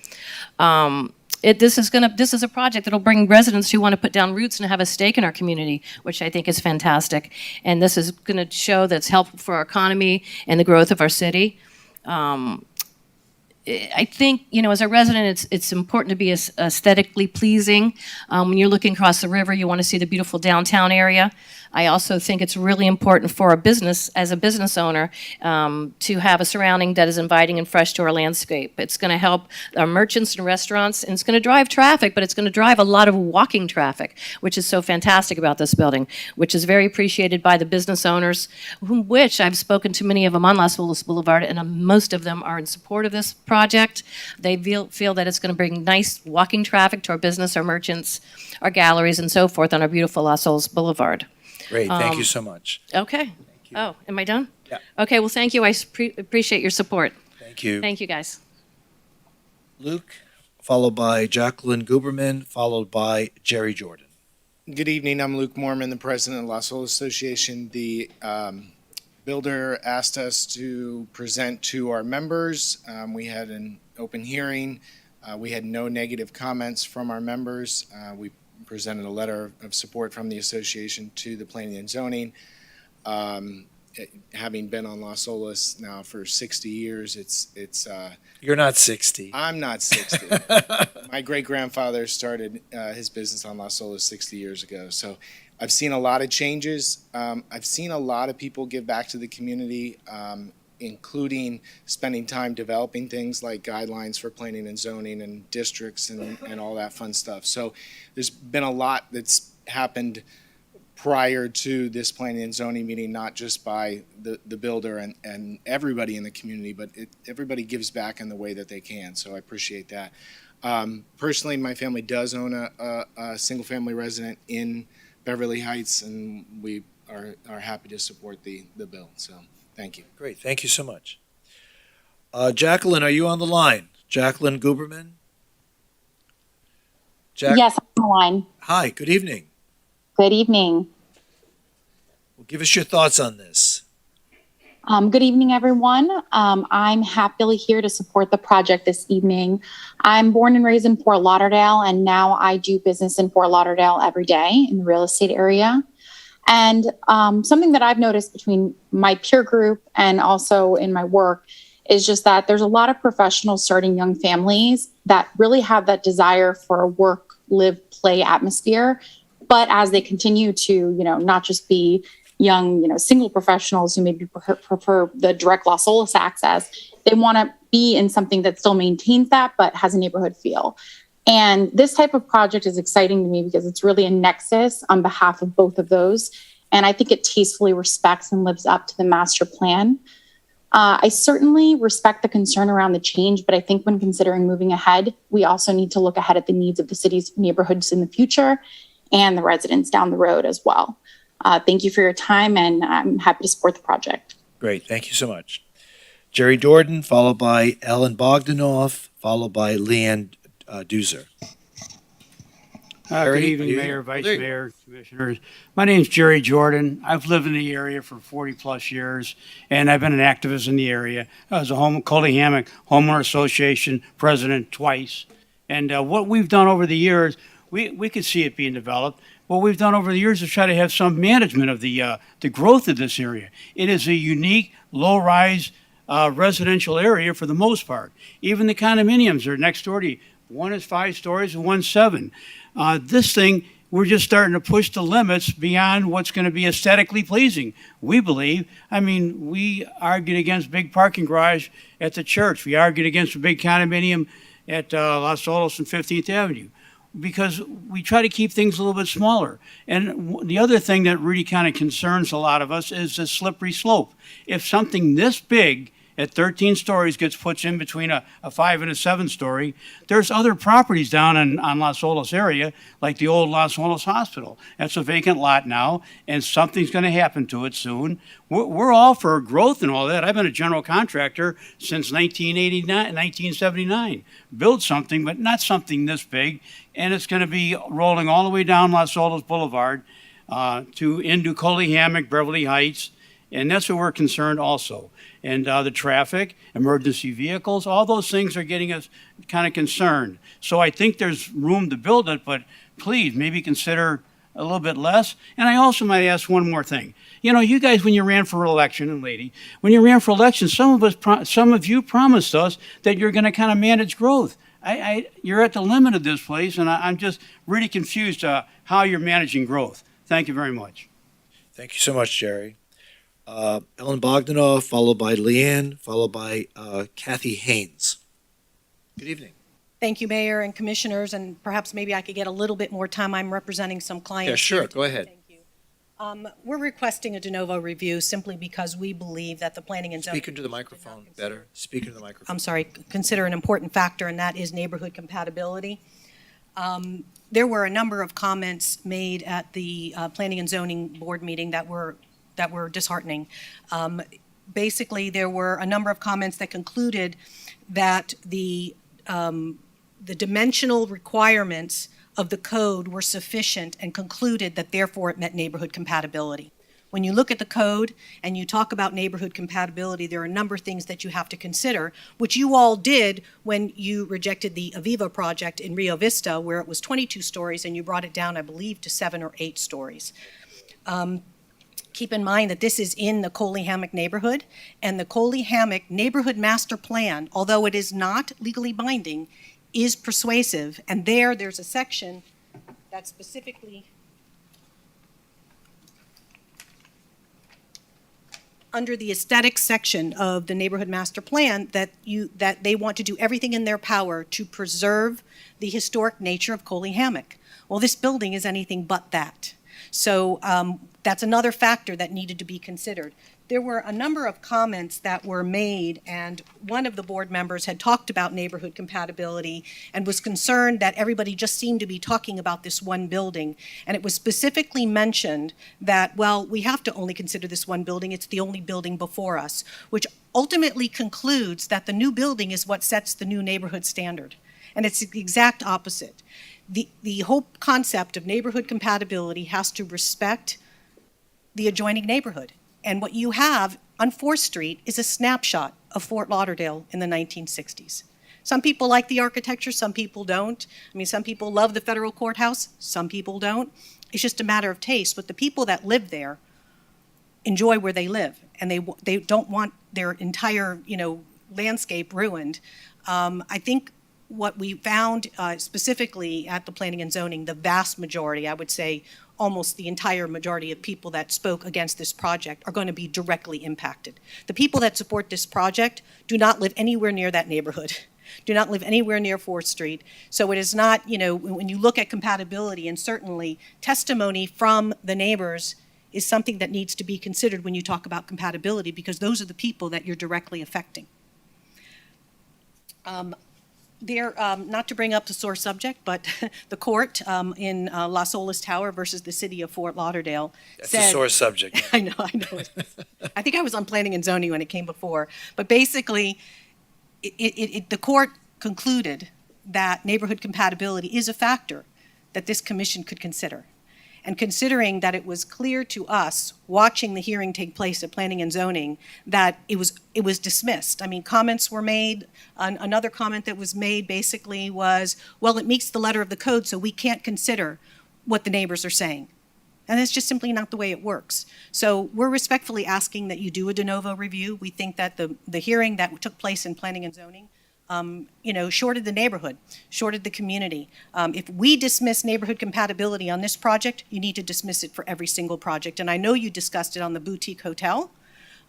This is a project that'll bring residents who want to put down roots and have a stake in our community, which I think is fantastic. And this is going to show that it's helpful for our economy and the growth of our city. I think, as a resident, it's important to be aesthetically pleasing. When you're looking across the river, you want to see the beautiful downtown area. I also think it's really important for a business, as a business owner, to have a surrounding that is inviting and fresh to our landscape. It's going to help our merchants and restaurants, and it's going to drive traffic, but it's going to drive a lot of walking traffic, which is so fantastic about this building, which is very appreciated by the business owners, which I've spoken to many of them on Las Olas Boulevard, and most of them are in support of this project. They feel that it's going to bring nice walking traffic to our business, our merchants, our galleries, and so forth on our beautiful Las Olas Boulevard. Great, thank you so much. Okay. Oh, am I done? Yeah. Okay, well, thank you. I appreciate your support. Thank you. Thank you, guys. Luke, followed by Jacqueline Guberman, followed by Jerry Jordan. Good evening. I'm Luke Moorman, the president of La Soles Association. The builder asked us to present to our members. We had an open hearing. We had no negative comments from our members. We presented a letter of support from the association to the planning and zoning. Having been on Las Olas now for 60 years, it's You're not 60. I'm not 60. My great-grandfather started his business on Las Olas 60 years ago. So I've seen a lot of changes. I've seen a lot of people give back to the community, including spending time developing things like guidelines for planning and zoning and districts and all that fun stuff. So there's been a lot that's happened prior to this planning and zoning meeting, not just by the builder and everybody in the community, but everybody gives back in the way that they can. So I appreciate that. Personally, my family does own a single-family resident in Beverly Heights, and we are happy to support the bill. So thank you. Great, thank you so much. Jacqueline, are you on the line? Jacqueline Guberman? Yes, I'm on the line. Hi, good evening. Good evening. Well, give us your thoughts on this. Good evening, everyone. I'm happily here to support the project this evening. I'm born and raised in Fort Lauderdale, and now I do business in Fort Lauderdale every day in the real estate area. And something that I've noticed between my peer group and also in my work is just that there's a lot of professionals starting young families that really have that desire for a work, live, play atmosphere. But as they continue to, not just be young, single professionals who maybe prefer the direct Las Olas access, they want to be in something that still maintains that, but has a neighborhood feel. And this type of project is exciting to me because it's really a nexus on behalf of both of those. And I think it tastefully respects and lives up to the master plan. I certainly respect the concern around the change, but I think when considering moving ahead, we also need to look ahead at the needs of the city's neighborhoods in the future and the residents down the road as well. Thank you for your time, and I'm happy to support the project. Great, thank you so much. Jerry Jordan, followed by Ellen Bogdanoff, followed by Leanne Duzer. Good evening, Mayor, Vice Mayor, Commissioners. My name's Jerry Jordan. I've lived in the area for 40 plus years, and I've been an activist in the area. I was a Coley-Hammock Homeowner Association president twice. And what we've done over the years, we could see it being developed. What we've done over the years is try to have some management of the growth of this area. It is a unique, low-rise residential area for the most part. Even the condominiums are next door to you. One is 5 stories and one's 7. This thing, we're just starting to push the limits beyond what's going to be aesthetically pleasing, we believe. I mean, we argued against big parking garage at the church. We argued against a big condominium at Las Olas and 15th Avenue because we try to keep things a little bit smaller. And the other thing that really kind of concerns a lot of us is the slippery slope. If something this big at 13 stories gets put in between a 5 and a 7 story, there's other properties down on Las Olas area, like the old Las Olas Hospital. That's a vacant lot now, and something's going to happen to it soon. We're all for growth and all that. I've been a general contractor since 1979. Build something, but not something this big, and it's going to be rolling all the way down Las Olas Boulevard to into Coley-Hammock, Beverly Heights, and that's what we're concerned also. And the traffic, emergency vehicles, all those things are getting us kind of concerned. So I think there's room to build it, but please maybe consider a little bit less. And I also might ask one more thing. You guys, when you ran for election, and lady, when you ran for election, some of you promised us that you're going to kind of manage growth. You're at the limit of this place, and I'm just really confused how you're managing growth. Thank you very much. Thank you so much, Jerry. Ellen Bogdanoff, followed by Leanne, followed by Kathy Haynes. Good evening. Thank you, Mayor and Commissioners, and perhaps maybe I could get a little bit more time. I'm representing some clients. Yeah, sure. here. Go ahead. We're requesting a de novo review simply because we believe that the planning and zoning. Speak into the microphone better. Speak into the microphone. I'm sorry, consider an important factor, and that is neighborhood compatibility. There were a number of comments made at the Planning and Zoning Board meeting that were disheartening. Basically, there were a number of comments that concluded that the dimensional requirements of the code were sufficient and concluded that therefore it met neighborhood compatibility. When you look at the code and you talk about neighborhood compatibility, there are a number of things that you have to consider, which you all did when you rejected the Aviva project in Rio Vista, where it was 22 stories and you brought it down, I believe, to 7 or 8 stories. Keep in mind that this is in the Coley-Hammock neighborhood, and the Coley-Hammock neighborhood master plan, although it is not legally binding, is persuasive. And there's a section that specifically under the aesthetics section of the neighborhood master plan that they want to do everything in their power to preserve the historic nature of Coley-Hammock. Well, this building is anything but that. So that's another factor that needed to be considered. There were a number of comments that were made, and one of the board members had talked about neighborhood compatibility and was concerned that everybody just seemed to be talking about this one building. And it was specifically mentioned that, well, we have to only consider this one building. It's the only building before us, which ultimately concludes that the new building is what sets the new neighborhood standard. And it's the exact opposite. The whole concept of neighborhood compatibility has to respect the adjoining neighborhood. And what you have on 4th Street is a snapshot of Fort Lauderdale in the 1960s. Some people like the architecture, some people don't. I mean, some people love the federal courthouse, some people don't. It's just a matter of taste. But the people that live there enjoy where they live, and they don't want their entire, landscape ruined. I think what we found specifically at the Planning and Zoning, the vast majority, I would say almost the entire majority of people that spoke against this project are going to be directly impacted. The people that support this project do not live anywhere near that neighborhood, do not live anywhere near 4th Street. So it is not, when you look at compatibility, and certainly testimony from the neighbors is something that needs to be considered when you talk about compatibility, because those are the people that you're directly affecting. Not to bring up the sore subject, but the court in Las Olas Tower versus the city of Fort Lauderdale That's said, a sore subject. I know. I think I was on Planning and Zoning when it came before. But basically, the court concluded that neighborhood compatibility is a factor that this commission could consider. And considering that it was clear to us, watching the hearing take place at Planning and Zoning, that it was dismissed. I mean, comments were made. Another comment that was made basically was, well, it meets the letter of the code, so we can't consider what the neighbors are saying. And that's just simply not the way it works. So we're respectfully asking that you do a de novo review. We think that the hearing that took place in Planning and Zoning shorted the neighborhood, shorted the community. If we dismiss neighborhood compatibility on this project, you need to dismiss it for every single project. And I know you discussed it on the boutique hotel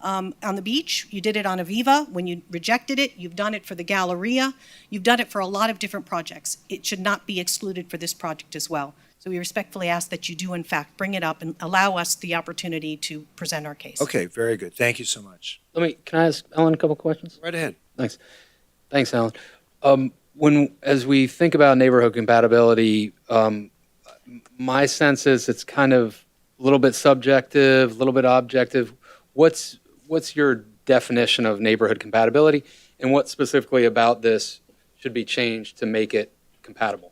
on the beach. You did it on Aviva when you rejected it. You've done it for the Galleria. You've done it for a lot of different projects. It should not be excluded for this project as well. So we respectfully ask that you do, in fact, bring it up and allow us the opportunity to present our case. Okay, very good. Thank you so much. Can I ask Ellen a couple questions? Right ahead. Thanks, Alan. As we think about neighborhood compatibility, my sense is it's kind of a little bit subjective, a little bit objective. What's your definition of neighborhood compatibility, and what specifically about this should be changed to make it compatible?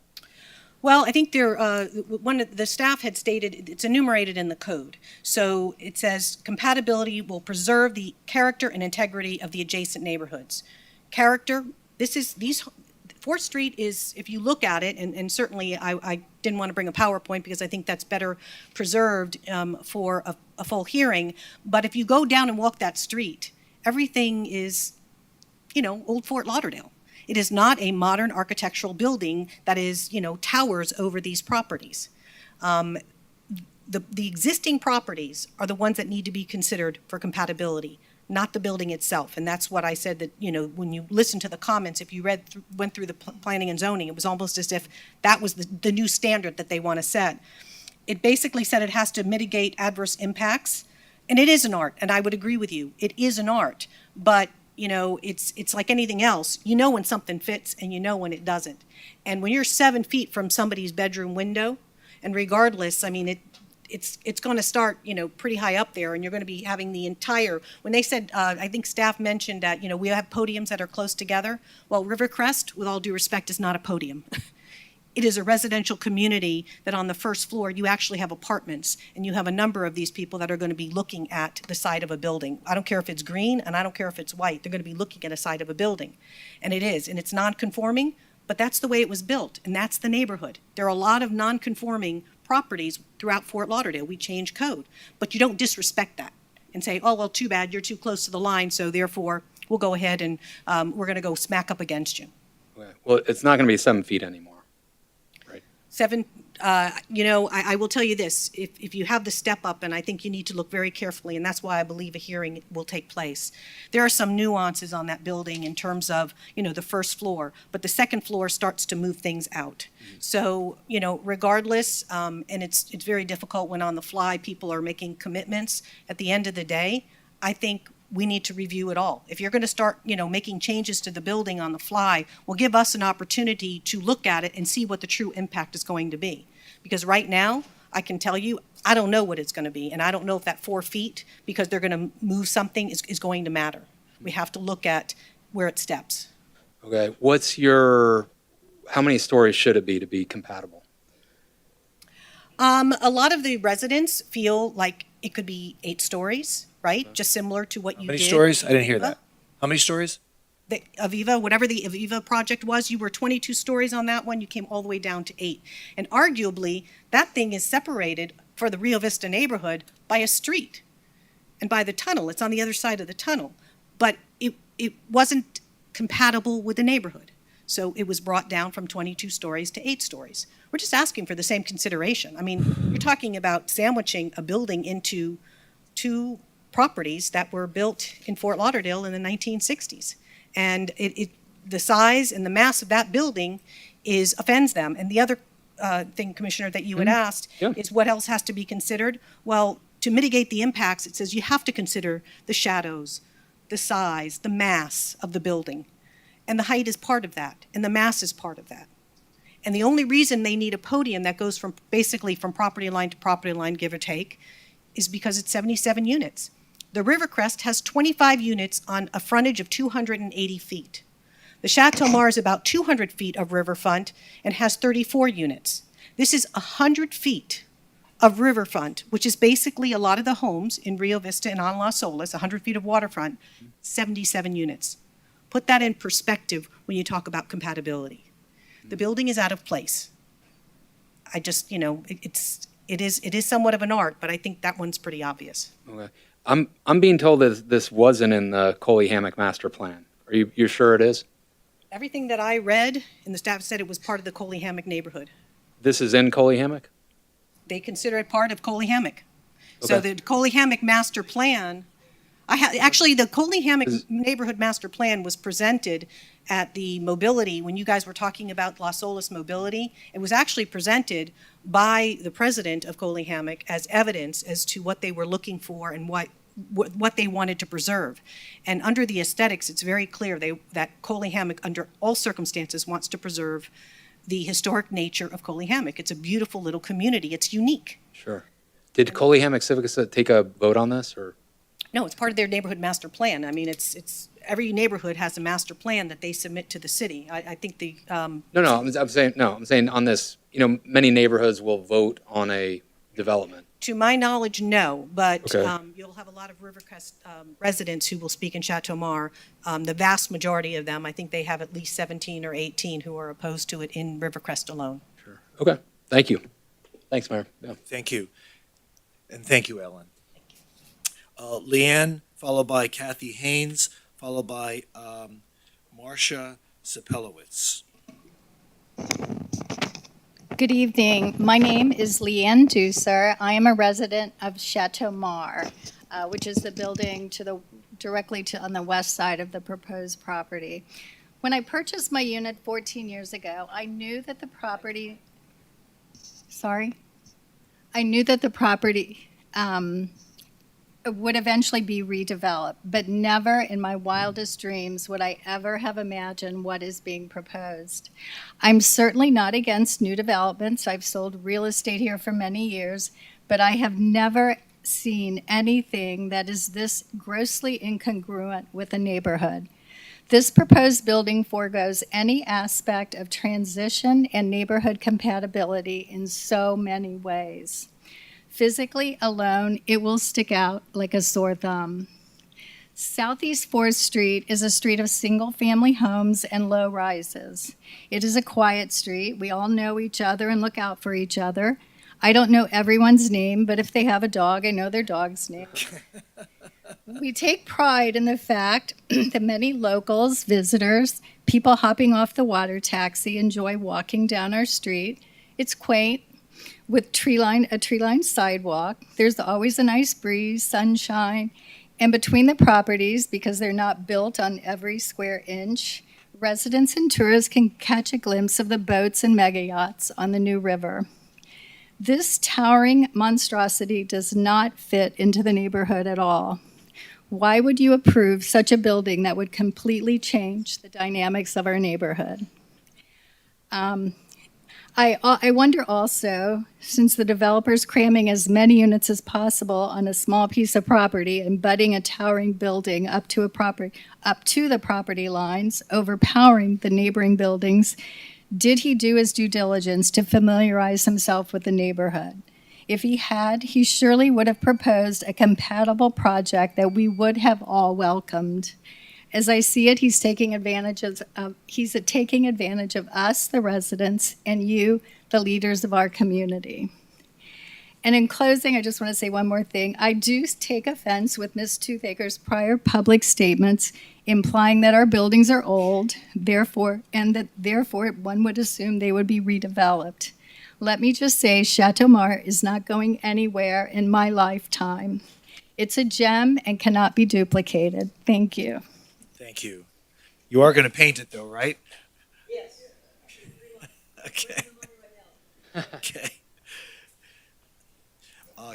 Well, I think one of the staff had stated it's enumerated in the code. So it says compatibility will preserve the character and integrity of the adjacent neighborhoods. Character, 4th Street is, if you look at it, and certainly I didn't want to bring a PowerPoint because I think that's better preserved for a full hearing, but if you go down and walk that street, everything is, old Fort Lauderdale. It is not a modern architectural building that is, towers over these properties. The existing properties are the ones that need to be considered for compatibility, not the building itself. And that's what I said that, when you listen to the comments, if you went through the Planning and Zoning, it was almost as if that was the new standard that they want to set. It basically said it has to mitigate adverse impacts. And it is an art, and I would agree with you. It is an art, but it's like anything else. You know when something fits and you know when it doesn't. And when you're 7 feet from somebody's bedroom window, and regardless, I mean, it's going to start, pretty high up there, and you're going to be having the entire, when they said, I think staff mentioned that, we have podiums that are close together. Well, Rivercrest, with all due respect, is not a podium. It is a residential community that on the first floor, you actually have apartments, and you have a number of these people that are going to be looking at the side of a building. I don't care if it's green, and I don't care if it's white. They're going to be looking at a side of a building. And it is, and it's non-conforming, but that's the way it was built, and that's the neighborhood. There are a lot of non-conforming properties throughout Fort Lauderdale. We change code, but you don't disrespect that and say, oh, well, too bad, you're too close to the line, so therefore, we'll go ahead and we're going to go smack up against you. Well, it's not going to be 7 feet anymore. 7, I will tell you this, if you have the step up, and I think you need to look very carefully, and that's why I believe a hearing will take place. There are some nuances on that building in terms of, the first floor, but the second floor starts to move things out. So, regardless, and it's very difficult when on the fly people are making commitments. At the end of the day, I think we need to review it all. If you're going to start, making changes to the building on the fly, well, give us an opportunity to look at it and see what the true impact is going to be. Because right now, I can tell you, I don't know what it's going to be. And I don't know if that 4 feet, because they're going to move something, is going to matter. We have to look at where it steps. Okay, how many stories should it be to be compatible? A lot of the residents feel like it could be 8 stories, right? Just similar to what you did. How many stories? I didn't hear that. How many stories? The Aviva, whatever the Aviva project was, you were 22 stories on that one. You came all the way down to 8. And arguably, that thing is separated for the Rio Vista neighborhood by a street and by the tunnel. It's on the other side of the tunnel. But it wasn't compatible with the neighborhood. So it was brought down from 22 stories to 8 stories. We're just asking for the same consideration. I mean, you're talking about sandwiching a building into 2 properties that were built in Fort Lauderdale in the 1960s. And the size and the mass of that building offends them. And the other thing, Commissioner, that you had asked is what else has to be considered? Well, to mitigate the impacts, it says you have to consider the shadows, the size, the mass of the building. And the height is part of that, and the mass is part of that. And the only reason they need a podium that goes basically from property line to property line, give or take, is because it's 77 units. The Rivercrest has 25 units on a frontage of 280 feet. The Chateau Mars is about 200 feet of riverfront and has 34 units. This is 100 feet of riverfront, which is basically a lot of the homes in Rio Vista and on Las Olas, 100 feet of waterfront, 77 units. Put that in perspective when you talk about compatibility. The building is out of place. I just, it is somewhat of an art, but I think that one's pretty obvious. Okay. I'm being told that this wasn't in the Coley Hammock master plan. Are you sure it is? Everything that I read, and the staff said it was part of the Coley Hammock neighborhood. This is in Coley Hammock? They consider it part of Coley Hammock. Okay. So the Coley Hammock master plan, actually the Coley Hammock neighborhood master plan was presented at the mobility, when you guys were talking about Las Olas mobility, it was actually presented by the president of Coley Hammock as evidence as to what they were looking for and what they wanted to preserve. And under the aesthetics, it's very clear that Coley Hammock, under all circumstances, wants to preserve the historic nature of Coley Hammock. It's a beautiful little community. It's unique. Sure. Did Coley Hammock Civic take a vote on this, or? No, it's part of their neighborhood master plan. I mean, it's every neighborhood has a master plan that they submit to the city. I think the No, I'm saying on this. Many neighborhoods will vote on a development. To my knowledge, no, but Okay. You'll have a lot of Rivercrest residents who will speak in Chateau Mars. The vast majority of them, I think they have at least 17 or 18 who are opposed to it in Rivercrest alone. Sure. Okay. Thank you. Thanks, Mayor. Yeah. Thank you. And thank you, Ellen. Leanne, followed by Kathy Haynes, followed by Marcia Sepelowitz. Good evening. My name is Leanne Dusser. I am a resident of Chateau Mars, which is the building directly on the west side of the proposed property. When I purchased my unit 14 years ago, I knew that the property would eventually be redeveloped, but never in my wildest dreams would I ever have imagined what is being proposed. I'm certainly not against new developments. I've sold real estate here for many years, but I have never seen anything that is this grossly incongruent with a neighborhood. This proposed building forgoes any aspect of transition and neighborhood compatibility in so many ways. Physically alone, it will stick out like a sore thumb. Southeast 4th Street is a street of single-family homes and low rises. It is a quiet street. We all know each other and look out for each other. I don't know everyone's name, but if they have a dog, I know their dog's name. We take pride in the fact that many locals, visitors, people hopping off the water taxi enjoy walking down our street. It's quaint. with a tree-lined sidewalk. There's always a nice breeze, sunshine, and between the properties, because they're not built on every square inch, residents and tourists can catch a glimpse of the boats and mega yachts on the new river. This towering monstrosity does not fit into the neighborhood at all. Why would you approve such a building that would completely change the dynamics of our neighborhood? I wonder also, since the developer's cramming as many units as possible on a small piece of property and butting a towering building up to the property lines, overpowering the neighboring buildings, did he do his due diligence to familiarize himself with the neighborhood? If he had, he surely would have proposed a compatible project that we would have all welcomed. As I see it, he's taking advantage of us, the residents, and you, the leaders of our community. And in closing, I just want to say one more thing. I do take offense with Ms. Toothaker's prior public statements implying that our buildings are old, therefore one would assume they would be redeveloped. Let me just say, Chateau Mart is not going anywhere in my lifetime. It's a gem and cannot be duplicated. Thank you. Thank you. You are going to paint it though, right? Yes. Okay. Okay.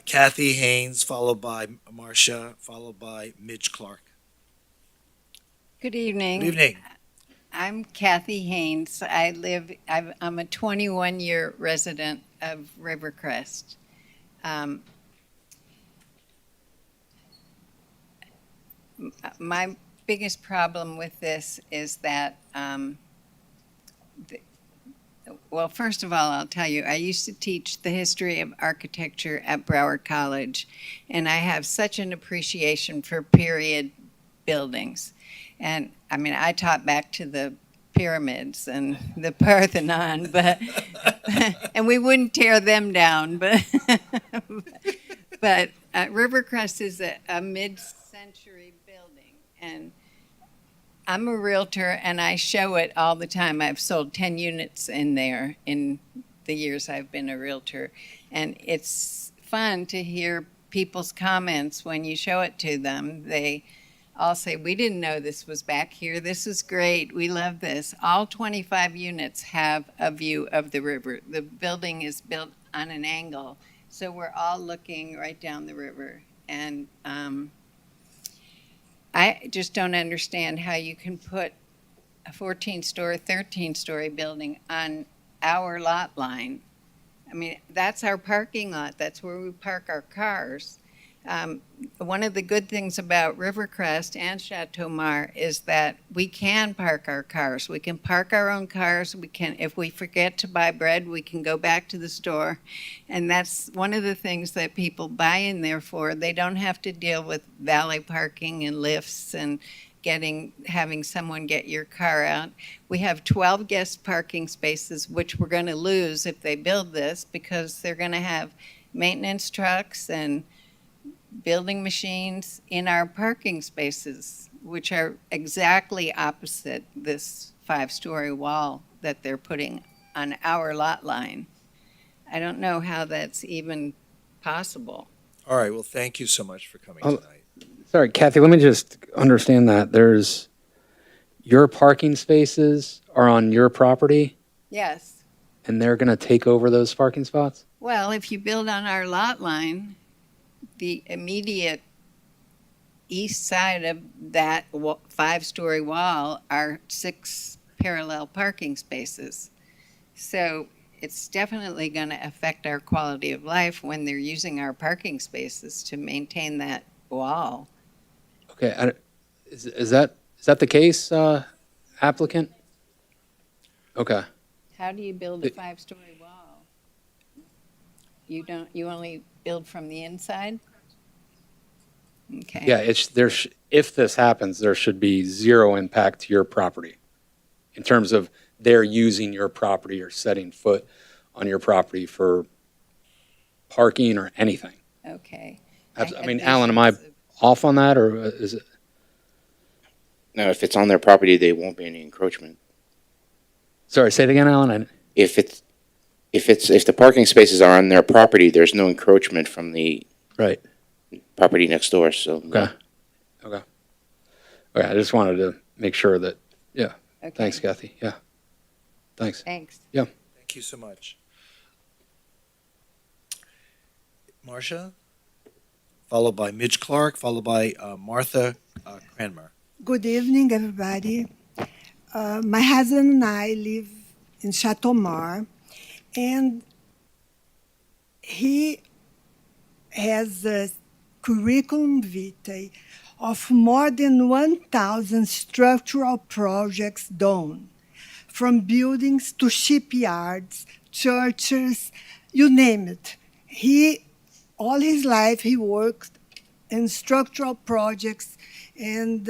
Kathy Haynes, followed by Marcia, followed by Midge Clark. Good evening. Good evening. I'm Kathy Haynes. I'm a 21-year resident of Rivercrest. My biggest problem with this is that, well, first of all, I'll tell you, I used to teach the history of architecture at Broward College, and I have such an appreciation for period buildings. And I mean, I taught back to the pyramids and the Parthenon, but and we wouldn't tear them down, but Rivercrest is a mid-century building, and I'm a realtor and I show it all the time. I've sold 10 units in there in the years I've been a realtor, and it's fun to hear people's comments when you show it to them. They all say, we didn't know this was back here. This is great. We love this. All 25 units have a view of the river. The building is built on an angle, so we're all looking right down the river. And I just don't understand how you can put a 14-story, 13-story building on our lot line. I mean, that's our parking lot. That's where we park our cars. One of the good things about Rivercrest and Chateau Mart is that we can park our cars. We can park our own cars. We can, if we forget to buy bread, we can go back to the store. And that's one of the things that people buy in there for. They don't have to deal with valet parking and lifts and having someone get your car out. We have 12 guest parking spaces, which we're going to lose if they build this, because they're going to have maintenance trucks and building machines in our parking spaces, which are exactly opposite this 5-story wall that they're putting on our lot line. I don't know how that's even possible. All right. Well, thank you so much for coming tonight. Sorry, Kathy, let me just understand that. Your parking spaces are on your property, Yes. and they're going to take over those parking spots? Well, if you build on our lot line, the immediate east side of that 5-story wall are 6 parallel parking spaces. So it's definitely going to affect our quality of life when they're using our parking spaces to maintain that wall. Okay, is that the case, applicant? Okay. How do you build a 5-story wall? You only build from the inside? Okay. Yeah, if this happens, there should be zero impact to your property in terms of they're using your property or setting foot on your property for parking or anything. Okay. I mean, Alan, am I off on that, or is it? No, if it's on their property, there won't be any encroachment. Sorry, say it again, Alan. If if the parking spaces are on their property, there's no encroachment from the Right. property next door, so. Okay. Okay. Okay, I just wanted to make sure that, yeah. Okay. Thanks, Kathy. Yeah. Thanks. Thanks. Yeah. Thank you so much. Marcia, followed by Midge Clark, followed by Martha Cranmer. Good evening, everybody. My husband and I live in Chateaumar, and he has a curriculum vitae of more than 1,000 structural projects done, from buildings to shipyards, churches, you name it. All his life, he worked in structural projects, and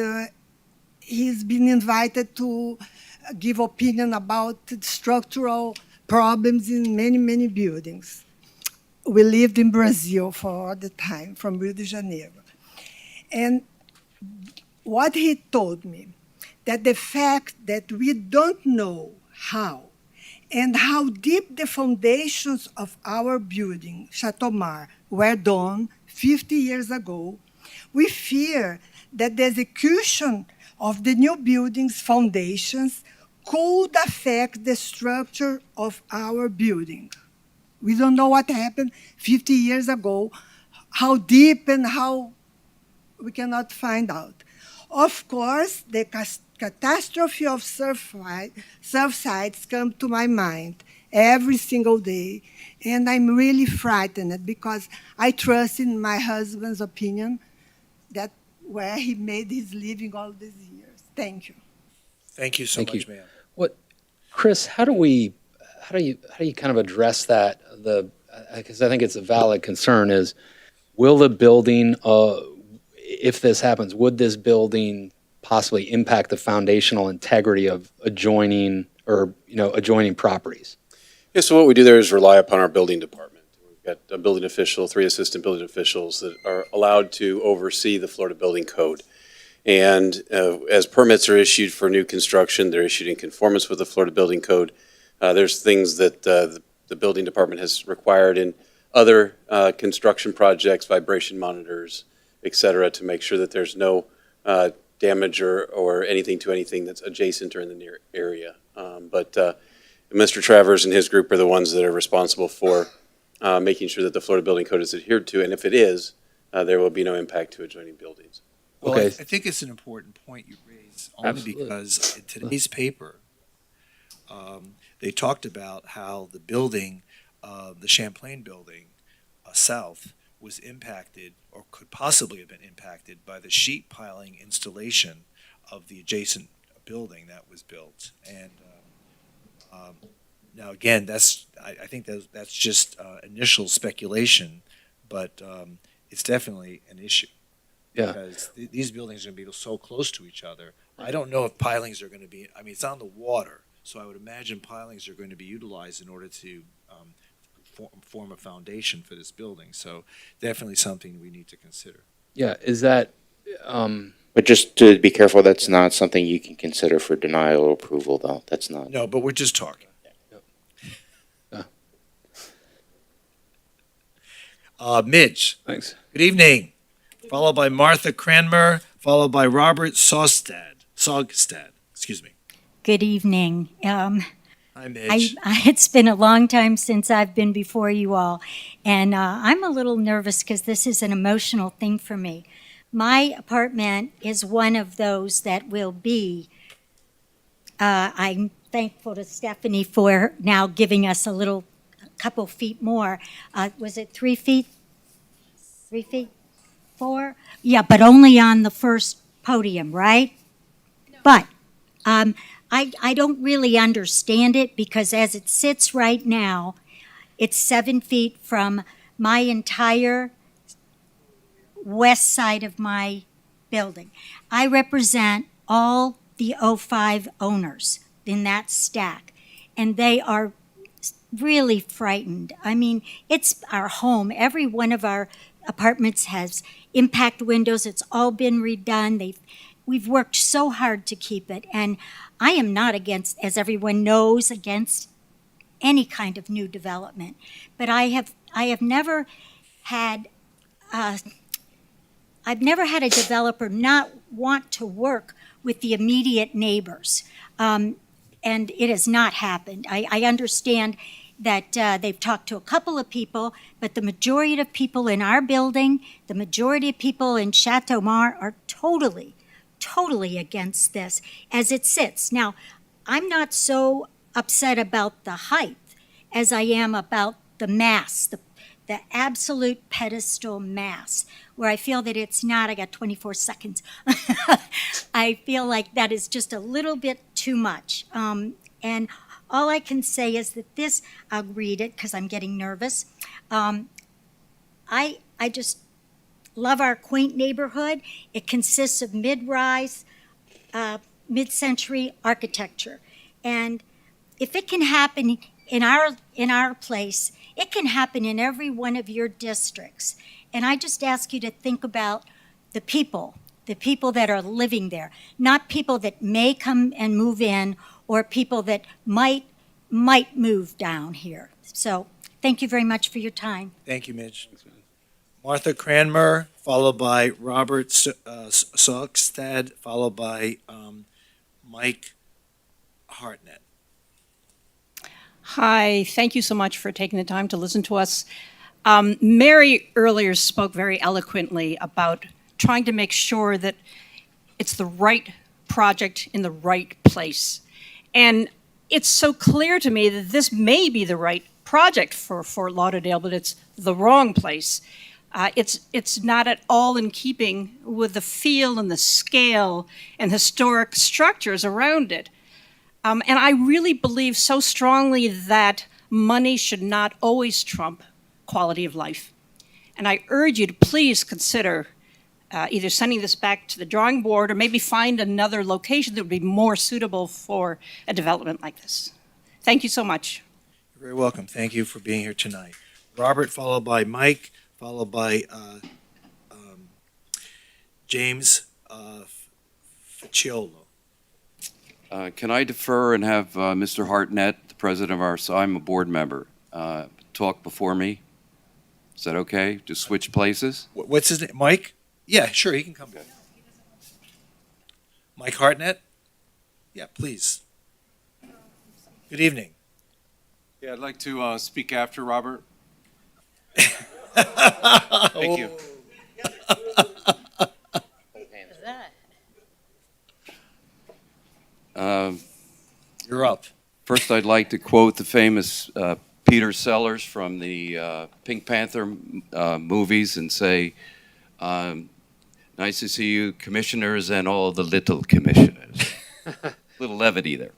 he's been invited to give opinion about structural problems in many, many buildings. We lived in Brazil for all the time, from Rio de Janeiro. And what he told me, that the fact that we don't know how and how deep the foundations of our building, Chateaumar, were done 50 years ago, we fear that the execution of the new building's foundations could affect the structure of our building. We don't know what happened 50 years ago, how deep and how we cannot find out. Of course, the catastrophe of surf sites come to my mind every single day, and I'm really frightened because I trust in my husband's opinion that where he made his living all these years. Thank you. Thank you so Thank much, you. ma'am. Chris, how do you kind of address that? Because I think it's a valid concern is, will the building, if this happens, would this building possibly impact the foundational integrity of adjoining properties? Yeah, so what we do there is rely upon our building department. We've got a building official, 3 assistant building officials that are allowed to oversee the Florida Building Code. And as permits are issued for new construction, they're issued in conformance with the Florida Building Code. There's things that the building department has required in other construction projects, vibration monitors, et cetera, to make sure that there's no damage or anything to anything that's adjacent or in the near area. But Mr. Travers and his group are the ones that are responsible for making sure that the Florida Building Code is adhered to, and if it is, there will be no impact to adjoining buildings. Well, Okay. I think it's an important point you raise, only Absolutely. because in today's paper, they talked about how the building, the Champlain building south, was impacted or could possibly have been impacted by the sheet piling installation of the adjacent building that was built. And now, again, I think that's just initial speculation, but it's definitely an issue. Yeah. Because these buildings are going to be so close to each other. I don't know if pilings are going to be, I mean, it's on the water, so I would imagine pilings are going to be utilized in order to form a foundation for this building. So definitely something we need to consider. Yeah, is that, But just to be careful, that's not something you can consider for denial or approval, though. That's not. No, but we're just talking. Midge. Thanks. Good evening. Followed by Martha Cranmer, followed by Robert Sogstad. Excuse me. Good evening. Hi, Midge. It's been a long time since I've been before you all, and I'm a little nervous because this is an emotional thing for me. My apartment is one of those that will be, I'm thankful to Stephanie for now giving us a couple feet more. Was it 3 feet? 3 feet? 4? Yeah, but only on the first podium, right? But I don't really understand it because as it sits right now, it's 7 feet from my entire west side of my building. I represent all the 05 owners in that stack, and they are really frightened. I mean, it's our home. Every one of our apartments has impact windows. It's all been redone. We've worked so hard to keep it, and I am not against, as everyone knows, against any kind of new development. But I have never had, I've never had a developer not want to work with the immediate neighbors. And it has not happened. I understand that they've talked to a couple of people, but the majority of people in our building, the majority of people in Chateau Mar are totally against this as it sits. Now, I'm not so upset about the height as I am about the mass, the absolute pedestal mass, where I feel that it's not, I got 24 seconds. I feel like that is just a little bit too much. And all I can say is that this, I'll read it because I'm getting nervous. I just love our quaint neighborhood. It consists of mid-rise, mid-century architecture. And if it can happen in our place, it can happen in every one of your districts. And I just ask you to think about the people that are living there, not people that may come and move in or people that might move down here. So thank you very much for your time. Thank you, Midge. Martha Cranmer, followed by Robert Sogstad, followed by Mike Hartnett. Hi, thank you so much for taking the time to listen to us. Mary earlier spoke very eloquently about trying to make sure that it's the right project in the right place. And it's so clear to me that this may be the right project for Fort Lauderdale, but it's the wrong place. It's not at all in keeping with the feel and the scale and historic structures around it. And I really believe so strongly that money should not always trump quality of life. And I urge you to please consider either sending this back to the drawing board or maybe find another location that would be more suitable for a development like this. Thank you so much. You're very welcome. Thank you for being here tonight. Robert, followed by Mike, followed by James Ficciolo. Can I defer and have Mr. Hartnett, the president of our, so I'm a board member, talk before me? Is that okay? Just switch places? What's his name? Mike? Yeah, sure, he can come. Okay. Mike Hartnett? Yeah, please. Good evening. Yeah, I'd like to speak after Robert. Thank you. You're up. First, I'd like to quote the famous Peter Sellers from the Pink Panther movies and say, nice to see you, commissioners, and all the little commissioners. Little levity there.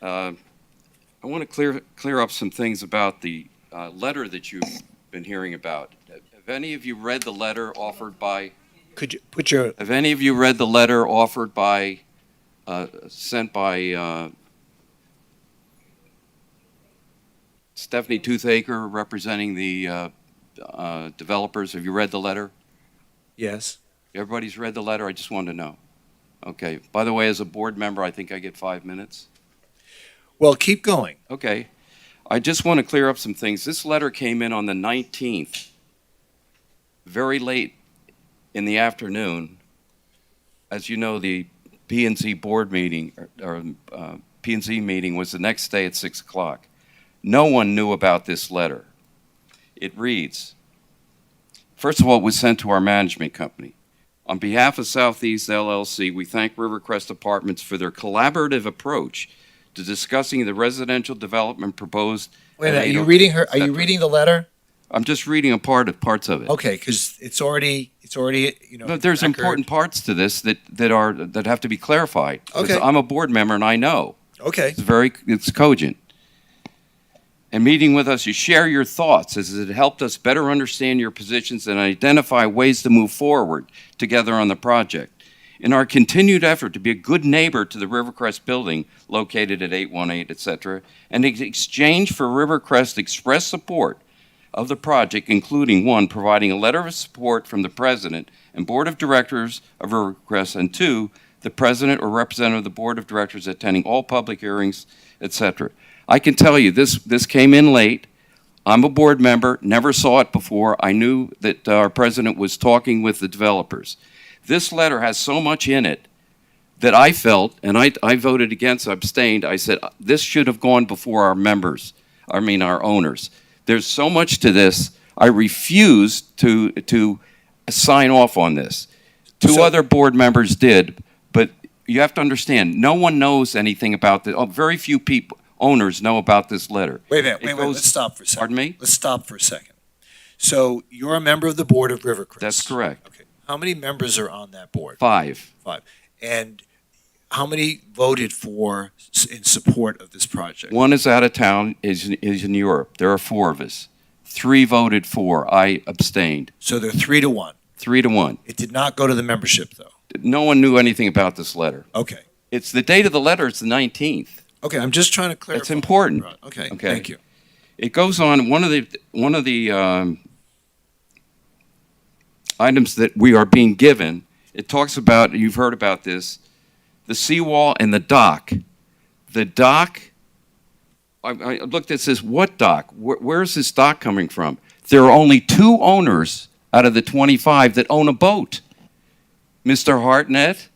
I want to clear up some things about the letter that you've been hearing about. Have any of you read the letter offered by? Could you put your? Have any of you read the letter offered by, sent by Stephanie Toothaker, representing the developers? Have you read the letter? Yes. Everybody's read the letter? I just wanted to know. Okay. By the way, as a board member, I think I get 5 minutes. Well, keep going. Okay. I just want to clear up some things. This letter came in on the 19th, very late in the afternoon. As you know, the P&Z board meeting, or P&Z meeting was the next day at 6 o'clock. No one knew about this letter. It reads, first of all, it was sent to our management company. On behalf of Southeast LLC, we thank Rivercrest Apartments for their collaborative approach to discussing the residential development proposed. Wait a minute, are you reading her? Are you reading the letter? I'm just reading parts of it. Okay, because it's already No, there's important parts to this that have to be clarified. Okay. I'm a board member and I know. Okay. It's cogent. And meeting with us, you share your thoughts as it helped us better understand your positions and identify ways to move forward together on the project. In our continued effort to be a good neighbor to the Rivercrest building located at 818, etc., and in exchange for Rivercrest express support of the project, including 1, providing a letter of support from the president and board of directors of Rivercrest, and 2, the president or representative of the board of directors attending all public hearings, etc. I can tell you, this came in late. I'm a board member, never saw it before. I knew that our president was talking with the developers. This letter has so much in it that I felt, and I voted against, abstained. I said, this should have gone before our members, our owners. There's so much to this. I refuse to sign off on this. Two other board members did, but you have to understand, no one knows anything about this. Very few owners know about this letter. Wait a minute, let's stop for a second. Pardon me? Let's stop for a second. So you're a member of the board of Rivercrest? That's correct. Okay. How many members are on that board? 5. 5. And how many voted in support of this project? 1 is out of town, is in Europe. There are 4 of us. 3 voted for. I abstained. So they're 3-1. 3-1. It did not go to the membership, though. No one knew anything about this letter. Okay. It's the date of the letter. It's the 19th. Okay, I'm just trying to clarify. It's important. Okay, thank you. It goes on. One of the items that we are being given. It talks about. You've heard about this. The seawall and the dock. The dock. I looked at this. What dock? Where's this dock coming from? There are only 2 owners out of the 25 that own a boat. Mr. Hartnett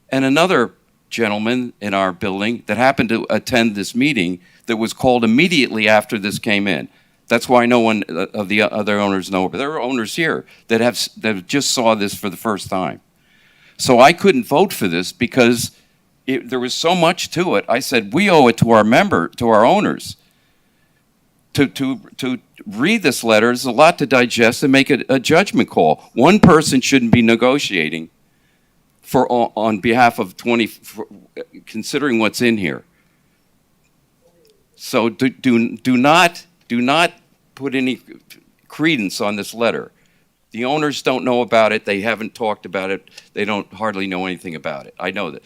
and another gentleman in our building that happened to attend this meeting that was called immediately after this came in. That's why no one of the other owners know. But there are owners here that just saw this for the first time. So I couldn't vote for this because there was so much to it. I said we owe it to our owners. To read this letter is a lot to digest and make a judgment call. One person shouldn't be negotiating on behalf of 20, considering what's in here. So do not put any credence on this letter. The owners don't know about it. They haven't talked about it. They don't hardly know anything about it. I know that.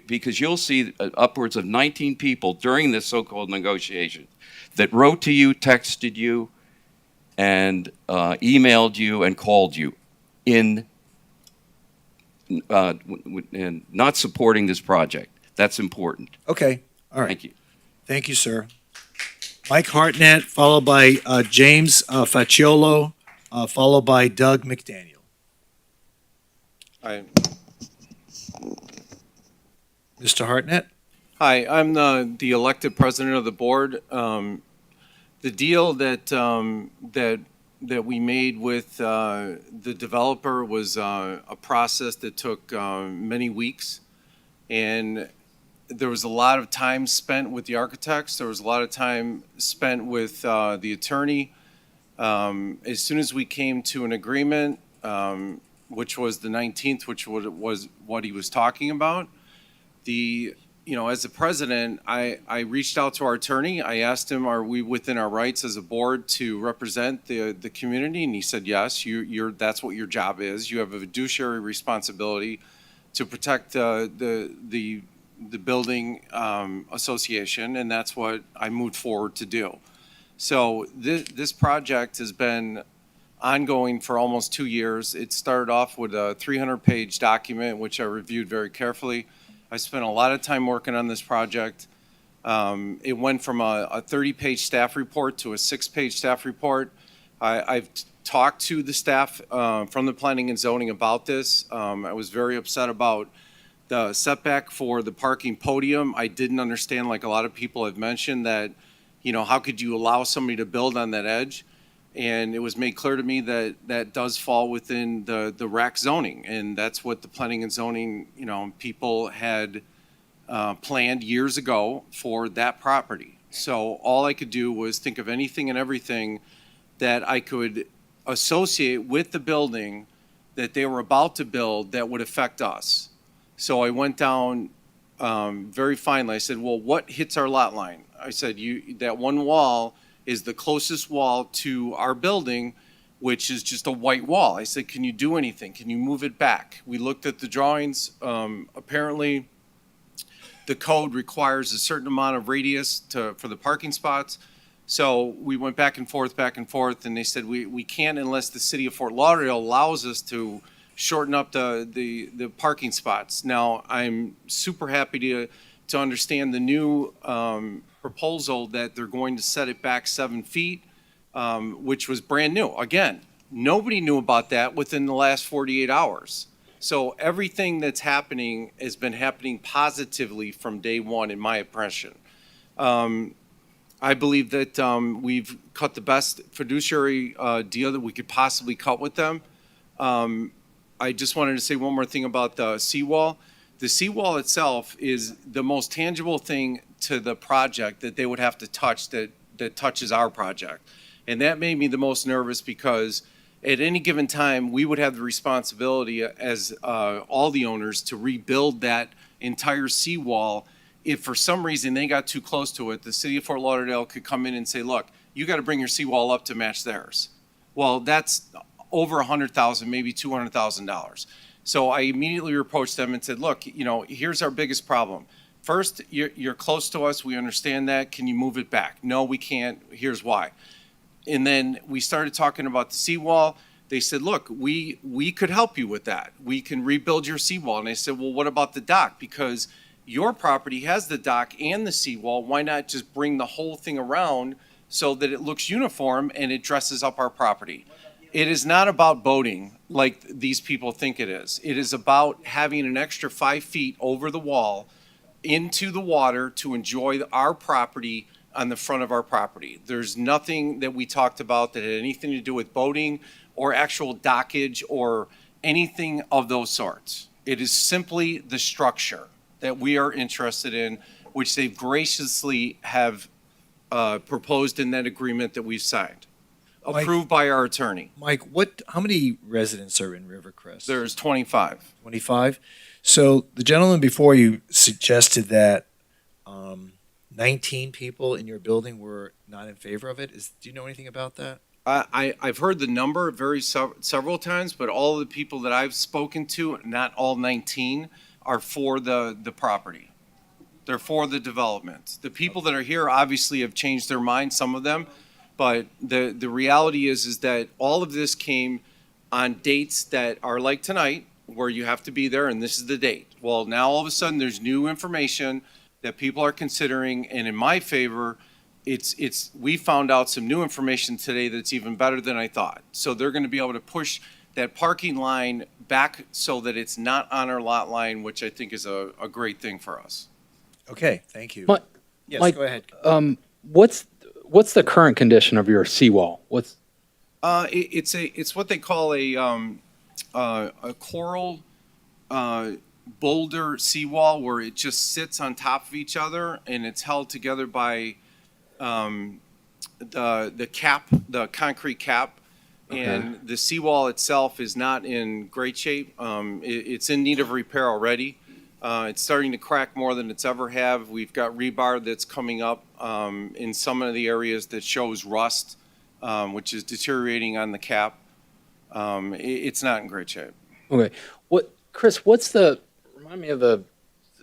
Because you'll see upwards of 19 people during this so-called negotiation that wrote to you, texted you, and emailed you and called you in not supporting this project. That's important. Okay, all right. Thank you. Thank you, sir. Mike Hartnett, followed by James Facciolo, followed by Doug McDaniel. Hi. Mr. Hartnett? Hi, I'm the elected president of the board. The deal that we made with the developer was a process that took many weeks, and there was a lot of time spent with the architects. There was a lot of time spent with the attorney. As soon as we came to an agreement, which was the 19th, which was what he was talking about, as the president, I reached out to our attorney. I asked him, are we within our rights as a board to represent the community? And he said, yes, that's what your job is. You have a fiduciary responsibility to protect the building association, and that's what I moved forward to do. So this project has been ongoing for almost 2 years. It started off with a 300-page document, which I reviewed very carefully. I spent a lot of time working on this project. It went from a 30-page staff report to a 6-page staff report. I've talked to the staff from the planning and zoning about this. I was very upset about the setback for the parking podium. I didn't understand, like a lot of people have mentioned, that, how could you allow somebody to build on that edge? And it was made clear to me that that does fall within the RAC zoning, and that's what the planning and zoning, people had planned years ago for that property. So all I could do was think of anything and everything that I could associate with the building that they were about to build that would affect us. So I went down very finely. I said, well, what hits our lot line? I said, that one wall is the closest wall to our building, which is just a white wall. I said, can you do anything? Can you move it back? We looked at the drawings. Apparently, the code requires a certain amount of radius for the parking spots. So we went back and forth, and they said, we can't unless the city of Fort Lauderdale allows us to shorten up the parking spots. Now, I'm super happy to understand the new proposal that they're going to set it back 7 feet, which was brand new. Again, nobody knew about that within the last 48 hours. So everything that's happening has been happening positively from day one, in my impression. I believe that we've cut the best fiduciary deal that we could possibly cut with them. I just wanted to say one more thing about the seawall. The seawall itself is the most tangible thing to the project that they would have to touch that touches our project. And that made me the most nervous because at any given time, we would have the responsibility as all the owners to rebuild that entire seawall. If for some reason they got too close to it, the city of Fort Lauderdale could come in and say, look, you got to bring your seawall up to match theirs. Well, that's over $100,000, maybe $200,000. So I immediately approached them and said, look, here's our biggest problem. First, you're close to us. We understand that. Can you move it back? No, we can't. Here's why. And then we started talking about the seawall. They said, look, we could help you with that. We can rebuild your seawall. And I said, well, what about the dock? Because your property has the dock and the seawall. Why not just bring the whole thing around so that it looks uniform and it dresses up our property? It is not about boating like these people think it is. It is about having an extra 5 feet over the wall into the water to enjoy our property on the front of our property. There's nothing that we talked about that had anything to do with boating or actual dockage or anything of those sorts. It is simply the structure that we are interested in, which they graciously have proposed in that agreement that we've signed, approved by our attorney. Mike, how many residents are in Rivercrest? There's 25. 25? So the gentleman before you suggested that 19 people in your building were not in favor of it. Do you know anything about that? I've heard the number several times, but all the people that I've spoken to, not all 19, are for the property. They're for the development. The people that are here obviously have changed their mind, some of them, but the reality is that all of this came on dates that are like tonight, where you have to be there, and this is the date. Well, now all of a sudden there's new information that people are considering, and in my favor, we found out some new information today that's even better than I thought. So they're going to be able to push that parking line back so that it's not on our lot line, which I think is a great thing for us. Okay, thank you. Yes, Mike, go ahead. What's the current condition of your seawall? It's what they call a coral boulder seawall, where it just sits on top of each other and it's held together by the cap, the concrete cap. Okay. And the seawall itself is not in great shape. It's in need of repair already. It's starting to crack more than it's ever have. We've got rebar that's coming up in some of the areas that shows rust, which is deteriorating on the cap. It's not in great shape. Okay. Chris, remind me of the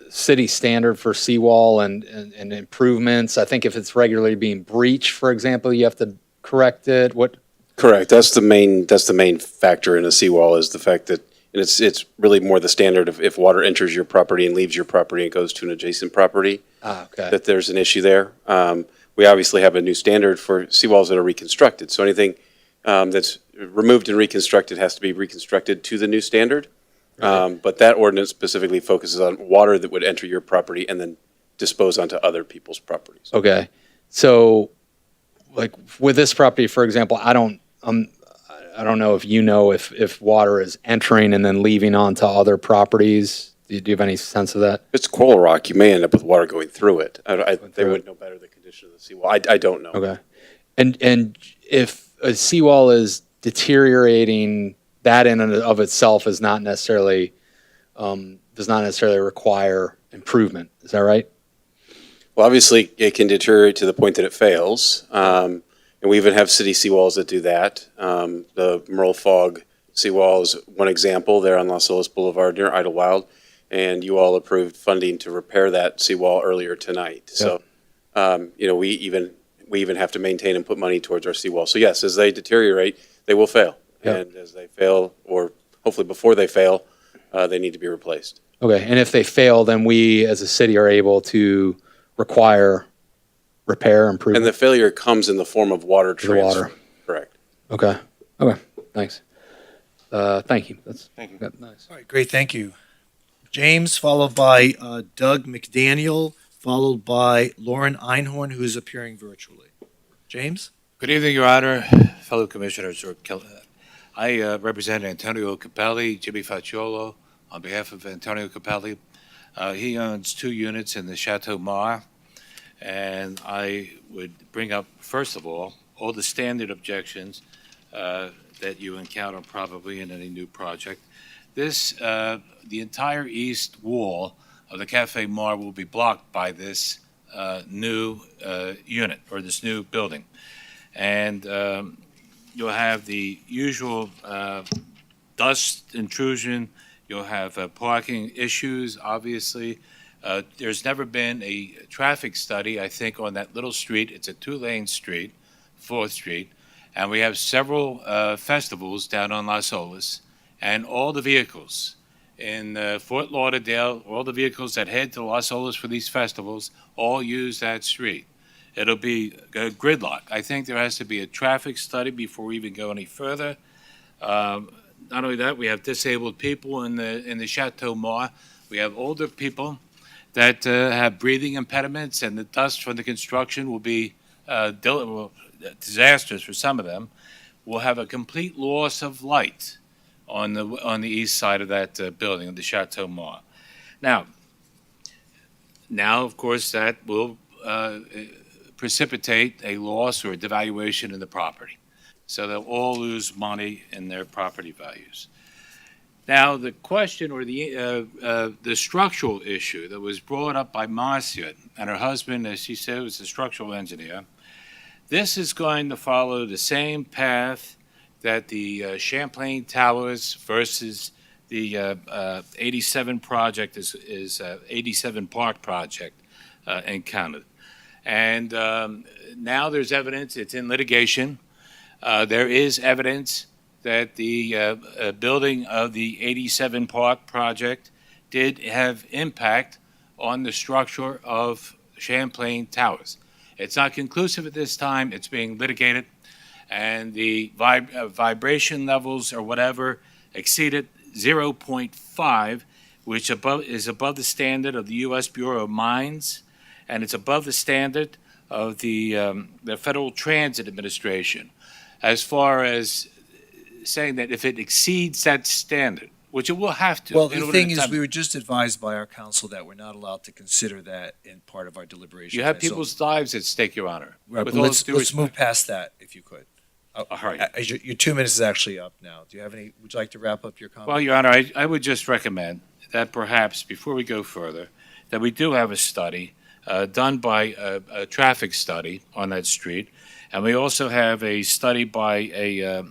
city standard for seawall and improvements. I think if it's regularly being breached, for example, you have to correct it. Correct. That's the main factor in a seawall, is the fact that it's really more the standard of if water enters your property and leaves your property and goes to an adjacent property, okay, that there's an issue there. We obviously have a new standard for seawalls that are reconstructed. So anything that's removed and reconstructed has to be reconstructed to the new standard. But that ordinance specifically focuses on water that would enter your property and then dispose onto other people's properties. Okay. So, like with this property, for example, I don't know if you know if water is entering and then leaving onto other properties. Do you have any sense of that? If it's coral rock, you may end up with water going through it. They would know better the condition of the seawall. I don't know. Okay. And if a seawall is deteriorating, that in and of itself is not necessarily does not necessarily require improvement. Is that right? Well, obviously, it can deteriorate to the point that it fails. And we even have city seawalls that do that. The Merle Fogg seawall is one example there on Los Olas Boulevard near Idlewild. And you all approved funding to repair that seawall earlier tonight. Yep. So, we even have to maintain and put money towards our seawall. So yes, as they deteriorate, they will fail. Yep. And as they fail, or hopefully before they fail, they need to be replaced. Okay. And if they fail, then we as a city are able to require repair, And improvement? the failure comes in the form of water The transfer. water. Correct. Okay. Okay. Thanks. Thank you. That's nice. All right, great, thank you. James, followed by Doug McDaniel, followed by Lauren Einhorn, who is appearing virtually. James? Good evening, Your Honor, fellow commissioners. I represent Antonio Capelli, Jimmy Facciolo, on behalf of Antonio Capelli. He owns 2 units in the Chateau Mar, and I would bring up, first of all the standard objections that you encounter probably in any new project. The entire east wall of the Cafe Mar will be blocked by this new unit, or this new building. And you'll have the usual dust intrusion. You'll have parking issues, obviously. There's never been a traffic study, I think, on that little street. It's a 2-lane street, 4th Street, and we have several festivals down on Las Olas, and all the vehicles in Fort Lauderdale, all the vehicles that head to Las Olas for these festivals, all use that street. It'll be a gridlock. I think there has to be a traffic study before we even go any further. Not only that, we have disabled people in the Chateau Mar. We have older people that have breathing impediments, and the dust from the construction will be disastrous for some of them. We'll have a complete loss of light on the east side of that building, of the Chateau Mar. Now, of course, that will precipitate a loss or a devaluation in the property. So they'll all lose money in their property values. Now, the question, or the structural issue that was brought up by Marcia and her husband, as she said, was a structural engineer. This is going to follow the same path that the Champlain Towers versus the 87 project 87 Park project encountered. And now there's evidence, it's in litigation. There is evidence that the building of the 87 Park project did have impact on the structure of Champlain Towers. It's not conclusive at this time. It's being litigated, and the vibration levels or whatever exceeded 0.5, which is above the standard of the U.S. Bureau of Mines, and it's above the standard of the Federal Transit Administration, as far as saying that if it exceeds that standard, which it will have to. Well, the thing is, we were just advised by our counsel that we're not allowed to consider that in part of our deliberations. You have people's lives at stake, Your Honor. Right, With but all let's due move respect. past that, if you could. All right. Your 2 minutes is actually up now. Do you have any? Would you like to wrap up your comment? Well, Your Honor, I would just recommend that perhaps, before we go further, that we do have a study done by a traffic study on that street. And we also have a study by a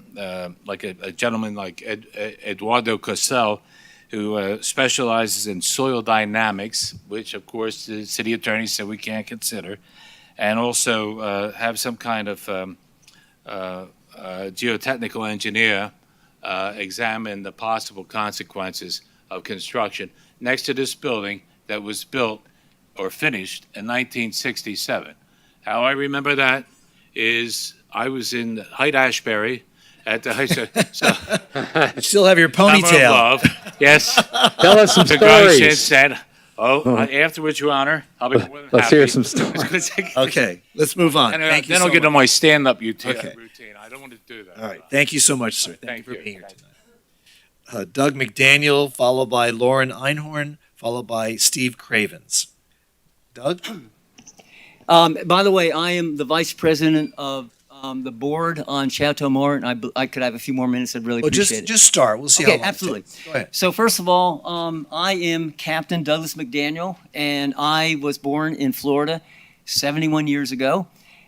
gentleman like Eduardo Cosell, who specializes in soil dynamics, which, of course, the city attorney said we can't consider, and also have some kind of geotechnical engineer examine the possible consequences of construction next to this building that was built or finished in 1967. How I remember that is I was in Haight-Ashbury at the high school. So, you still have your ponytail. Summer of Love. Yes. Tell us some stories. Said, afterwards, Your Honor, I'll be more than Let's happy. hear some stories. Okay, let's move on. And, Thank you then so I'll get much. to my stand-up routine. Okay. I don't want to do that. All right. Thank you so much, sir. Thank you for you. being here tonight. Doug McDaniel, followed by Lauren Einhorn, followed by Steve Cravens. Doug? By the way, I am the vice president of the board on Chateau Mar, and I could have a few more minutes. I'd really appreciate it. Just start. We'll see how Okay, long it absolutely. takes. Go ahead. So first of all, I am Captain Douglas McDaniel, and I was born in Florida 71 years ago.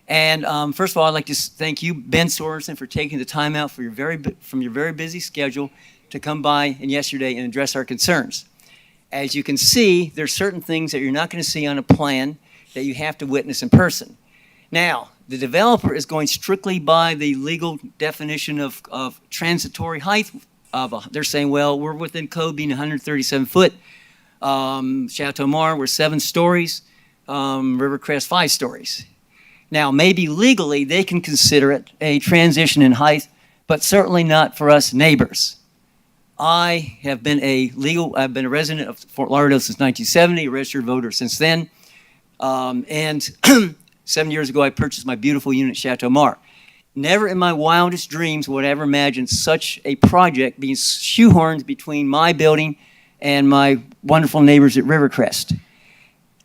And first of all, I'd like to thank you, Ben Sorensen, for taking the time out from your very busy schedule to come by and yesterday and address our concerns. As you can see, there's certain things that you're not going to see on a plan that you have to witness in person. Now, the developer is going strictly by the legal definition of transitory height. They're saying, well, we're within code being 137 foot. Chateau Mar, we're 7 stories. Rivercrest, 5 stories. Now, maybe legally, they can consider it a transition in height, but certainly not for us neighbors. I have been I've been a resident of Fort Lauderdale since 1970, a registered voter since then. And 7 years ago, I purchased my beautiful unit, Chateau Mar. Never in my wildest dreams would I ever imagine such a project being shoehorned between my building and my wonderful neighbors at Rivercrest.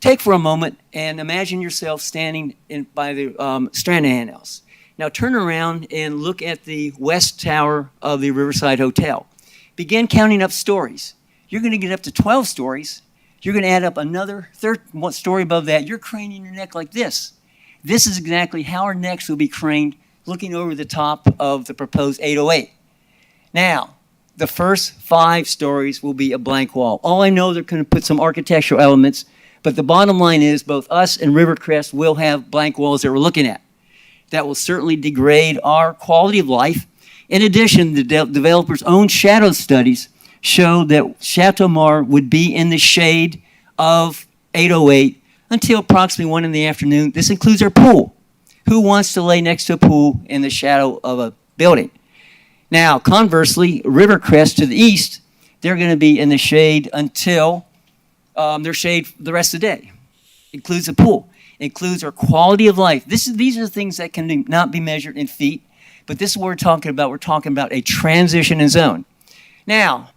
Take for a moment and imagine yourself standing by the Stranahan House. Now turn around and look at the west tower of the Riverside Hotel. Begin counting up stories. You're going to get up to 12 stories. You're going to add up another third story above that. You're craning your neck like this. This is exactly how our necks will be craned looking over the top of the proposed 808. Now, the first 5 stories will be a blank wall. All I know, they're going to put some architectural elements, but the bottom line is both us and Rivercrest will have blank walls that we're looking at. That will certainly degrade our quality of life. In addition, the developer's own shadow studies show that Chateau Mar would be in the shade of 808 until approximately 1 in the afternoon. This includes our pool. Who wants to lay next to a pool in the shadow of a building? Now, conversely, Rivercrest to the east, they're going to be in the shade until their shade the rest of the day. Includes the pool. Includes our quality of life. These are the things that can not be measured in feet, but this is what we're talking about. We're talking about a transition in zone. Now,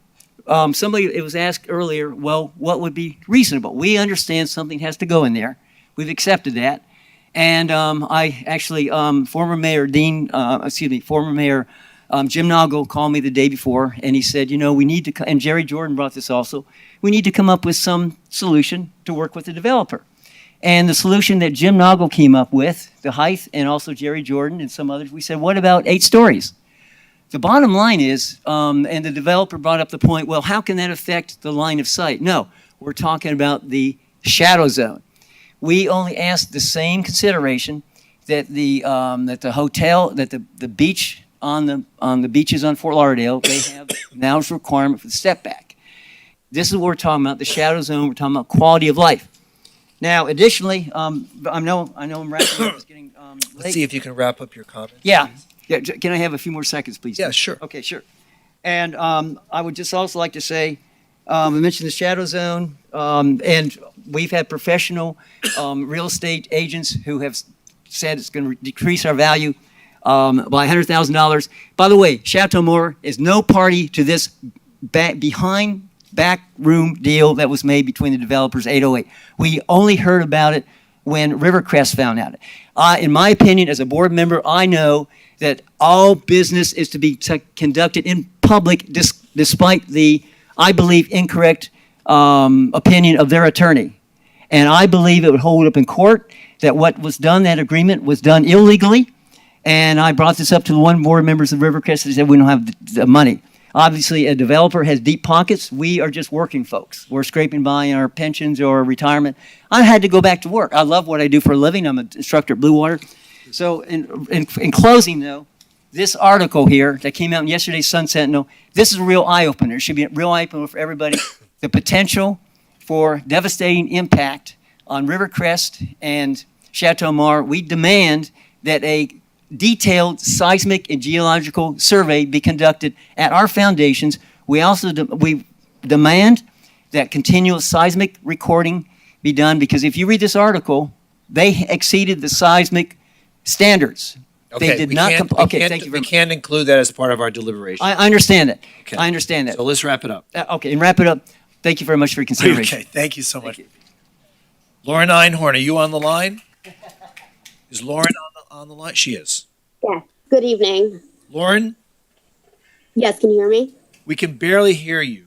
it was asked earlier, well, what would be reasonable? We understand something has to go in there. We've accepted that. And I actually, former Mayor Jim Noggle called me the day before, and he said, we need to, and Jerry Jordan brought this also, we need to come up with some solution to work with the developer. And the solution that Jim Noggle came up with, the height, and also Jerry Jordan and some others, we said, what about 8 stories? The bottom line is, and the developer brought up the point, well, how can that affect the line of sight? No, we're talking about the shadow zone. We only asked the same consideration that the hotel, that the beach on the beaches on Fort Lauderdale, they have now as a requirement for the step back. This is what we're talking about, the shadow zone. We're talking about quality of life. Now, additionally, I know I'm wrapping up. It's getting late. Let's see if you can wrap up your comments. Yeah. Can I have a few more seconds, please? Yeah, sure. Okay, sure. And I would just also like to say, I mentioned the shadow zone, and we've had professional real estate agents who have said it's going to decrease our value by $100,000. By the way, Chateau Mar is no party to this back room deal that was made between the developers 808. We only heard about it when Rivercrest found out. In my opinion, as a board member, I know that all business is to be conducted in public despite the, I believe, incorrect opinion of their attorney. And I believe it would hold up in court that what was done, that agreement was done illegally. And I brought this up to the one board members of Rivercrest and said, we don't have the money. Obviously, a developer has deep pockets. We are just working folks. We're scraping by in our pensions or retirement. I had to go back to work. I love what I do for a living. I'm an instructor at Blue Water. So in closing, though, this article here that came out in yesterday's Sun Sentinel, this is a real eye-opener. It should be a real eye-opener for everybody. The potential for devastating impact on Rivercrest and Chateau Mar. We demand that a detailed seismic and geological survey be conducted at our foundations. We also we demand that continuous seismic recording be done, because if you read this article, they exceeded the seismic standards. Okay, They did we not. can't- Okay, we can't- thank you very We much. can't include that as part of our deliberation. I understand that. Okay. I understand that. So let's wrap it up. Okay, and wrap it up. Thank you very much for your consideration. Okay, thank you so much. Lauren Einhorn, are you on the line? Is Lauren on the line? She is. Yeah. Good evening. Lauren, Yes, can you hear me? we can barely hear you.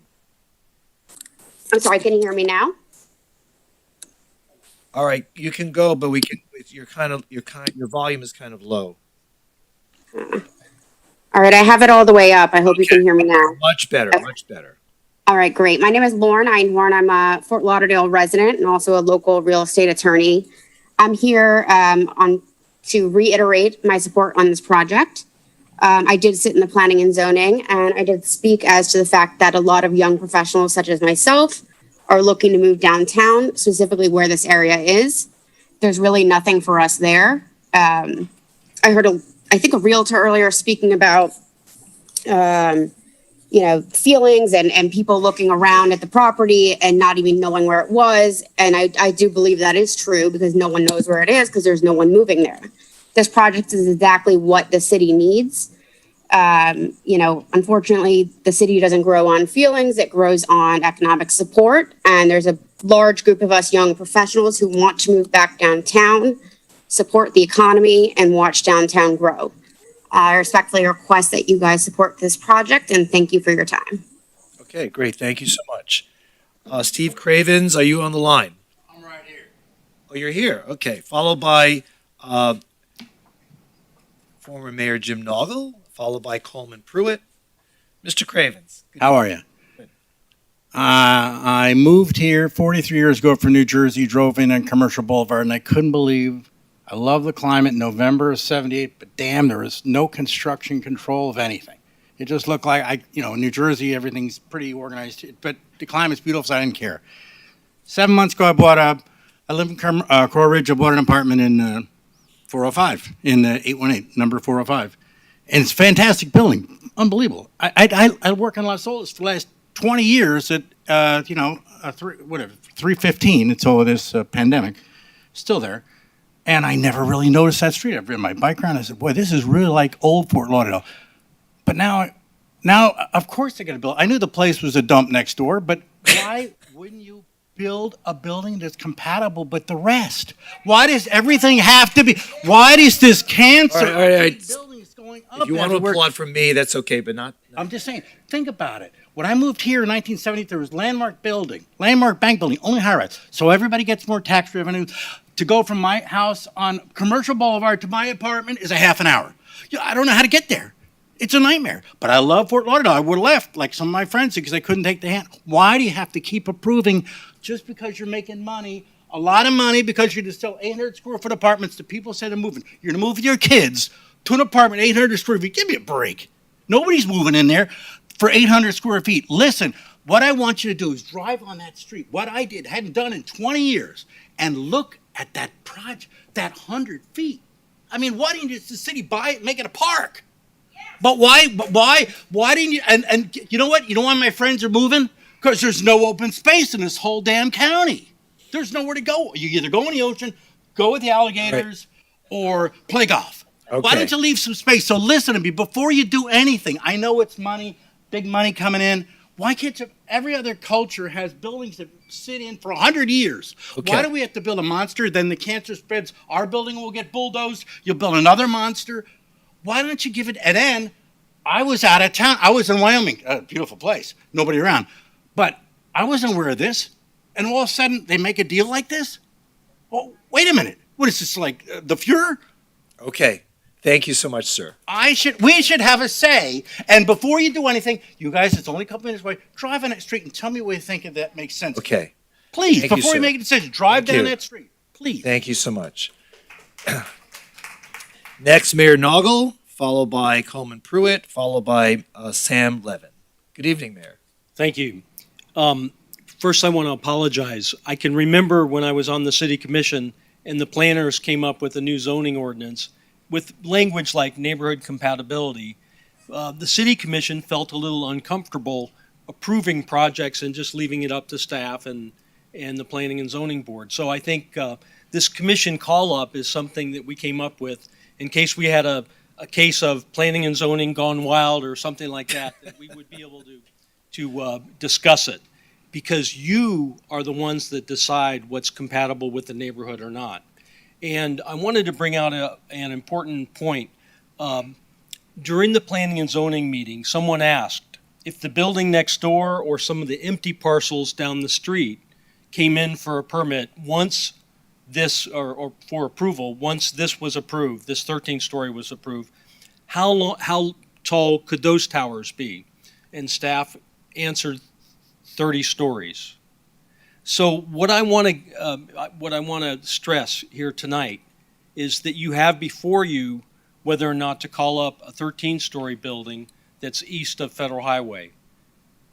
I'm sorry, can you hear me now? All right, you can go, but your volume is kind of low. All right, I have it all the way up. I hope you can hear me now. Much better, much better. All right, great. My name is Lauren Einhorn. I'm a Fort Lauderdale resident and also a local real estate attorney. I'm here to reiterate my support on this project. I did sit in the planning and zoning, and I did speak as to the fact that a lot of young professionals such as myself are looking to move downtown, specifically where this area is. There's really nothing for us there. I heard I think a realtor earlier speaking about, feelings and people looking around at the property and not even knowing where it was. And I do believe that is true because no one knows where it is because there's no one moving there. This project is exactly what the city needs. Unfortunately, the city doesn't grow on feelings, it grows on economic support. And there's a large group of us young professionals who want to move back downtown, support the economy, and watch downtown grow. I respectfully request that you guys support this project and thank you for your time. Okay, great. Thank you so much. Steve Cravens, are you on the line? I'm right here. Oh, you're here. Okay. Followed by former Mayor Jim Noggle, followed by Coleman Pruitt. Mr. Cravens. How are you? Good. I moved here 43 years ago from New Jersey, drove in on Commercial Boulevard, and I couldn't believe, I love the climate, November of 78, but damn, there was no construction control of anything. It just looked like, New Jersey, everything's pretty organized, but the climate's beautiful, so I didn't care. 7 months ago, I live in Coral Ridge, I bought an apartment in 405, in 818, number 405. And it's a fantastic building, unbelievable. I work on Las Olas for the last 20 years at 315 until this pandemic, still there. And I never really noticed that street. I've ridden my bike around. I said, boy, this is really like old Fort Lauderdale. But now, of course they're going to build. I knew the place was a dump next door, but why wouldn't you build a building that's compatible with the rest? Why does everything have to be? Why does this cancer? All right. Buildings going up If you want to everywhere. applaud from me, that's okay, but not. I'm just saying, think about it. When I moved here in 1970, there was Landmark Bank Building, only high-rise. So everybody gets more tax revenue. To go from my house on Commercial Boulevard to my apartment is a half an hour. I don't know how to get there. It's a nightmare. But I love Fort Lauderdale. I would have left like some of my friends because I couldn't take the hand. Why do you have to keep approving just because you're making money, a lot of money, because you're to sell 800 square foot apartments to people say they're moving? You're going to move with your kids to an apartment, 800 square feet. Give me a break. Nobody's moving in there for 800 square feet. Listen, what I want you to do is drive on that street. What I did, hadn't done in 20 years, and look at that project, that 100 feet. I mean, why didn't the city buy it and make it a park? But why didn't you, and you know what? You know why my friends are moving? Because there's no open space in this whole damn county. There's nowhere to go. You either go in the ocean, go with the alligators, or play golf. Okay. Why don't you leave some space? So listen to me, before you do anything, I know it's money, big money coming in. Why can't you, every other culture has buildings that sit in for 100 years. Okay. Why do we have to build a monster? Then the cancer spreads. Our building will get bulldozed. You'll build another monster. Why don't you give it? And then I was out of town. I was in Wyoming, a beautiful place, nobody around. But I wasn't aware of this. And all of a sudden, they make a deal like this? Well, wait a minute. What is this, like the Fuhrer? Okay. Thank you so much, sir. We should have a say. And before you do anything, you guys, it's only a couple minutes away, drive on that street and tell me what you think if that makes sense. Okay. Please, Thank you, before you sir. make a decision, drive Thank down you. that street. Please. Thank you so much. Next, Mayor Noggle, followed by Coleman Pruitt, followed by Sam Levin. Good evening, Mayor. Thank you. First, I want to apologize. I can remember when I was on the city commission and the planners came up with a new zoning ordinance with language like neighborhood compatibility. The city commission felt a little uncomfortable approving projects and just leaving it up to staff and the planning and zoning board. So I think this commission call-up is something that we came up with in case we had a case of planning and zoning gone wild or something like that, that we would be able to discuss it. Because you are the ones that decide what's compatible with the neighborhood or not. And I wanted to bring out an important point. During the planning and zoning meeting, someone asked if the building next door or some of the empty parcels down the street came in for a permit once this, or for approval, once this was approved, this 13-story was approved, how tall could those towers be? And staff answered 30 stories. So what I want to stress here tonight is that you have before you whether or not to call up a 13-story building that's east of Federal Highway.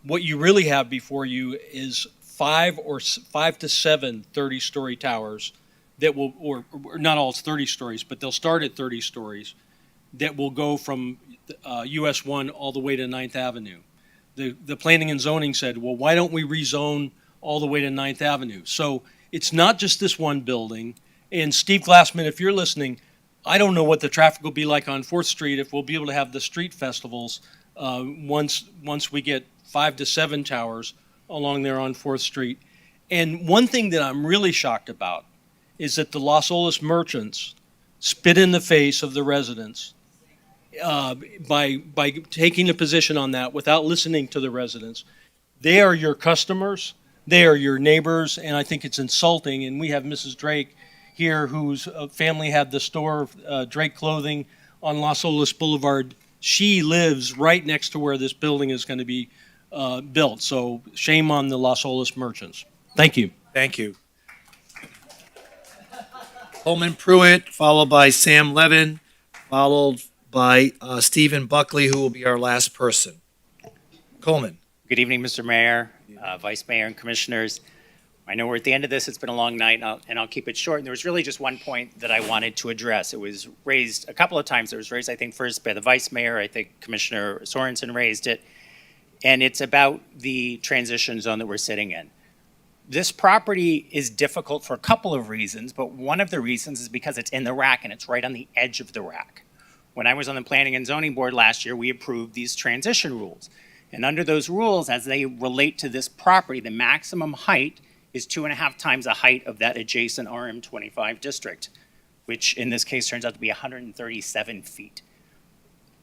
What you really have before you is 5 to 7 30-story towers that will, or not all 30 stories, but they'll start at 30 stories that will go from US 1 all the way to 9th Avenue. The planning and zoning said, well, why don't we rezone all the way to 9th Avenue? So it's not just this one building. And Steve Glassman, if you're listening, I don't know what the traffic will be like on 4th Street if we'll be able to have the street festivals once we get 5 to 7 towers along there on 4th Street. And one thing that I'm really shocked about is that the Los Olas merchants spit in the face of the residents by taking a position on that without listening to the residents. They are your customers, they are your neighbors, and I think it's insulting. And we have Mrs. Drake here, whose family had the store, Drake Clothing, on Los Olas Boulevard. She lives right next to where this building is going to be built. So shame on the Los Olas merchants. Thank you. Thank you. Coleman Pruitt, followed by Sam Levin, followed by Stephen Buckley, who will be our last person. Coleman. Good evening, Mr. Mayor, Vice Mayor, and Commissioners. I know we're at the end of this. It's been a long night, and I'll keep it short. And there was really just one point that I wanted to address. It was raised a couple of times. It was raised, I think, first by the Vice Mayor. I think Commissioner Sorensen raised it. And it's about the transition zone that we're sitting in. This property is difficult for a couple of reasons, but one of the reasons is because it's in the rack and it's right on the edge of the rack. When I was on the Planning and Zoning Board last year, we approved these transition rules. And under those rules, as they relate to this property, the maximum height is 2.5 times the height of that adjacent RM25 district, which in this case turns out to be 137 feet.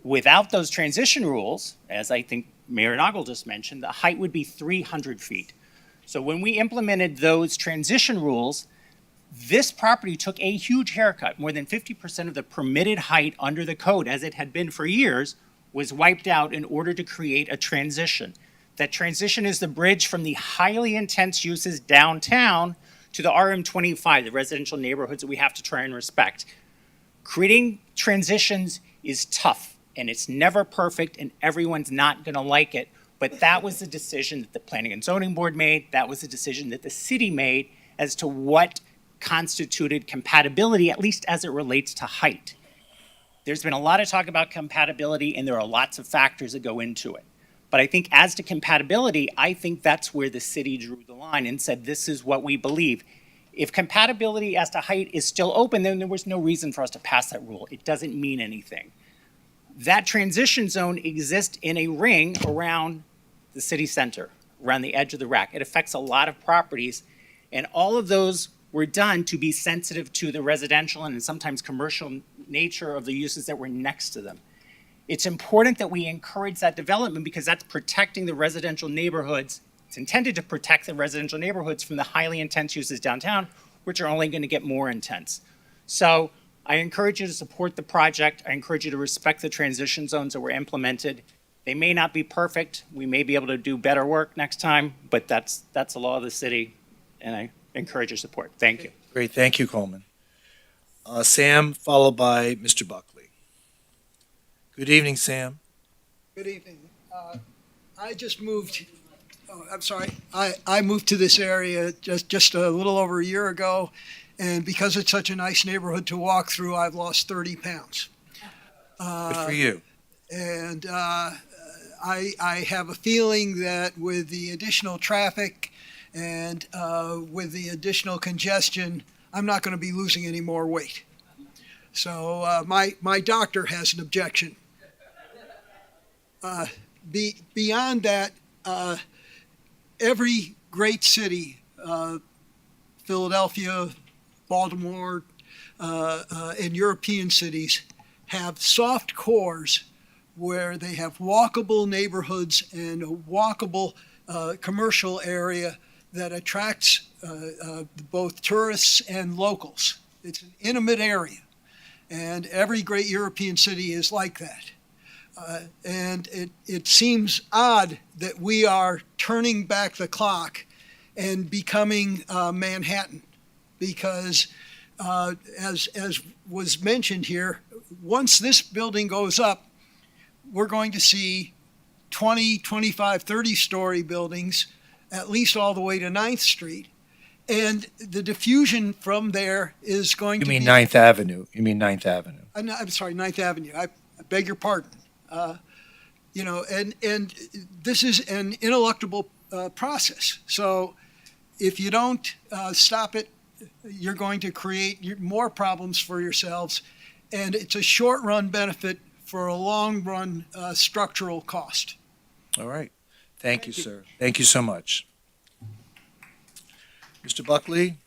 Without those transition rules, as I think Mayor Noggle just mentioned, the height would be 300 feet. So when we implemented those transition rules, this property took a huge haircut. More than 50% of the permitted height under the code, as it had been for years, was wiped out in order to create a transition. That transition is the bridge from the highly intense uses downtown to the RM25, the residential neighborhoods that we have to try and respect. Creating transitions is tough, and it's never perfect, and everyone's not going to like it. But that was the decision that the Planning and Zoning Board made. That was the decision that the city made as to what constituted compatibility, at least as it relates to height. There's been a lot of talk about compatibility, and there are lots of factors that go into it. But I think as to compatibility, I think that's where the city drew the line and said, this is what we believe. If compatibility as to height is still open, then there was no reason for us to pass that rule. It doesn't mean anything. That transition zone exists in a ring around the city center, around the edge of the rack. It affects a lot of properties, and all of those were done to be sensitive to the residential and sometimes commercial nature of the uses that were next to them. It's important that we encourage that development because that's protecting the residential neighborhoods. It's intended to protect the residential neighborhoods from the highly intense uses downtown, which are only going to get more intense. So I encourage you to support the project. I encourage you to respect the transition zones that were implemented. They may not be perfect. We may be able to do better work next time, but that's the law of the city, and I encourage your support. Thank you. Great, thank you, Coleman. Sam, followed by Mr. Buckley. Good evening, Sam. Good evening. I just moved, I'm sorry, I moved to this area just a little over a year ago, and because it's such a nice neighborhood to walk through, I've lost 30 pounds. Good for you. And I have a feeling that with the additional traffic and with the additional congestion, I'm not going to be losing any more weight. So my doctor has an objection. Beyond that, every great city, Philadelphia, Baltimore, and European cities have soft cores where they have walkable neighborhoods and a walkable commercial area that attracts both tourists and locals. It's an intimate area, and every great European city is like that. And it seems odd that we are turning back the clock and becoming Manhattan, because as was mentioned here, once this building goes up, we're going to see 20, 25, 30-story buildings, at least all the way to 9th Street. And the diffusion from there is going You to mean be. Ninth Avenue? You mean Ninth Avenue? No, I'm sorry, Ninth Avenue. I beg your pardon. You know, and this is an ineluctable process. So if you don't stop it, you're going to create more problems for yourselves. And it's a short-run benefit for a long-run structural cost. All right. Thank you, sir. Thank you so much. Mr. Buckley?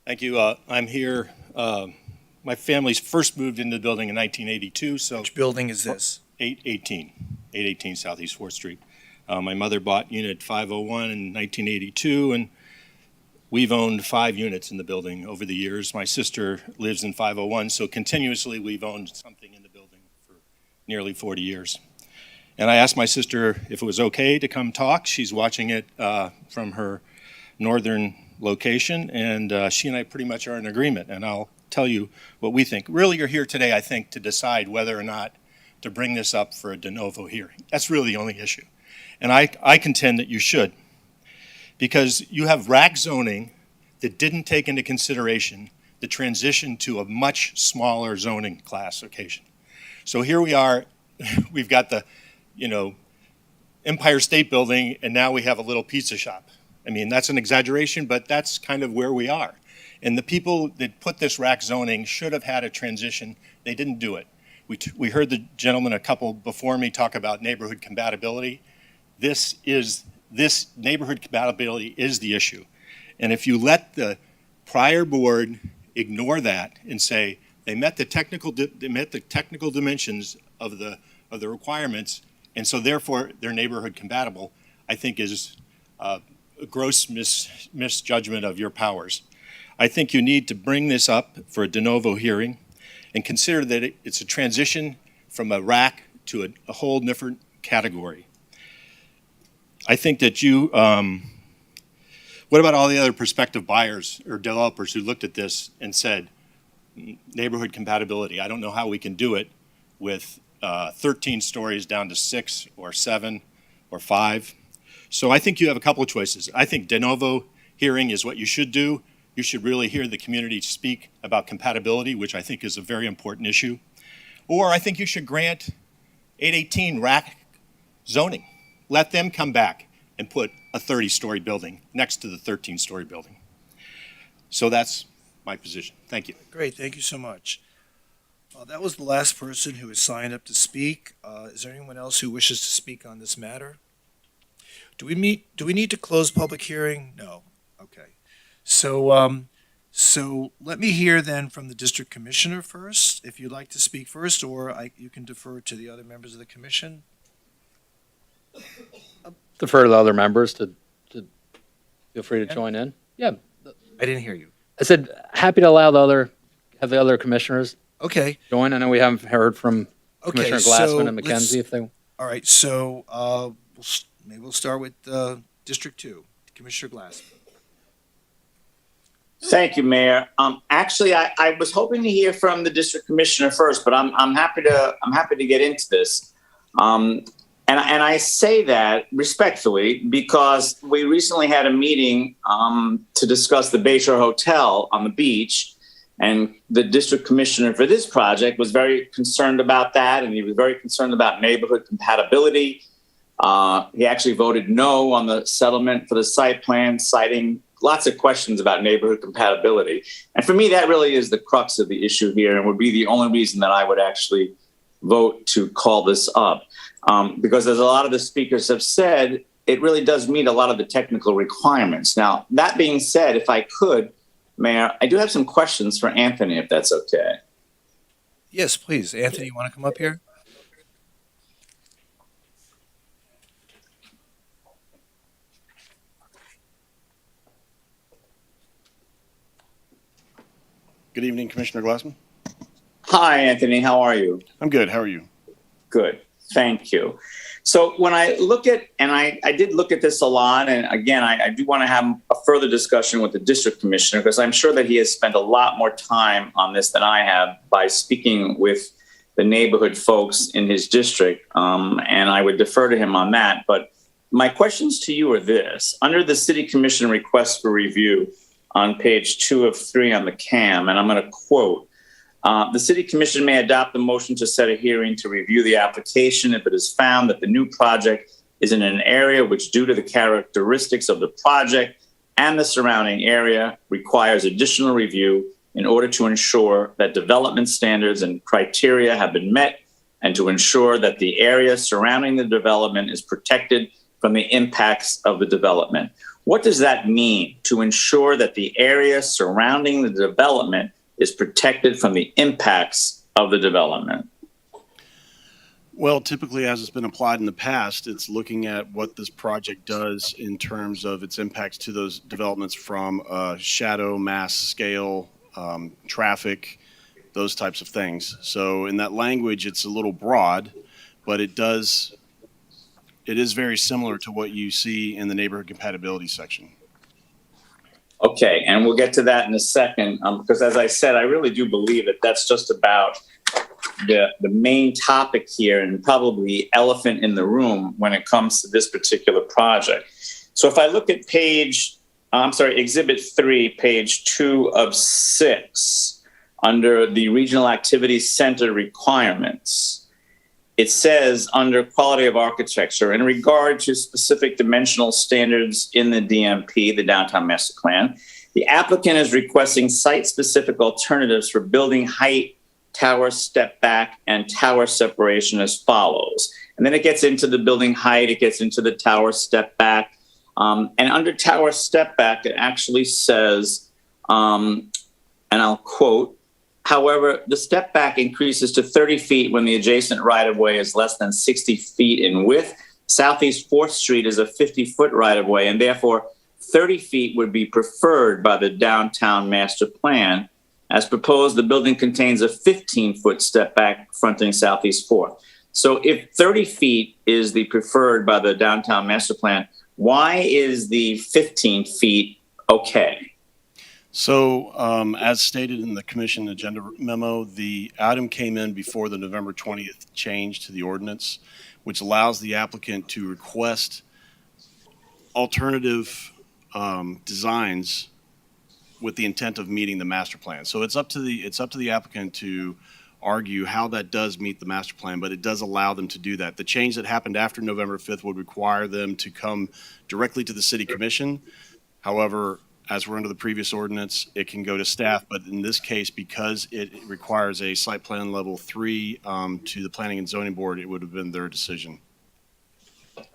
Thank you. I'm here. My family's first moved into the building in 1982, so. Which building is this? 818 Southeast 4th Street. My mother bought unit 501 in 1982, and we've owned 5 units in the building over the years. My sister lives in 501, so continuously we've owned something in the building for nearly 40 years. And I asked my sister if it was okay to come talk. She's watching it from her northern location, and she and I pretty much are in agreement, and I'll tell you what we think. Really, you're here today, I think, to decide whether or not to bring this up for a de novo hearing. That's really the only issue. And I contend that you should, because you have RAC zoning that didn't take into consideration the transition to a much smaller zoning classification. So here we are, we've got the, Empire State Building, and now we have a little pizza shop. I mean, that's an exaggeration, but that's kind of where we are. And the people that put this RAC zoning should have had a transition. They didn't do it. We heard the gentleman, a couple before me, talk about neighborhood compatibility. This neighborhood compatibility is the issue. And if you let the prior board ignore that and say they met the technical dimensions of the requirements, and so therefore they're neighborhood compatible, I think is a gross misjudgment of your powers. I think you need to bring this up for a de novo hearing and consider that it's a transition from a RAC to a whole different category. I think that what about all the other prospective buyers or developers who looked at this and said, neighborhood compatibility, I don't know how we can do it with 13 stories down to 6 or 7 or 5. So I think you have a couple of choices. I think de novo hearing is what you should do. You should really hear the community speak about compatibility, which I think is a very important issue. Or I think you should grant 818 RAC zoning. Let them come back and put a 30-story building next to the 13-story building. So that's my position. Thank you. Great, thank you so much. That was the last person who has signed up to speak. Is there anyone else who wishes to speak on this matter? Do we need to close public hearing? No. Okay. So let me hear then from the district commissioner first, if you'd like to speak first, or you can defer to the other members of the commission. Defer to the other members to feel free to join in. Yeah. I didn't hear you. I said, happy to allow the other commissioners join. I know we haven't heard from Commissioner Glassman and McKenzie if they. All right, so maybe we'll start with District 2, Commissioner Glassman. Thank you, Mayor. Actually, I was hoping to hear from the district commissioner first, but I'm happy to get into this. And I say that respectfully because we recently had a meeting to discuss the Bayshore Hotel on the beach, and the district commissioner for this project was very concerned about that, and he was very concerned about neighborhood compatibility. He actually voted no on the settlement for the site plan, citing lots of questions about neighborhood compatibility. And for me, that really is the crux of the issue here and would be the only reason that I would actually vote to call this up. Because as a lot of the speakers have said, it really does meet a lot of the technical requirements. Now, that being said, if I could, Mayor, I do have some questions for Anthony, if that's okay. Yes, please. Anthony, you want to come up here? Good evening, Commissioner Glassman. Hi, Anthony. How are you? I'm good. How are you? Good. Thank you. So when I look at, and I did look at this a lot, and again, I do want to have a further discussion with the district commissioner because I'm sure that he has spent a lot more time on this than I have by speaking with the neighborhood folks in his district, and I would defer to him on that. But my questions to you are this. Under the City Commission request for review on page 2 of 3 on the CAM, and I'm going to quote, the City Commission may adopt the motion to set a hearing to review the application if it is found that the new project is in an area which, due to the characteristics of the project and the surrounding area, requires additional review in order to ensure that development standards and criteria have been met and to ensure that the area surrounding the development is protected from the impacts of the development. What does that mean, to ensure that the area surrounding the development is protected from the impacts of the development? Well, typically, as it's been applied in the past, it's looking at what this project does in terms of its impacts to those developments from shadow, mass scale, traffic, those types of things. So in that language, it's a little broad, but it is very similar to what you see in the neighborhood compatibility section. Okay, and we'll get to that in a second, because as I said, I really do believe that that's just about the main topic here and probably elephant in the room when it comes to this particular project. So if I look at Exhibit 3, page 2 of 6, under the Regional Activities Center requirements, it says under quality of architecture, in regard to specific dimensional standards in the DMP, the Downtown Master Plan, the applicant is requesting site-specific alternatives for building height, tower step back, and tower separation as follows. And then it gets into the building height, it gets into the tower step back. And under tower step back, it actually says, and I'll quote, however, the step back increases to 30 feet when the adjacent right-of-way is less than 60 feet in width. Southeast 4th Street is a 50-foot right-of-way, and therefore 30 feet would be preferred by the Downtown Master Plan. As proposed, the building contains a 15-foot step back fronting Southeast 4th. So if 30 feet is the preferred by the Downtown Master Plan, why is the 15 feet okay? So as stated in the commission agenda memo, the item came in before the November 20th change to the ordinance, which allows the applicant to request alternative designs with the intent of meeting the master plan. So it's up to the applicant to argue how that does meet the master plan, but it does allow them to do that. The change that happened after November 5th would require them to come directly to the city commission. However, as we're under the previous ordinance, it can go to staff, but in this case, because it requires a site plan level 3 to the planning and zoning board, it would have been their decision.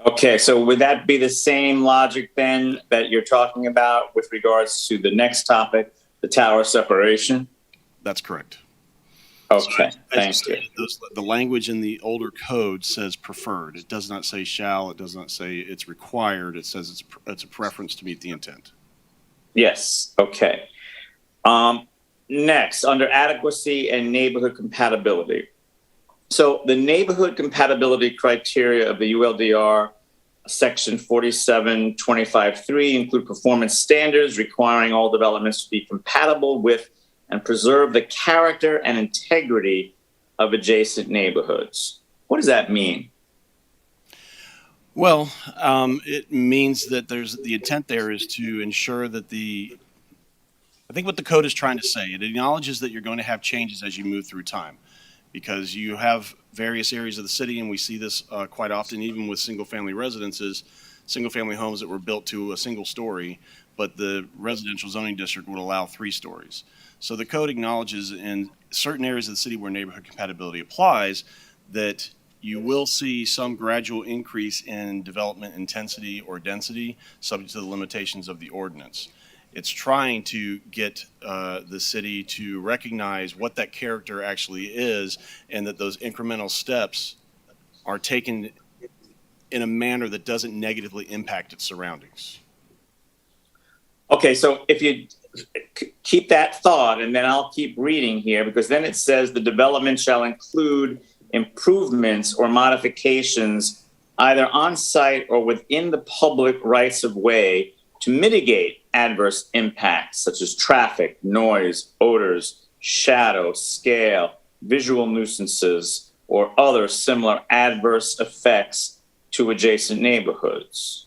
Okay, so would that be the same logic then that you're talking about with regards to the next topic, the tower separation? That's correct. Okay, thank you. The language in the older code says preferred. It does not say shall. It does not say it's required. It says it's a preference to meet the intent. Yes, okay. Next, under adequacy and neighborhood compatibility. So the neighborhood compatibility criteria of the ULDR section 4725.3 include performance standards requiring all developments to be compatible with and preserve the character and integrity of adjacent neighborhoods. What does that mean? Well, it means that the intent there is to ensure that I think what the code is trying to say, it acknowledges that you're going to have changes as you move through time, because you have various areas of the city, and we see this quite often, even with single-family residences, single-family homes that were built to a single story, but the residential zoning district would allow 3 stories. So the code acknowledges in certain areas of the city where neighborhood compatibility applies that you will see some gradual increase in development intensity or density subject to the limitations of the ordinance. It's trying to get the city to recognize what that character actually is, and that those incremental steps are taken in a manner that doesn't negatively impact its surroundings. Okay, so if you keep that thought, and then I'll keep reading here, because then it says the development shall include improvements or modifications either on site or within the public rights of way to mitigate adverse impacts such as traffic, noise, odors, shadow, scale, visual nuisances, or other similar adverse effects to adjacent neighborhoods.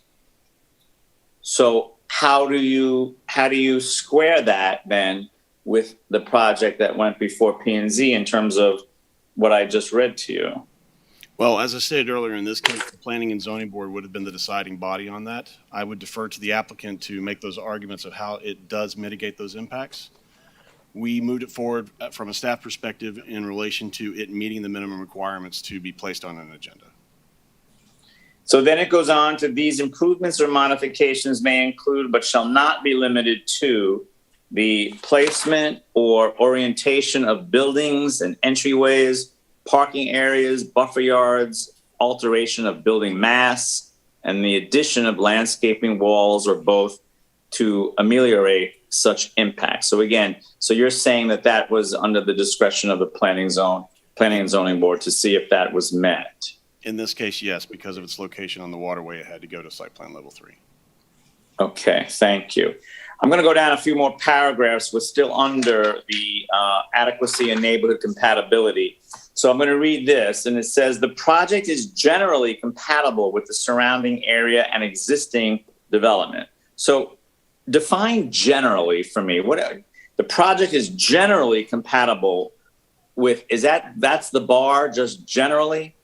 So how do you square that then with the project that went before P&Z in terms of what I just read to you? Well, as I stated earlier, in this case, the Planning and Zoning Board would have been the deciding body on that. I would defer to the applicant to make those arguments of how it does mitigate those impacts. We moved it forward from a staff perspective in relation to it meeting the minimum requirements to be placed on an agenda. So then it goes on to these improvements or modifications may include but shall not be limited to the placement or orientation of buildings and entryways, parking areas, buffer yards, alteration of building mass, and the addition of landscaping walls or both to ameliorate such impacts. So again, so you're saying that that was under the discretion of the Planning and Zoning Board to see if that was met. In this case, yes, because of its location on the waterway, it had to go to site plan level 3. Okay, thank you. I'm going to go down a few more paragraphs. We're still under the adequacy and neighborhood compatibility. So I'm going to read this, and it says, the project is generally compatible with the surrounding area and existing development. So define generally for me. What the project is generally compatible with, that's the bar, just generally?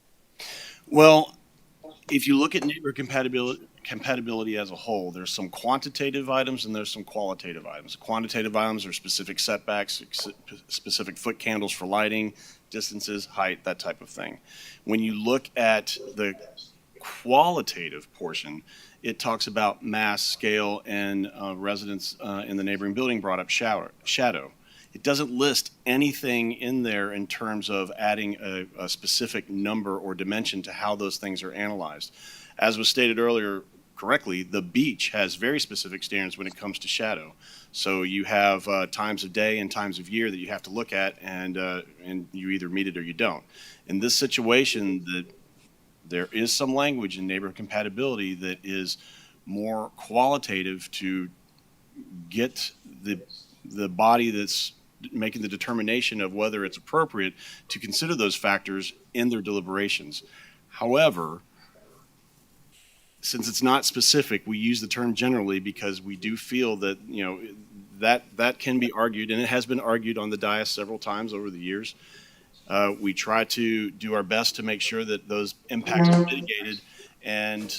Well, if you look at neighborhood compatibility as a whole, there's some quantitative items and there's some qualitative items. Quantitative items are specific setbacks, specific foot candles for lighting, distances, height, that type of thing. When you look at the qualitative portion, it talks about mass, scale, and residents in the neighboring building brought up shadow. It doesn't list anything in there in terms of adding a specific number or dimension to how those things are analyzed. As was stated earlier correctly, the beach has very specific standards when it comes to shadow. So you have times of day and times of year that you have to look at, and you either meet it or you don't. In this situation, there is some language in neighborhood compatibility that is more qualitative to get the body that's making the determination of whether it's appropriate to consider those factors in their deliberations. However, since it's not specific, we use the term generally because we do feel that, that can be argued, and it has been argued on the dais several times over the years. We try to do our best to make sure that those impacts are mitigated, and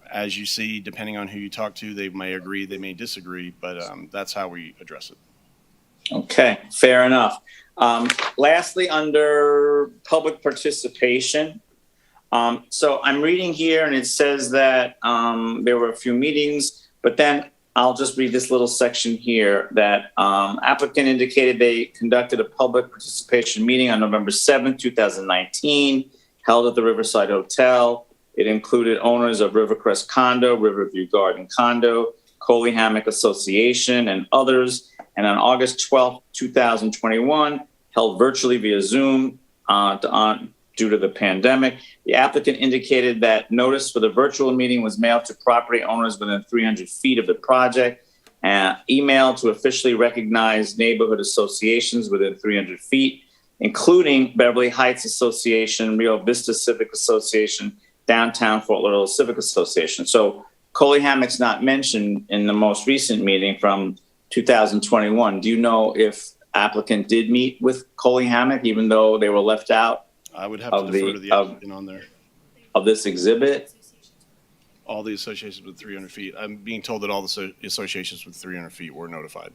as you see, depending on who you talk to, they may agree, they may disagree, but that's how we address it. Okay, fair enough. Lastly, under public participation, so I'm reading here and it says that there were a few meetings, but then I'll just read this little section here that applicant indicated they conducted a public participation meeting on November 7th, 2019, held at the Riverside Hotel. It included owners of Rivercrest Condo, Riverview Garden Condo, Coley Hammock Association, and others. And on August 12th, 2021, held virtually via Zoom due to the pandemic. The applicant indicated that notice for the virtual meeting was mailed to property owners within 300 feet of the project, and emailed to officially recognized neighborhood associations within 300 feet, including Beverly Heights Association, Rio Vista Civic Association, Downtown Fort Lauderdale Civic Association. So Coley Hammock's not mentioned in the most recent meeting from 2021. Do you know if applicant did meet with Coley Hammock, even though they were left out? I would have to defer to the applicant on there. Of this exhibit? All the associations with 300 feet. I'm being told that all the associations with 300 feet were notified.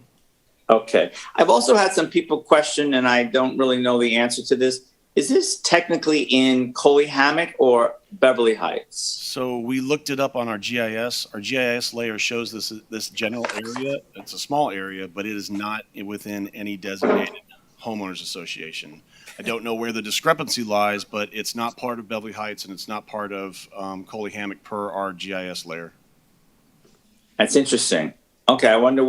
Okay. I've also had some people question, and I don't really know the answer to this. Is this technically in Coley Hammock or Beverly Heights? So we looked it up on our GIS. Our GIS layer shows this general area. It's a small area, but it is not within any designated homeowners association. I don't know where the discrepancy lies, but it's not part of Beverly Heights and it's not part of Coley Hammock per our GIS layer. That's interesting. Okay, I wonder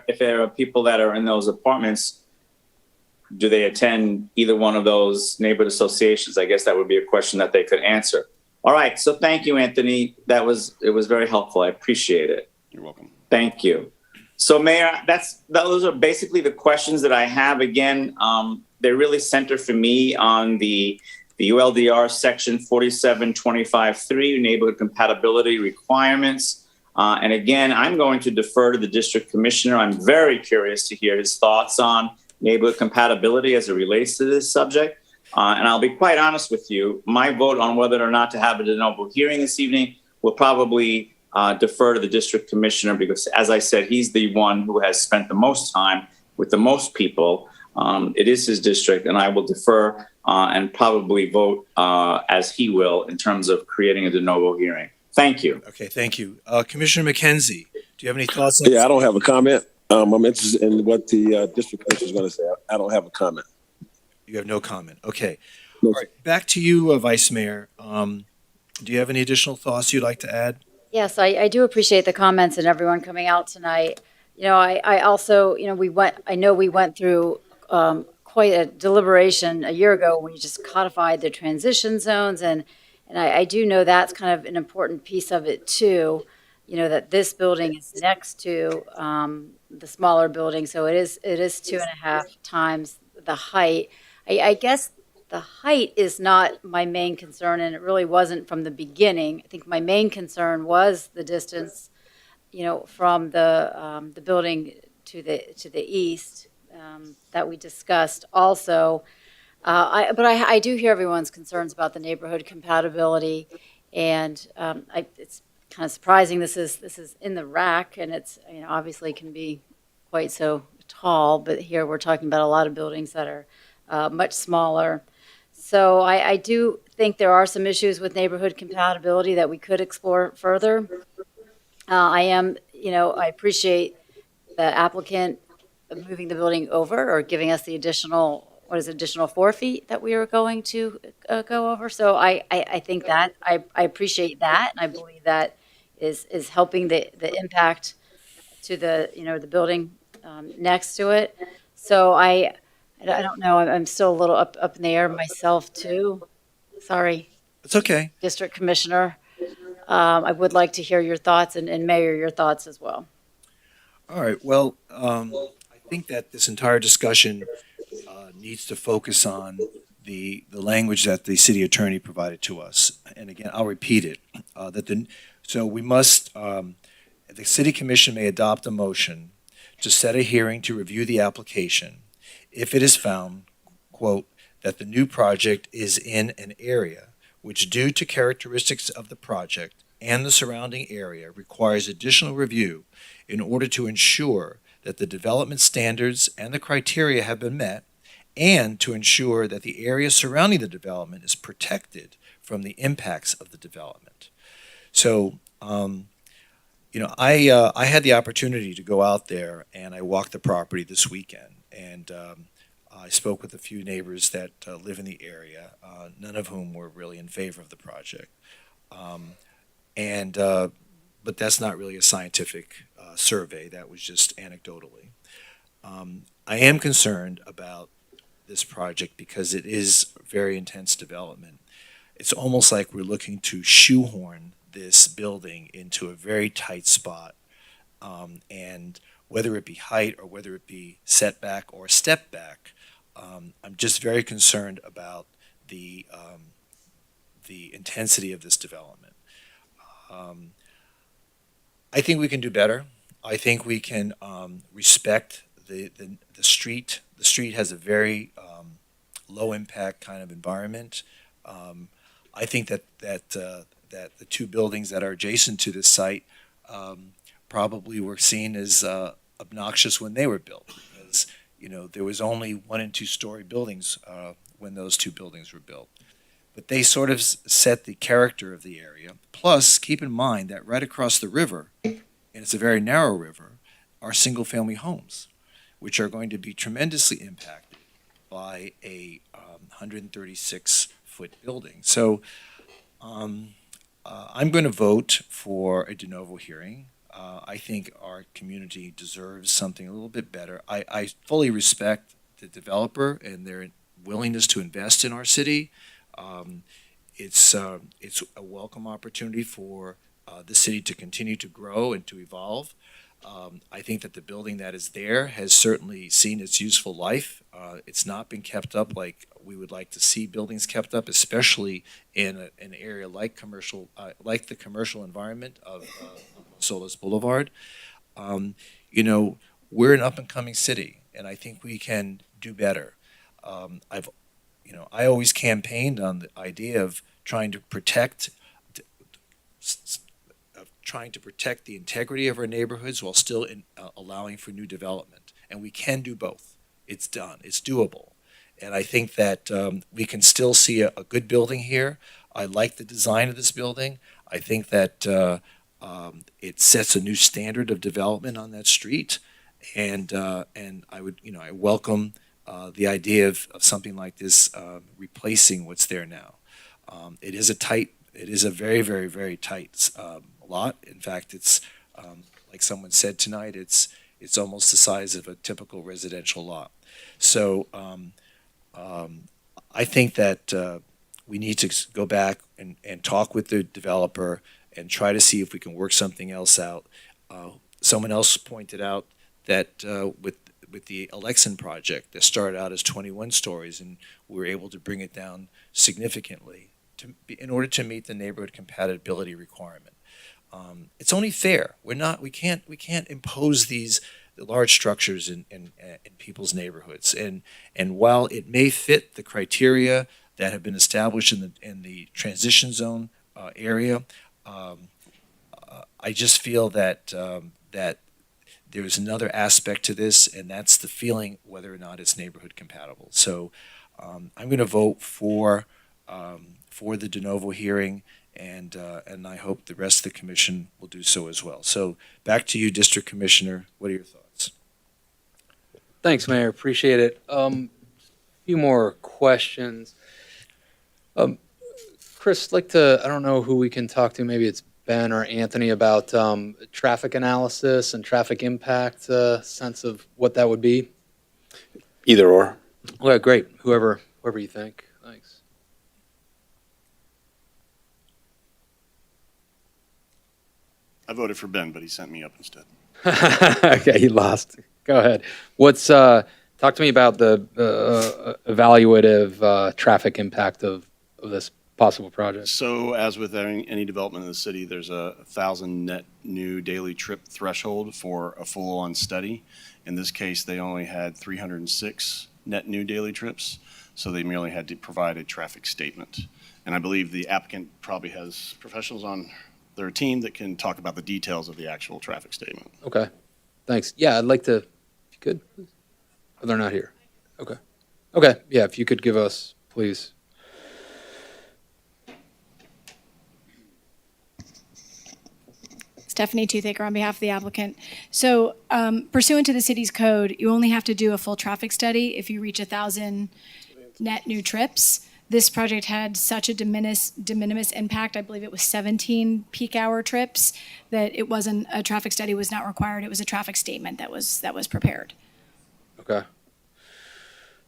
if there are people that are in those apartments, do they attend either one of those neighborhood associations? I guess that would be a question that they could answer. All right, so thank you, Anthony. It was very helpful. I appreciate it. You're welcome. Thank you. So Mayor, those are basically the questions that I have. Again, they really center for me on the ULDR section 4725.3 neighborhood compatibility requirements. And again, I'm going to defer to the district commissioner. I'm very curious to hear his thoughts on neighborhood compatibility as it relates to this subject. And I'll be quite honest with you, my vote on whether or not to have a de novo hearing this evening will probably defer to the district commissioner because, as I said, he's the one who has spent the most time with the most people. It is his district, and I will defer and probably vote as he will in terms of creating a de novo hearing. Thank you. Okay, thank you. Commissioner McKenzie, do you have any thoughts? Yeah, I don't have a comment. I'm interested in what the district commissioner is going to say. I don't have a comment. You have no comment. Okay. All right, back to you, Vice Mayor. Do you have any additional thoughts you'd like to add? Yes, I do appreciate the comments and everyone coming out tonight. I also, we went through quite a deliberation a year ago when you just codified the transition zones. And I do know that's kind of an important piece of it too, that this building is next to the smaller building. So it is 2.5 times the height. I guess the height is not my main concern, and it really wasn't from the beginning. I think my main concern was the distance, from the building to the east that we discussed also. But I do hear everyone's concerns about the neighborhood compatibility, and it's kind of surprising. This is in the rack, and it's obviously can be quite so tall. But here we're talking about a lot of buildings that are much smaller. So I do think there are some issues with neighborhood compatibility that we could explore further. I appreciate the applicant moving the building over or giving us the additional 4 feet that we are going to go over. So I think that I appreciate that, and I believe that is helping the impact to the building next to it. So I don't know. I'm still a little up in the air myself too. Sorry. It's okay. District Commissioner. I would like to hear your thoughts, and Mayor, your thoughts as well. All right. Well, I think that this entire discussion needs to focus on the language that the city attorney provided to us. And again, I'll repeat it. So we must, the city commission may adopt a motion to set a hearing to review the application if it is found, quote, that the new project is in an area which, due to characteristics of the project and the surrounding area, requires additional review in order to ensure that the development standards and the criteria have been met, and to ensure that the area surrounding the development is protected from the impacts of the development. So, I had the opportunity to go out there and I walked the property this weekend, and I spoke with a few neighbors that live in the area, none of whom were really in favor of the project. But that's not really a scientific survey. That was just anecdotally. I am concerned about this project because it is very intense development. It's almost like we're looking to shoehorn this building into a very tight spot. And whether it be height or whether it be setback or step back, I'm just very concerned about the intensity of this development. I think we can do better. I think we can respect the street. The street has a very low impact kind of environment. I think that the two buildings that are adjacent to this site probably were seen as obnoxious when they were built, because there was only 1 and 2 story buildings when those two buildings were built. But they sort of set the character of the area. Plus, keep in mind that right across the river, and it's a very narrow river, are single-family homes, which are going to be tremendously impacted by a 136-foot building. So I'm going to vote for a de novo hearing. I think our community deserves something a little bit better. I fully respect the developer and their willingness to invest in our city. It's a welcome opportunity for the city to continue to grow and to evolve. I think that the building that is there has certainly seen its useful life. It's not been kept up like we would like to see buildings kept up, especially in an area like like the commercial environment of Solis Boulevard. We're an up-and-coming city, and I think we can do better. I always campaigned on the idea of trying to protect the integrity of our neighborhoods while still allowing for new development. And we can do both. It's done. It's doable. And I think that we can still see a good building here. I like the design of this building. I think that it sets a new standard of development on that street. And I welcome the idea of something like this replacing what's there now. It is a very, very, very tight lot. In fact, it's like someone said tonight, it's almost the size of a typical residential lot. So I think that we need to go back and talk with the developer and try to see if we can work something else out. Someone else pointed out that with the Alexan project that started out as 21 stories, and we were able to bring it down significantly in order to meet the neighborhood compatibility requirement. It's only fair. We can't impose these large structures in people's neighborhoods. And while it may fit the criteria that have been established in the transition zone area, I just feel that there's another aspect to this, and that's the feeling whether or not it's neighborhood compatible. So I'm going to vote for the de novo hearing, and I hope the rest of the commission will do so as well. So back to you, District Commissioner. What are your thoughts? Thanks, Mayor. Appreciate it. A few more questions. Chris, I don't know who we can talk to. Maybe it's Ben or Anthony about traffic analysis and traffic impact, sense of what that would be. Either or. Well, great. Whoever you think. Thanks. I voted for Ben, but he sent me up instead. Okay, he lost. Go ahead. Talk to me about the evaluative traffic impact of this possible project. So as with any development in the city, there's a 1,000 net new daily trip threshold for a full-on study. In this case, they only had 306 net new daily trips, so they merely had to provide a traffic statement. And I believe the applicant probably has professionals on their team that can talk about the details of the actual traffic statement. Okay, thanks. Yeah, I'd like to, if you could, please. Oh, they're not here. Okay. Okay, yeah, if you could give us, please. Stephanie Toothaker on behalf of the applicant. So pursuant to the city's code, you only have to do a full traffic study if you reach 1,000 net new trips. This project had such a de minimis impact, I believe it was 17 peak hour trips, that it wasn't, a traffic study was not required. It was a traffic statement that was prepared. Okay.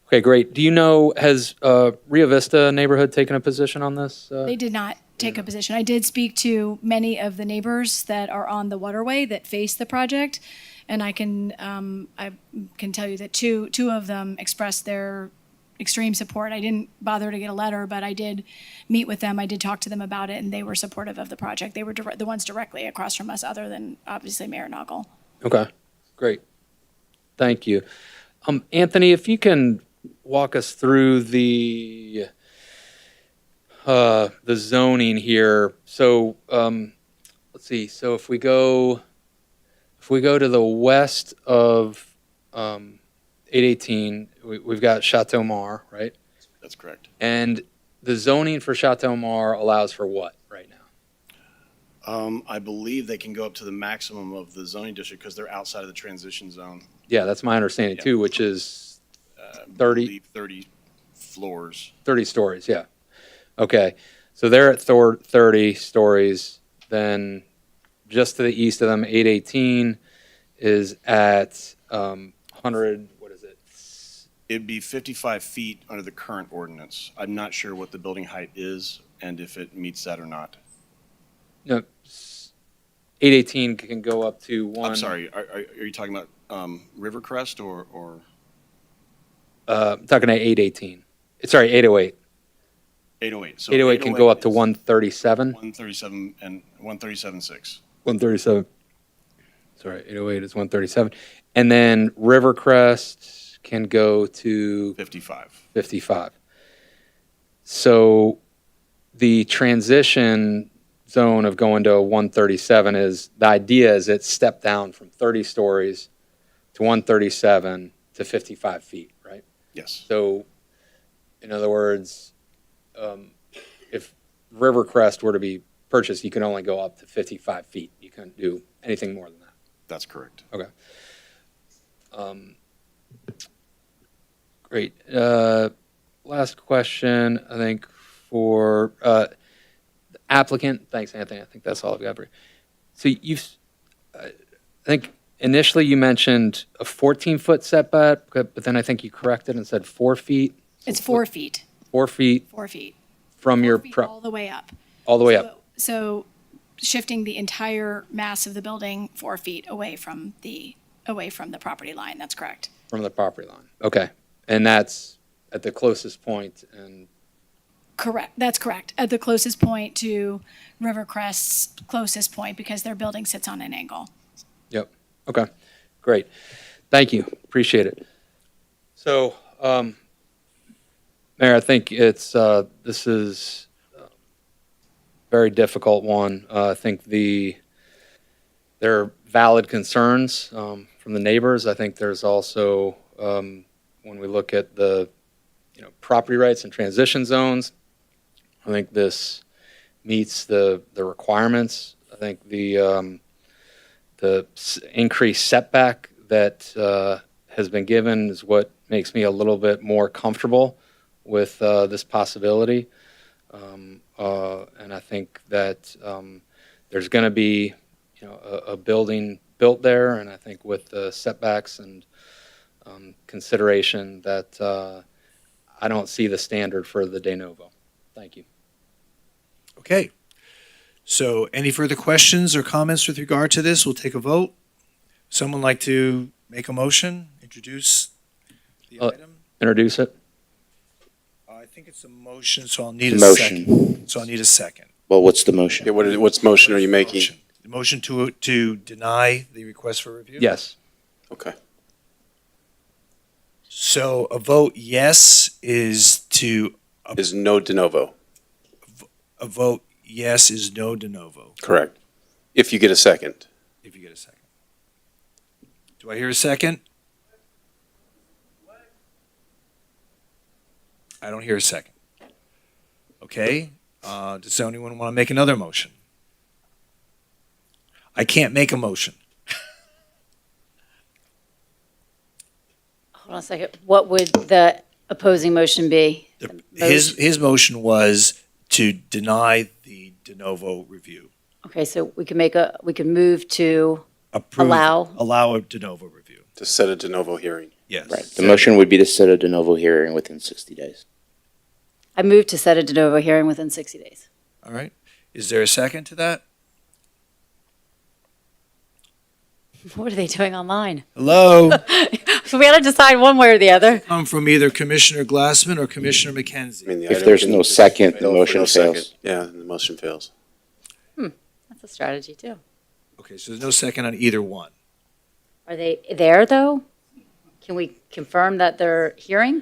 Okay, great. Do you know, has Rio Vista neighborhood taken a position on this? They did not take a position. I did speak to many of the neighbors that are on the waterway that face the project, and I can tell you that two of them expressed their extreme support. I didn't bother to get a letter, but I did meet with them. I did talk to them about it, and they were supportive of the project. They were the ones directly across from us, other than obviously Mayor Noggle. Okay, great. Thank you. Anthony, if you can walk us through the zoning here. So let's see. So if we go to the west of 818, we've got Chateau Mar, right? That's correct. And the zoning for Chateau Mar allows for what right now? I believe they can go up to the maximum of the zoning district because they're outside of the transition zone. Yeah, that's my understanding too, which is 30 floors. 30 stories, yeah. Okay, so they're at 30 stories. Then just to the east of them, 818 is at 100, what is it? It'd be 55 feet under the current ordinance. I'm not sure what the building height is and if it meets that or not. No, 818 can go up to one. I'm sorry, are you talking about Rivercrest or? I'm talking at 818. Sorry, 808. 808. So 808 can go up to 137. 137 and 137.6. 137. Sorry, 808 is 137. And then Rivercrest can go to 55. 55. So the transition zone of going to 137 is, the idea is it's stepped down from 30 stories to 137 to 55 feet, right? Yes. So, in other words, if Rivercrest were to be purchased, you can only go up to 55 feet. You couldn't do anything more than that. That's correct. Okay. Great. Last question, I think, for the applicant. Thanks, Anthony. I think that's all I've got for you. So I think initially you mentioned a 14-foot setback, but then I think you corrected and said 4 feet. It's 4 feet. 4 feet 4 feet. from your All the way up. all the way up. So shifting the entire mass of the building 4 feet away from the property line. That's correct. From the property line. Okay. And that's at the closest point and Correct. That's correct. At the closest point to Rivercrest's closest point, because their building sits on an angle. Yep. Okay. Great. Thank you. Appreciate it. So, Mayor, I think this is a very difficult one. I think there are valid concerns from the neighbors. I think there's also, when we look at the property rights and transition zones, I think this meets the requirements. I think the increased setback that has been given is what makes me a little bit more comfortable with this possibility. And I think that there's going to be a building built there, and I think with the setbacks and consideration that I don't see the standard for the de novo. Thank you. Okay. So any further questions or comments with regard to this? We'll take a vote. Someone like to make a motion, introduce the item? Introduce it. I think it's a motion, so I'll need a Motion. second. So I'll need a second. Well, what's the motion? Yeah, what's motion are you making? The motion to deny the request for review? Yes. Okay. So a vote yes is to, Is no de novo. a vote yes is no de novo, Correct. If you get a second. if you get a second. Do I hear a second? I don't hear a second. Okay, does anyone want to make another motion? I can't make a motion. Hold on a second. What would the opposing motion be? His motion was to deny the de novo review. Okay, so we can move to Approve, allow. allow a de novo review. To set a de novo hearing. Yes. Right. The motion would be to set a de novo hearing within 60 days. I move to set a de novo hearing within 60 days. All right. Is there a second to that? What are they doing online? Hello? So we got to decide one way or the other. Come from either Commissioner Glassman or Commissioner McKenzie. If there's no second, the motion fails. Yeah, the motion fails. That's a strategy too. Okay, so there's no second on either one. Are they there though? Can we confirm that they're hearing?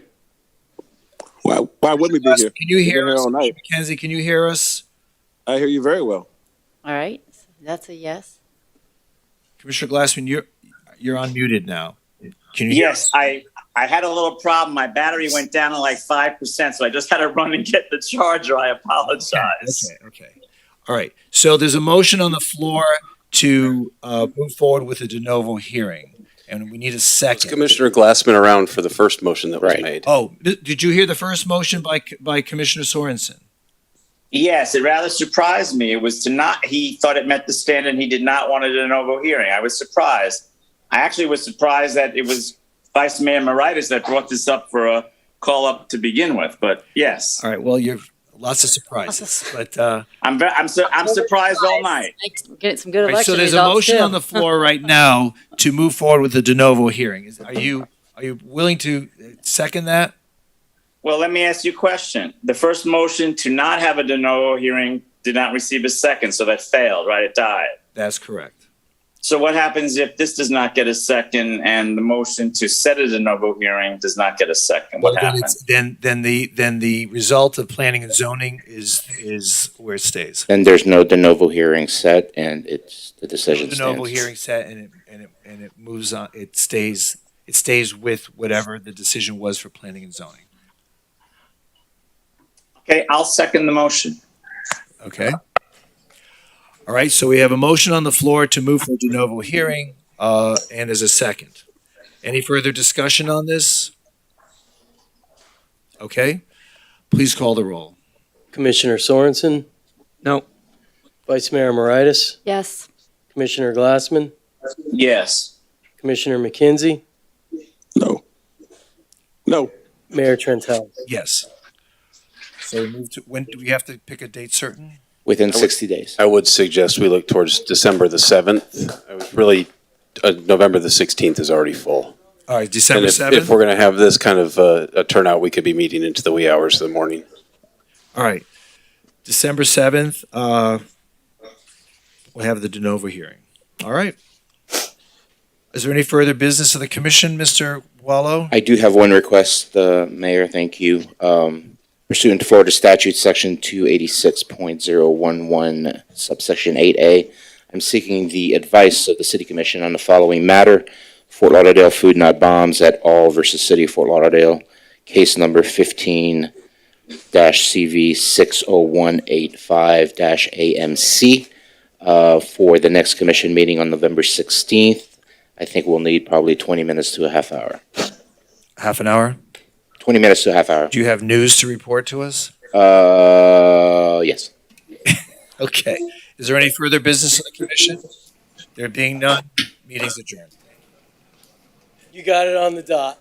Why wouldn't we be here? Can you hear We've been here us? all night. McKenzie, can you hear us? I hear you very well. All right, so that's a yes. Commissioner Glassman, you're unmuted now. Can you Yes, I had a little problem. My battery went down to like 5%, so I just had to run and get the charger. I apologize. Okay. All right. So there's a motion on the floor to move forward with a de novo hearing, and we need a Was second. Commissioner Glassman around for the first motion that was made? Oh, did you hear the first motion by Commissioner Sorensen? Yes, it rather surprised me. It was he thought it met the standard and he did not want a de novo hearing. I was surprised. I actually was surprised that it was Vice Mayor Moritas that brought this up for a call up to begin with, but yes. All right. Well, lots of surprises. But I'm surprised all night. We're getting some good all right, election so there's a results, motion too. on the floor right now to move forward with the de novo hearing. Are you willing to second that? Well, let me ask you a question. The first motion to not have a de novo hearing did not receive a second, so that failed, right? It died. That's correct. So what happens if this does not get a second and the motion to set a de novo hearing does not get a second? What happens? Then the result of planning and zoning is where it stays. Then there's no de novo hearing set, and the decision De stands. novo hearing set, and it moves on. It stays with whatever the decision was for planning and zoning. Okay, I'll second the motion. Okay. All right, so we have a motion on the floor to move for a de novo hearing, and as a second. Any further discussion on this? Okay, please call the roll. Commissioner Sorensen? No. Vice Mayor Moritas? Yes. Commissioner Glassman? Yes. Commissioner McKenzie? No. Mayor Trentel? Yes. So we move to, when do we have to pick a date certain? Within 60 days. I would suggest we look towards December the 7th. I was really, November the 16th is already full. All right, December And 7th? if we're going to have this kind of a turnout, we could be meeting into the wee hours of the morning. All right, December 7th, we'll have the de novo hearing. All right. Is there any further business of the commission, Mr. Wallow? I do have one request, Mayor, thank you. Pursuant to Florida Statute Section 286.011, subsection 8A, I'm seeking the advice of the City Commission on the following matter. Fort Lauderdale Food Not Bombs et al. Versus City of Fort Lauderdale, case number 15-CV60185-AMC, for the next commission meeting on November 16th. I think we'll need probably 20 minutes to a half hour. Half an hour? 20 minutes to a half hour. Do you have news to report to us? Yes. Okay. Is there any further business of the commission? There being none, meeting's adjourned. You got it on the dot.